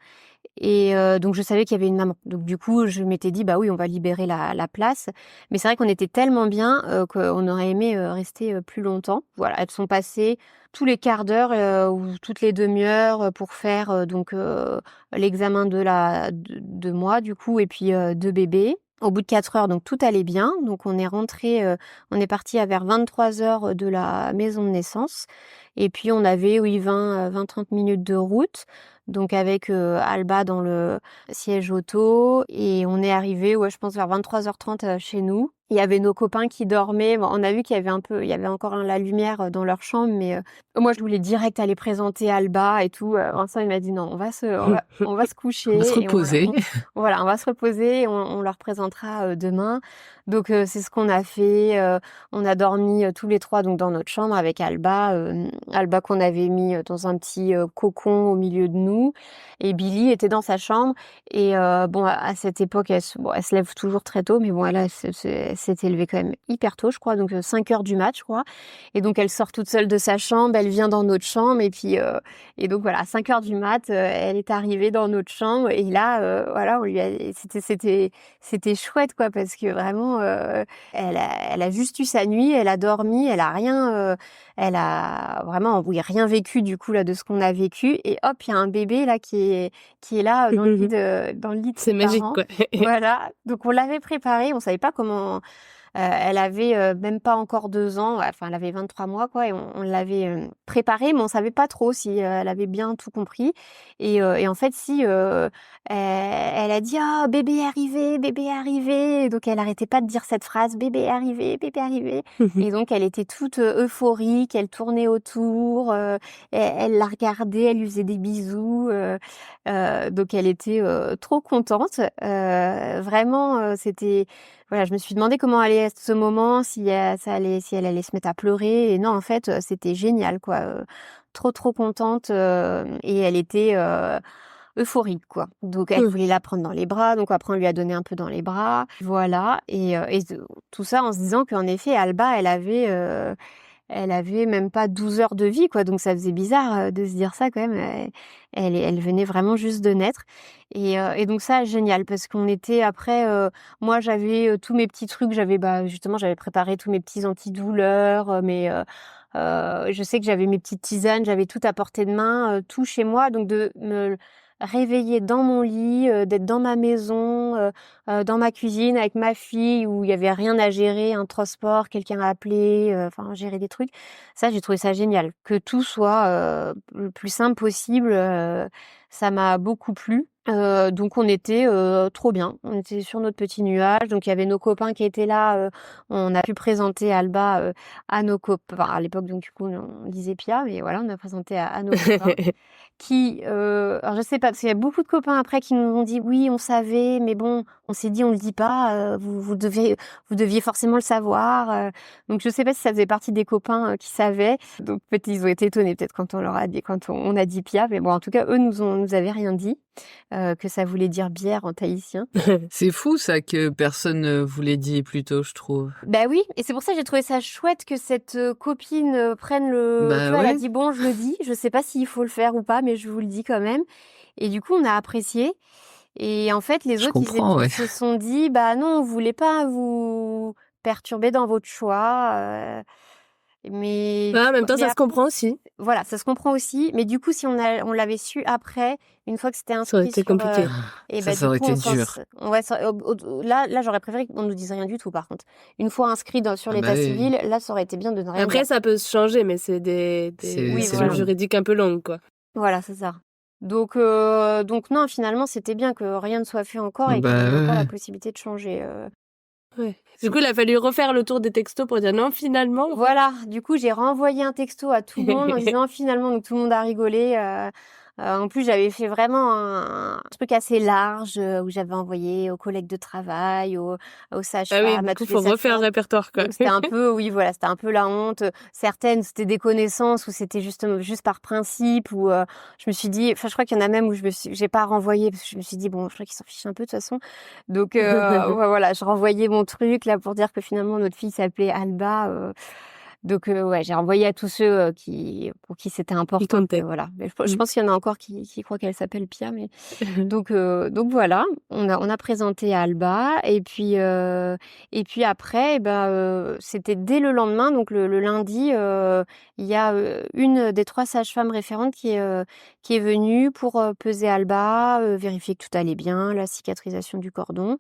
Et donc je savais qu'il y avait une maman. Donc du coup, je m'étais dit, bah oui, on va libérer la place. Mais c'est vrai qu'on était tellement bien qu'on aurait aimé rester plus longtemps. Voilà, elles sont passées tous les quarts d'heure ou toutes les demi-heures pour faire l'examen de moi, du coup, et puis de bébé. Au bout de 4 heures, donc tout allait bien. Donc on est rentré, on est parti à vers 23h de la maison de naissance. Et puis on avait, oui, 20-30 minutes de route. Donc avec Alba dans le siège auto et on est arrivé, ouais, je pense vers 23h30 chez nous. Il y avait nos copains qui dormaient. Bon, on a vu qu'il y avait encore la lumière dans leur chambre, mais moi je voulais direct aller présenter Alba et tout. Vincent il m'a dit non, on va se On va se coucher et reposer. voilà, on va se reposer et on leur présentera demain. Donc c'est ce qu'on a fait. On a dormi tous les trois donc dans notre chambre avec Alba. Alba qu'on avait mis dans un petit cocon au milieu de nous. Et Billy était dans sa chambre. Et bon, à cette époque, elle se lève toujours très tôt, mais bon, elle s'était levée quand même hyper tôt, je crois, donc 5 heures du mat, je crois. Et donc elle sort toute seule de sa chambre, elle vient dans notre chambre, et puis et donc voilà, à 5 heures du mat, elle est arrivée dans notre chambre, et là, voilà, c'était chouette, quoi, parce que vraiment, elle a juste eu sa nuit, elle a dormi, elle a rien, elle a vraiment, oui, rien vécu du coup là de ce qu'on a vécu, et hop, il y a un bébé là qui est là dans le lit de C'est ses magique, parents. quoi. Voilà, donc on l'avait préparé, on savait pas comment. Elle avait même pas encore 2 ans, ouais, enfin elle avait 23 mois quoi, et on l'avait préparée, mais on savait pas trop si elle avait bien tout compris. Et en fait, si elle a dit ah bébé est arrivé, bébé est arrivé, et donc elle arrêtait pas de dire cette phrase bébé est arrivé, bébé est arrivé. Et donc elle était toute euphorique, elle tournait autour, elle la regardait, elle lui faisait des bisous, donc elle était trop contente. Vraiment, c'était voilà, je me suis demandé comment allait être ce moment, si elle allait se mettre à pleurer. Et non, en fait, c'était génial, quoi. Trop contente et elle était euphorique, quoi. Donc elle voulait la prendre dans les bras. Donc après, on lui a donné un peu dans les bras. Voilà. Et tout ça en se disant qu'en effet, Alba, elle avait même pas 12 heures de vie, quoi. Donc ça faisait bizarre de se dire ça quand même. Elle venait vraiment juste de naître. Et donc ça, génial, parce qu'on était après, moi j'avais tous mes petits trucs, justement, j'avais préparé tous mes petits antidouleurs, je sais que j'avais mes petites tisanes, j'avais tout à portée de main, tout chez moi. Donc de me réveiller dans mon lit, d'être dans ma maison, dans ma cuisine avec ma fille où il y avait rien à gérer, un transport, quelqu'un à appeler, enfin gérer des trucs. Ça, j'ai trouvé ça génial. Que tout soit le plus simple possible, ça m'a beaucoup plu. Donc on était trop bien. On était sur notre petit nuage. Donc il y avait nos copains qui étaient là. On a pu présenter Alba à nos copains. Enfin, à l'époque, donc du coup, on disait Pia, mais voilà, on a présenté à nos copains. Alors je sais pas, parce qu'il y a beaucoup de copains après qui nous ont dit oui, on savait, mais bon, on s'est dit on le dit pas. Vous deviez forcément le savoir. Donc je sais pas si ça faisait partie des copains qui savaient. Donc peut-être ils ont été étonnés peut-être quand on leur a dit, on a dit Pia. Mais bon, en tout cas, eux nous avaient rien dit. Que ça voulait dire bière en tahitien. C'est fou ça que personne vous l'ait dit plus tôt, je trouve. Bah oui, et c'est pour ça que j'ai trouvé ça chouette que cette copine prenne tu Bah vois, elle a ouais, dit bon, je le dis, je sais pas s'il faut le faire ou pas, mais je vous le dis quand même. Et du coup, on a apprécié. Et en fait, les je autres, comprends, ils ouais. se sont dit, bah non, on voulait pas vous perturber dans votre choix. Mais, Ah, en même temps, mais ça se comprend aussi. voilà, ça se comprend aussi. Mais du coup, si on l'avait su après, une fois que c'était Ça aurait inscrit été sur, compliqué. et Ça, bah ça du aurait coup, été dur. ouais, là, j'aurais préféré qu'on nous dise rien du tout. Par contre, une fois inscrit sur Ah bah l'état oui, civil, là, ça aurait été bien de ne rien Après, dire. ça peut se changer, mais c'est des Oui, c'est décisions voilà, long. juridiques un peu longues, quoi. voilà, c'est ça. Donc non, finalement, c'était bien que rien ne soit fait encore Ah et qu'on bah ait ouais, encore la ouais. possibilité de changer. Ouais. Du coup, il a fallu refaire le tour des textos pour dire non, finalement. Voilà, du coup, j'ai renvoyé un texto à tout le monde en disant finalement, donc tout le monde a rigolé. En plus, j'avais fait vraiment un truc assez large où j'avais envoyé aux collègues de travail, aux Ah oui, sages-femmes, du à coup, toutes les faut refaire le sages-femmes. répertoire, quoi. Donc c'était un peu, oui, voilà, c'était un peu la honte. Certaines, c'était des connaissances ou c'était juste par principe. Ou je me suis dit, enfin, je crois qu'il y en a même où j'ai pas renvoyé parce que je me suis dit bon, je crois qu'ils s'en fichent un peu de toute façon. Donc ouais, voilà, je renvoyais mon truc là pour dire que finalement notre fille s'appelait Alba. Donc ouais, j'ai renvoyé à tous ceux pour qui c'était Il important. comptait. Voilà. Mais je pense qu'il y en a encore qui croient qu'elle s'appelle Pia, mais donc voilà, on a présenté Alba et puis après, c'était dès le lendemain, donc le lundi, il y a une des 3 sages-femmes référentes qui est venue pour peser Alba, vérifier que tout allait bien, la cicatrisation du cordon.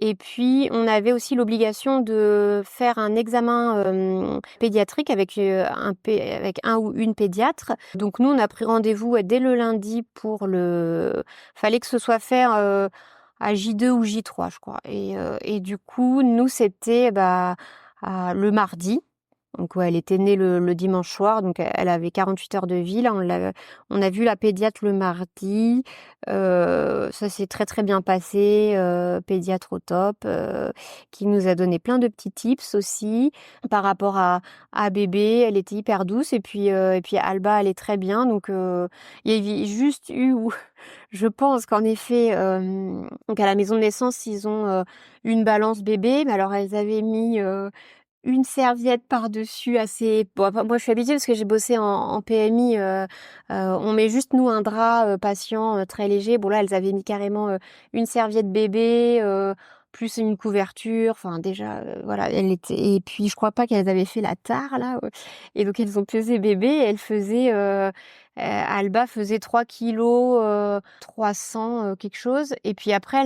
Et puis, on avait aussi l'obligation de faire un examen pédiatrique avec un ou une pédiatre. Donc nous, on a pris rendez-vous dès le lundi fallait que ce soit fait à J2 ou J3, je crois. Et du coup, nous, c'était le mardi. Donc ouais, elle était née le dimanche soir, donc elle avait 48 heures de vie. Là, on a vu la pédiatre le mardi. Ça s'est très très bien passé. Pédiatre au top, qui nous a donné plein de petits tips aussi par rapport à bébé. Elle était hyper douce et puis Alba, elle est très bien. Donc il y avait juste eu où je pense qu'en effet, donc à la maison de naissance, ils ont une balance bébé, mais alors elles avaient mis une serviette par-dessus assez bon, enfin, moi je suis habituée parce que j'ai bossé en PMI, on met juste nous un drap patient très léger. Bon là, elles avaient mis carrément une serviette bébé, plus une couverture, enfin déjà voilà, elle était et puis je crois pas qu'elles avaient fait la tare là, et donc elles ont pesé bébé et Alba faisait 3 kilos, 300 quelque chose et puis après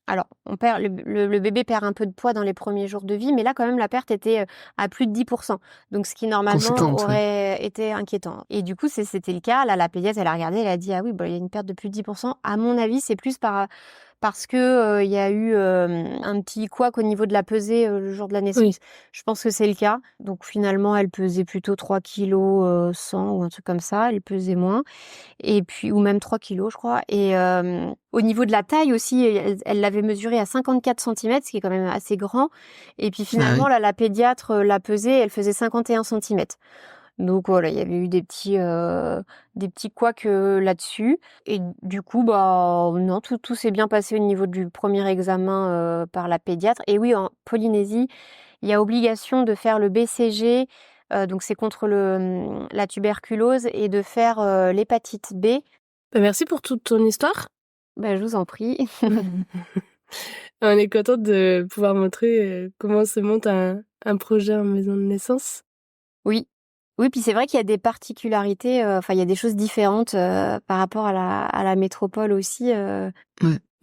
alors, le bébé perd un peu de poids dans les premiers jours de vie, mais là, quand même, la perte était à plus de 10%. Donc, ce qui, normalement, Conséquente, ouais. aurait été inquiétant. Et du coup, c'était le cas. Là, la pédiatre, elle a regardé, elle a dit, ah oui, il y a une perte de plus de 10%. À mon avis, c'est plus parce que il y a eu un petit couac au niveau de la pesée le jour de la naissance. Oui. Je pense que c'est le cas. Donc, finalement, elle pesait plutôt 3 kilos 100 ou un truc comme ça. Elle pesait moins. Et puis, ou même 3 kilos, je crois. Et au niveau de la taille aussi, elle l'avait mesurée à 54 centimètres, ce qui est quand même assez grand. Et puis Ah finalement, oui. là, la pédiatre l'a pesée, elle faisait 51 centimètres. Donc voilà, il y avait eu des petits couacs là-dessus. Et du coup, non, tout s'est bien passé au niveau du premier examen par la pédiatre. Et oui, en Polynésie, il y a obligation de faire le BCG, donc c'est contre la tuberculose, et de faire l'hépatite B. Bah, merci pour toute ton histoire. Je vous en prie. On est content de pouvoir montrer comment se monte un projet en maison de naissance. Oui. Oui, puis c'est vrai qu'il y a des particularités, enfin il y a des choses différentes par rapport à la métropole aussi. Ouais.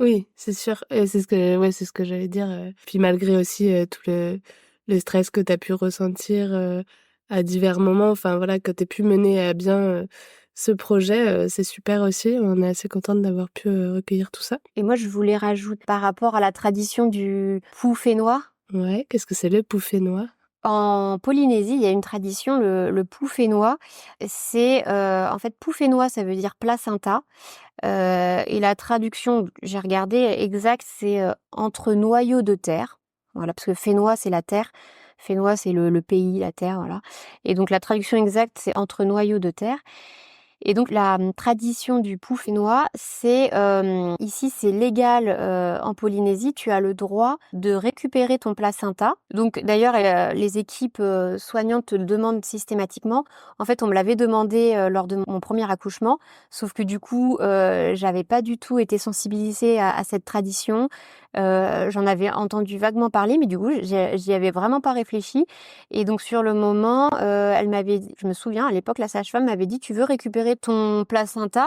Oui, c'est sûr. Et c'est ce que j'allais dire. Puis malgré aussi tout le stress que tu as pu ressentir à divers moments, enfin voilà, que tu aies pu mener à bien ce projet, c'est super aussi. On est assez contente d'avoir pu recueillir tout ça. Et moi, je voulais rajouter par rapport à la tradition du pou fénois. Ouais, qu'est-ce que c'est le pou fénois? En Polynésie, il y a une tradition, le pou fénois. C'est en fait, pou fénois, ça veut dire placenta. Et la traduction, j'ai regardé exact, c'est entre noyaux de terre. Voilà, parce que fénois, c'est la terre. Fénois, c'est le pays, la terre, voilà. Et donc la traduction exacte, c'est entre noyaux de terre. Et donc la tradition du pou fénois, c'est ici c'est légal en Polynésie, tu as le droit de récupérer ton placenta. Donc d'ailleurs les équipes soignantes te le demandent systématiquement. En fait, on me l'avait demandé lors de mon premier accouchement, sauf que du coup j'avais pas du tout été sensibilisée à cette tradition. J'en avais entendu vaguement parler, mais du coup j'y avais vraiment pas réfléchi. Et donc sur le moment, elle m'avait dit, je me souviens à l'époque, la sage-femme m'avait dit, tu veux récupérer ton placenta?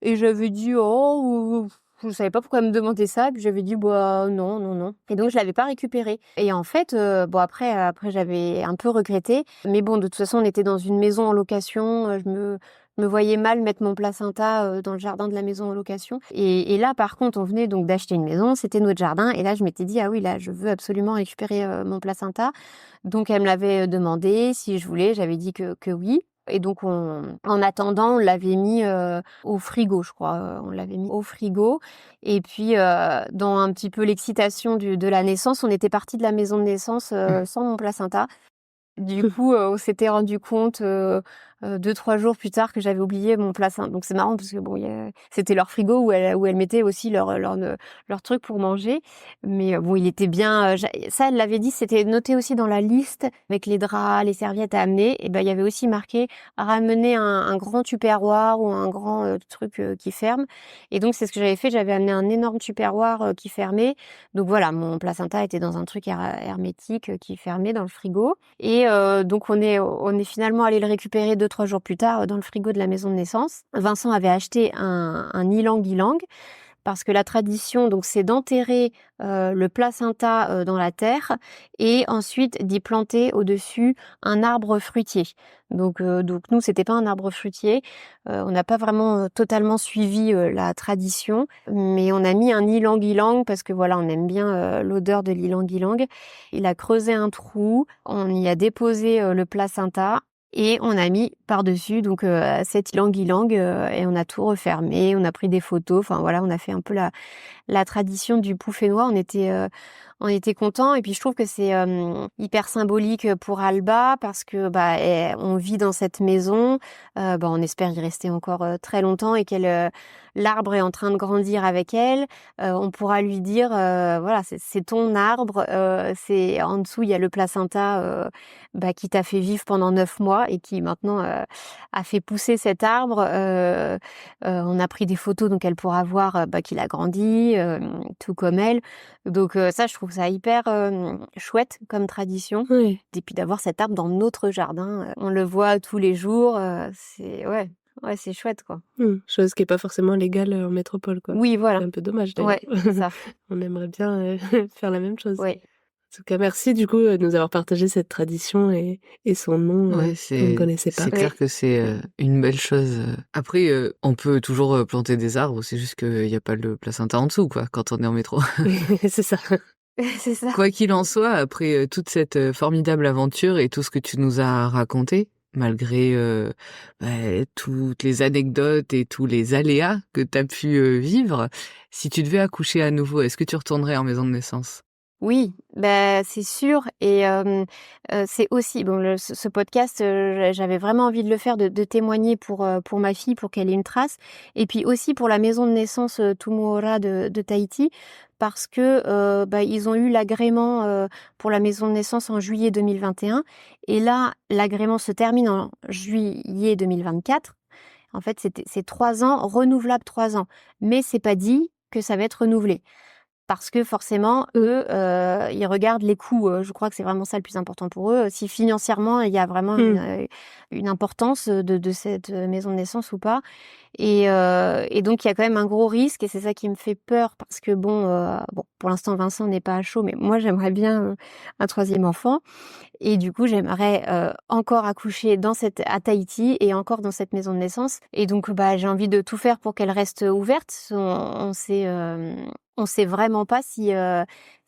Et j'avais dit, oh, je savais pas pourquoi elle me demandait ça. Et puis j'avais dit, bah non, non, non. Et donc je l'avais pas récupéré. Et en fait, bon après j'avais un peu regretté. Mais bon, de toute façon, on était dans une maison en location. Je me voyais mal mettre mon placenta dans le jardin de la maison en location. Et là, par contre, on venait donc d'acheter une maison, c'était notre jardin. Et là, je m'étais dit, ah oui, là, je veux absolument récupérer mon placenta. Donc, elle me l'avait demandé si je voulais. J'avais dit que oui. Et donc, en attendant, on l'avait mis au frigo, je crois. On l'avait mis au frigo. Et puis, dans un petit peu l'excitation de la naissance, on était parti de la maison de naissance sans mon placenta. Du coup, on s'était rendu compte 2-3 jours plus tard que j'avais oublié mon placenta. Donc c'est marrant parce que bon, c'était leur frigo où elles mettaient aussi leur truc pour manger. Mais bon, il était bien. Ça, elle l'avait dit, c'était noté aussi dans la liste avec les draps, les serviettes à amener. Et ben, il y avait aussi marqué ramener un grand tupperware ou un grand truc qui ferme. Et donc c'est ce que j'avais fait. J'avais amené un énorme tupperware qui fermait. Donc voilà, mon placenta était dans un truc hermétique qui fermait dans le frigo. Et donc on est finalement allé le récupérer 2-3 jours plus tard dans le frigo de la maison de naissance. Vincent avait acheté un ylang-ylang parce que la tradition, donc, c'est d'enterrer le placenta dans la terre et ensuite d'y planter au-dessus un arbre fruitier. Donc nous, c'était pas un arbre fruitier. On n'a pas vraiment totalement suivi la tradition, mais on a mis un ylang-ylang parce que voilà, on aime bien l'odeur de l'ylang-ylang. Il a creusé un trou, on y a déposé le placenta. Et on a mis par-dessus donc cet ylang-ylang et on a tout refermé, on a pris des photos, enfin voilà, on a fait un peu la tradition du pou fénois. On était contents et puis je trouve que c'est hyper symbolique pour Alba parce que on vit dans cette maison, on espère y rester encore très longtemps et l'arbre est en train de grandir avec elle. On pourra lui dire voilà, c'est ton arbre, c'est en dessous il y a le placenta qui t'a fait vivre pendant 9 mois et qui maintenant a fait pousser cet arbre. On a pris des photos donc elle pourra voir qu'il a grandi tout comme elle. Donc ça, je trouve ça hyper chouette comme tradition. Oui. Et puis d'avoir cet arbre dans notre jardin, on le voit tous les jours, c'est c'est chouette quoi. Chose qui est pas forcément légale en métropole, quoi. Oui, voilà. C'est un peu dommage d'ailleurs. Ouais, c'est ça. On aimerait bien faire la même chose. Ouais. En tout cas, merci du coup de nous avoir partagé cette tradition et son nom Ouais, qu'on ne connaissait pas. c'est clair que c'est une belle chose. Après, on peut toujours planter des arbres, c'est juste qu'il n'y a pas le placenta en dessous, quoi, quand on est en métro. C'est ça. C'est ça. Quoi qu'il en soit, après toute cette formidable aventure et tout ce que tu nous as raconté, malgré toutes les anecdotes et tous les aléas que tu as pu vivre, si tu devais accoucher à nouveau, est-ce que tu retournerais en maison de naissance? Oui, c'est sûr et c'est aussi bon ce podcast, j'avais vraiment envie de le faire, de témoigner pour ma fille, pour qu'elle ait une trace et puis aussi pour la maison de naissance Tumuora de Tahiti parce que ils ont eu l'agrément pour la maison de naissance en juillet 2021 et là, l'agrément se termine en juillet 2024. En fait, c'est 3 ans, renouvelable 3 ans, mais c'est pas dit que ça va être renouvelé. parce que forcément, eux, ils regardent les coûts. Je crois que c'est vraiment ça le plus important pour eux. Si financièrement, il y a vraiment une importance de cette maison de naissance ou pas. Et donc, il y a quand même un gros risque et c'est ça qui me fait peur parce que bon, pour l'instant, Vincent n'est pas à chaud, mais moi, j'aimerais bien un troisième enfant. Et du coup, j'aimerais encore accoucher à Tahiti et encore dans cette maison de naissance. Et donc, j'ai envie de tout faire pour qu'elle reste ouverte. On sait vraiment pas si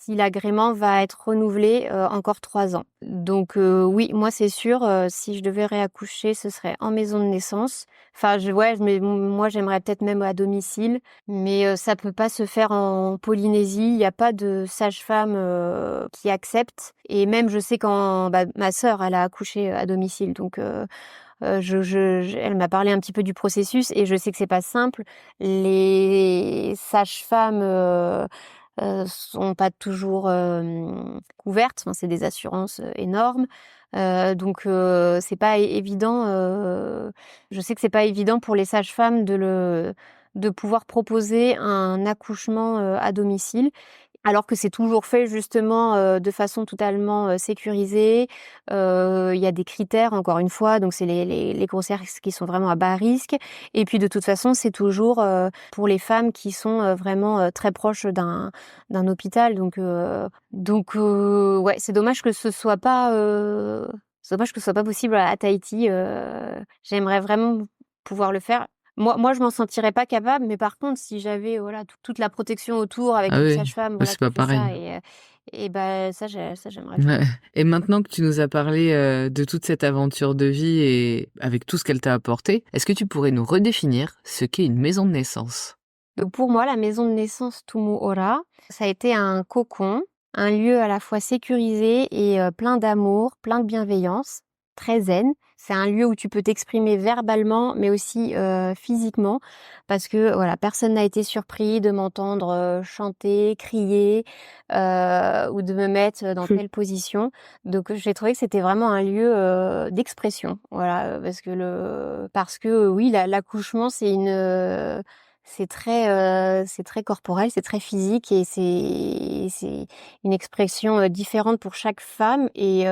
l'agrément va être renouvelé encore 3 ans. Donc oui, moi c'est sûr, si je devais réaccoucher, ce serait en maison de naissance. Enfin, mais moi j'aimerais peut-être même à domicile, mais ça peut pas se faire en Polynésie. Il y a pas de sage-femme qui accepte. Et même je sais ma sœur, elle a accouché à domicile, donc elle m'a parlé un petit peu du processus et je sais que c'est pas simple. Les sages-femmes sont pas toujours couvertes. Enfin, c'est des assurances énormes. Donc c'est pas évident. Je sais que c'est pas évident pour les sages-femmes de pouvoir proposer un accouchement à domicile. Alors que c'est toujours fait justement de façon totalement sécurisée. Il y a des critères encore une fois, donc c'est les grossesses qui sont vraiment à bas risque. Et puis de toute façon, c'est toujours pour les femmes qui sont vraiment très proches d'un hôpital. Ouais, c'est dommage que ce soit pas possible à Tahiti. J'aimerais vraiment pouvoir le faire. Moi, je m'en sentirais pas capable, mais par contre, si j'avais toute la protection autour avec Ah une oui, sage-femme c'est qui pas fait pareil. ça ça j'aimerais faire. Ouais. Et maintenant que tu nous as parlé de toute cette aventure de vie et avec tout ce qu'elle t'a apporté, est-ce que tu pourrais nous redéfinir ce qu'est une maison de naissance? Donc pour moi, la maison de naissance Tumu Ora, ça a été un cocon, un lieu à la fois sécurisé et plein d'amour, plein de bienveillance, très zen. C'est un lieu où tu peux t'exprimer verbalement, mais aussi physiquement, parce que voilà, personne n'a été surpris de m'entendre chanter, crier ou de me mettre dans telle position. Donc j'ai trouvé que c'était vraiment un lieu d'expression, voilà, parce que oui, l'accouchement c'est très corporel, c'est très physique et c'est une expression différente pour chaque femme et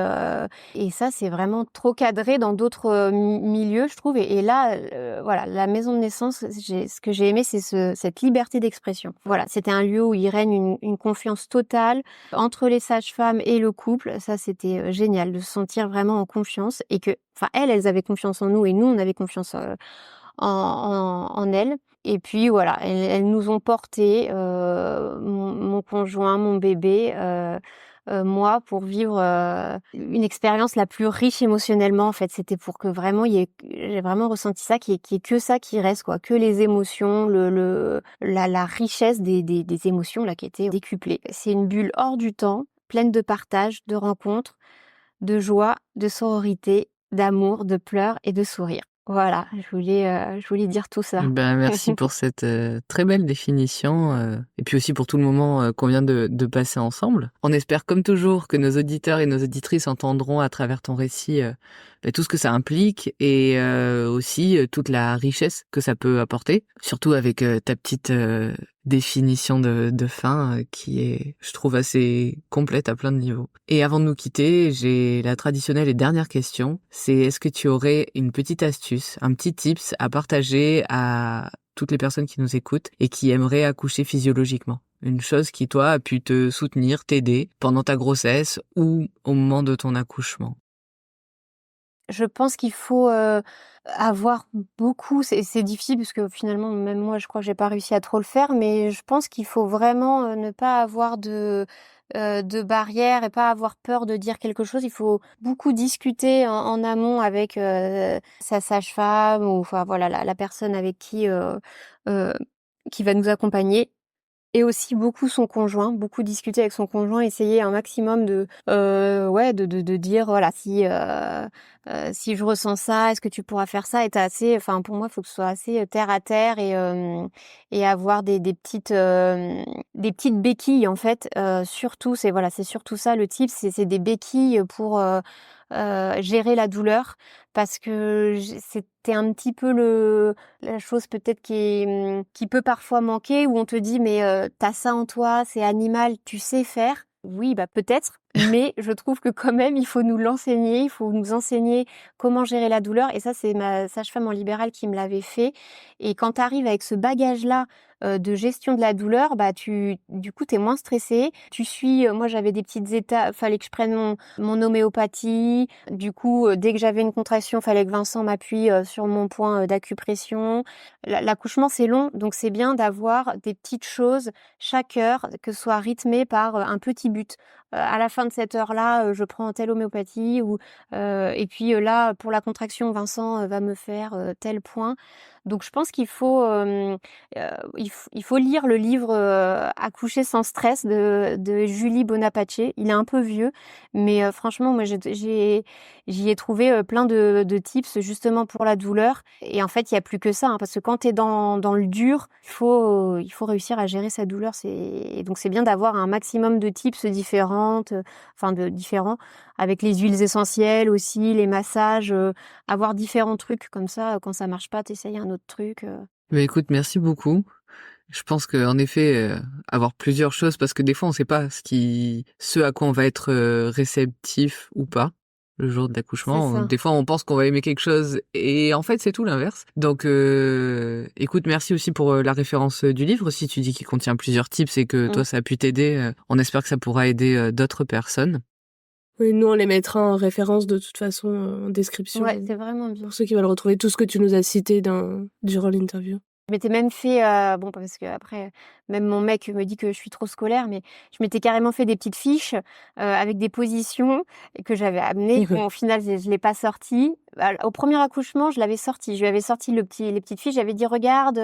ça c'est vraiment trop cadré dans d'autres milieux, je trouve. Et là, voilà, la maison de naissance, ce que j'ai aimé, c'est cette liberté d'expression. Voilà, c'était un lieu où il règne une confiance totale entre les sages-femmes et le couple. Ça, c'était génial de se sentir vraiment en confiance et elles avaient confiance en nous et nous, on avait confiance en elles. Et puis voilà, elles nous ont portés, mon conjoint, mon bébé, moi, pour vivre une expérience la plus riche émotionnellement. En fait, c'était pour que vraiment j'ai vraiment ressenti ça, qu'il y ait que ça qui reste, quoi, que les émotions, la richesse des émotions là qui étaient décuplées. C'est une bulle hors du temps, pleine de partage, de rencontres, de joie, de sororité, d'amour, de pleurs et de sourires. Voilà, je voulais dire tout ça. Ben, merci pour cette très belle définition et puis aussi pour tout le moment qu'on vient de passer ensemble. On espère comme toujours que nos auditeurs et nos auditrices entendront à travers ton récit tout ce que ça implique et aussi toute la richesse que ça peut apporter, surtout avec ta petite définition de fin qui est, je trouve, assez complète à plein de niveaux. Et avant de nous quitter, j'ai la traditionnelle et dernière question, c'est est-ce que tu aurais une petite astuce, un petit tips à partager à toutes les personnes qui nous écoutent et qui aimeraient accoucher physiologiquement? Une chose qui, toi, a pu te soutenir, t'aider pendant ta grossesse ou au moment de ton accouchement? Je pense qu'il faut avoir beaucoup. C'est difficile parce que finalement, même moi, je crois que j'ai pas réussi à trop le faire, mais je pense qu'il faut vraiment ne pas avoir de barrières et pas avoir peur de dire quelque chose. Il faut beaucoup discuter en amont avec sa sage-femme ou enfin voilà la personne avec euh, qui va nous accompagner. Et aussi beaucoup son conjoint, beaucoup discuter avec son conjoint, essayer un maximum de dire voilà si je ressens ça, est-ce que tu pourras faire ça? Et pour moi, il faut que ce soit assez terre à terre et avoir des petites béquilles en fait. Surtout, c'est surtout ça le type, c'est des béquilles gérer la douleur parce que c'était un petit peu la chose peut-être qui peut parfois manquer où on te dit mais t'as ça en toi, c'est animal, tu sais faire. Oui, bah peut-être, mais je trouve que quand même il faut nous enseigner comment gérer la douleur et ça c'est ma sage-femme en libéral qui me l'avait fait et quand tu arrives avec ce bagage-là de gestion de la douleur, bah du coup t'es moins stressé. Tu suis, moi j'avais des petites étapes, fallait que je prenne mon homéopathie. Du coup, dès que j'avais une contraction, fallait que Vincent m'appuie sur mon point d'acupression. L'accouchement c'est long, donc c'est bien d'avoir des petites choses chaque heure, que ce soit rythmé par un petit but. À la fin de cette heure-là, je prends telle homéopathie et puis là pour la contraction, Vincent va me faire tel point. Donc je pense qu'il faut lire le livre Accoucher sans stress de Julie Bonaparte. Il est un peu vieux, mais franchement, moi j'y ai trouvé plein de tips justement pour la douleur. Et en fait, il y a plus que ça, hein, parce que quand tu es dans le dur, il faut réussir à gérer sa douleur. Et donc c'est bien d'avoir un maximum de tips différents, avec les huiles essentielles aussi, les massages, avoir différents trucs comme ça. Quand ça marche pas, t'essayes un autre truc. Mais écoute, merci beaucoup. Je pense qu'en effet, avoir plusieurs choses, parce que des fois, on sait pas ce à quoi on va être réceptif ou pas le jour de C'est l'accouchement. ça. Des fois, on pense qu'on va aimer quelque chose et en fait, c'est tout l'inverse. Donc, écoute, merci aussi pour la référence du livre. Si tu dis qu'il contient plusieurs tips et que toi, ça a pu t'aider, on espère que ça pourra aider d'autres personnes. Oui, nous, on les mettra en référence de toute façon en description. Ouais, c'est vraiment bien. Pour ceux qui veulent retrouver tout ce que tu nous as cité durant l'interview. Je m'étais même fait, parce que après, même mon mec me dit que je suis trop scolaire, mais je m'étais carrément fait des petites fiches avec des positions que j'avais amenées. Bon, au final, je l'ai pas sorti. Au premier accouchement, je l'avais sorti. Je lui avais sorti les petites fiches. J'avais dit, regarde,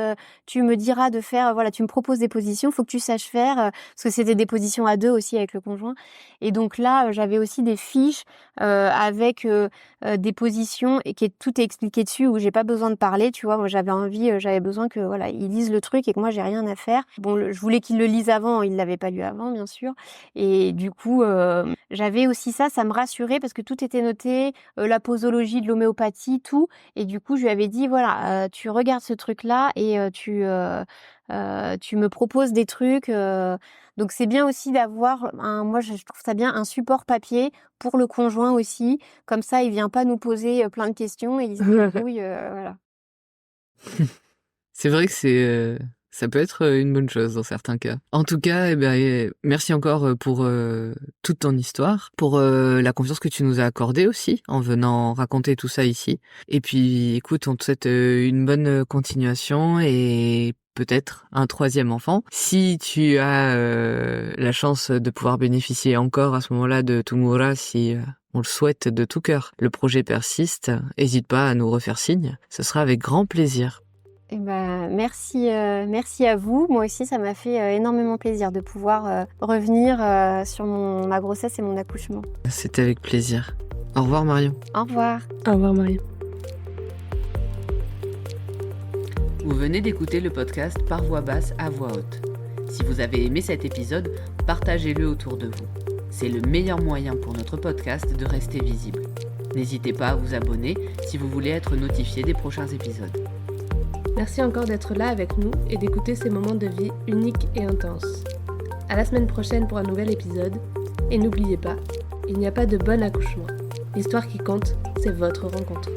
tu me diras de faire, voilà, tu me proposes des positions, faut que tu saches faire, parce que c'était des positions à deux aussi avec le conjoint. Et donc là, j'avais aussi des fiches avec des positions et tout est expliqué dessus où j'ai pas besoin de parler, tu vois. Moi, j'avais besoin que voilà, il lise le truc et que moi j'ai rien à faire. Bon, je voulais qu'il le lise avant, il l'avait pas lu avant, bien sûr. Et du coup, j'avais aussi ça me rassurait parce que tout était noté, la posologie de l'homéopathie, tout. Et du coup, je lui avais dit voilà, tu regardes ce truc-là et tu me proposes des trucs. Donc c'est bien aussi d'avoir moi je trouve ça bien un support papier pour le conjoint aussi. Comme ça, il vient pas nous poser plein de questions et il se débrouille, voilà. C'est vrai que ça peut être une bonne chose dans certains cas. En tout cas, merci encore pour toute ton histoire, pour la confiance que tu nous as accordée aussi en venant raconter tout ça ici. Et puis, écoute, on te souhaite une bonne continuation et peut-être un 3e enfant. Si tu as la chance de pouvoir bénéficier encore à ce moment-là de Tumura, si on le souhaite de tout cœur, le projet persiste, n'hésite pas à nous refaire signe. Ce sera avec grand plaisir. Eh ben, merci à vous. Moi aussi, ça m'a fait énormément plaisir de pouvoir revenir sur ma grossesse et mon accouchement. C'était avec plaisir. Au revoir Marion. Au revoir. Au revoir Marion. Vous venez d'écouter le podcast Par voix basse à voix haute. Si vous avez aimé cet épisode, partagez-le autour de vous. C'est le meilleur moyen pour notre podcast de rester visible. N'hésitez pas à vous abonner si vous voulez être notifié des prochains épisodes. Merci encore d'être là avec nous et d'écouter ces moments de vie uniques et intenses. À la semaine prochaine pour un nouvel épisode. Et n'oubliez pas, il n'y a pas de bon accouchement. L'histoire qui compte, c'est votre rencontre.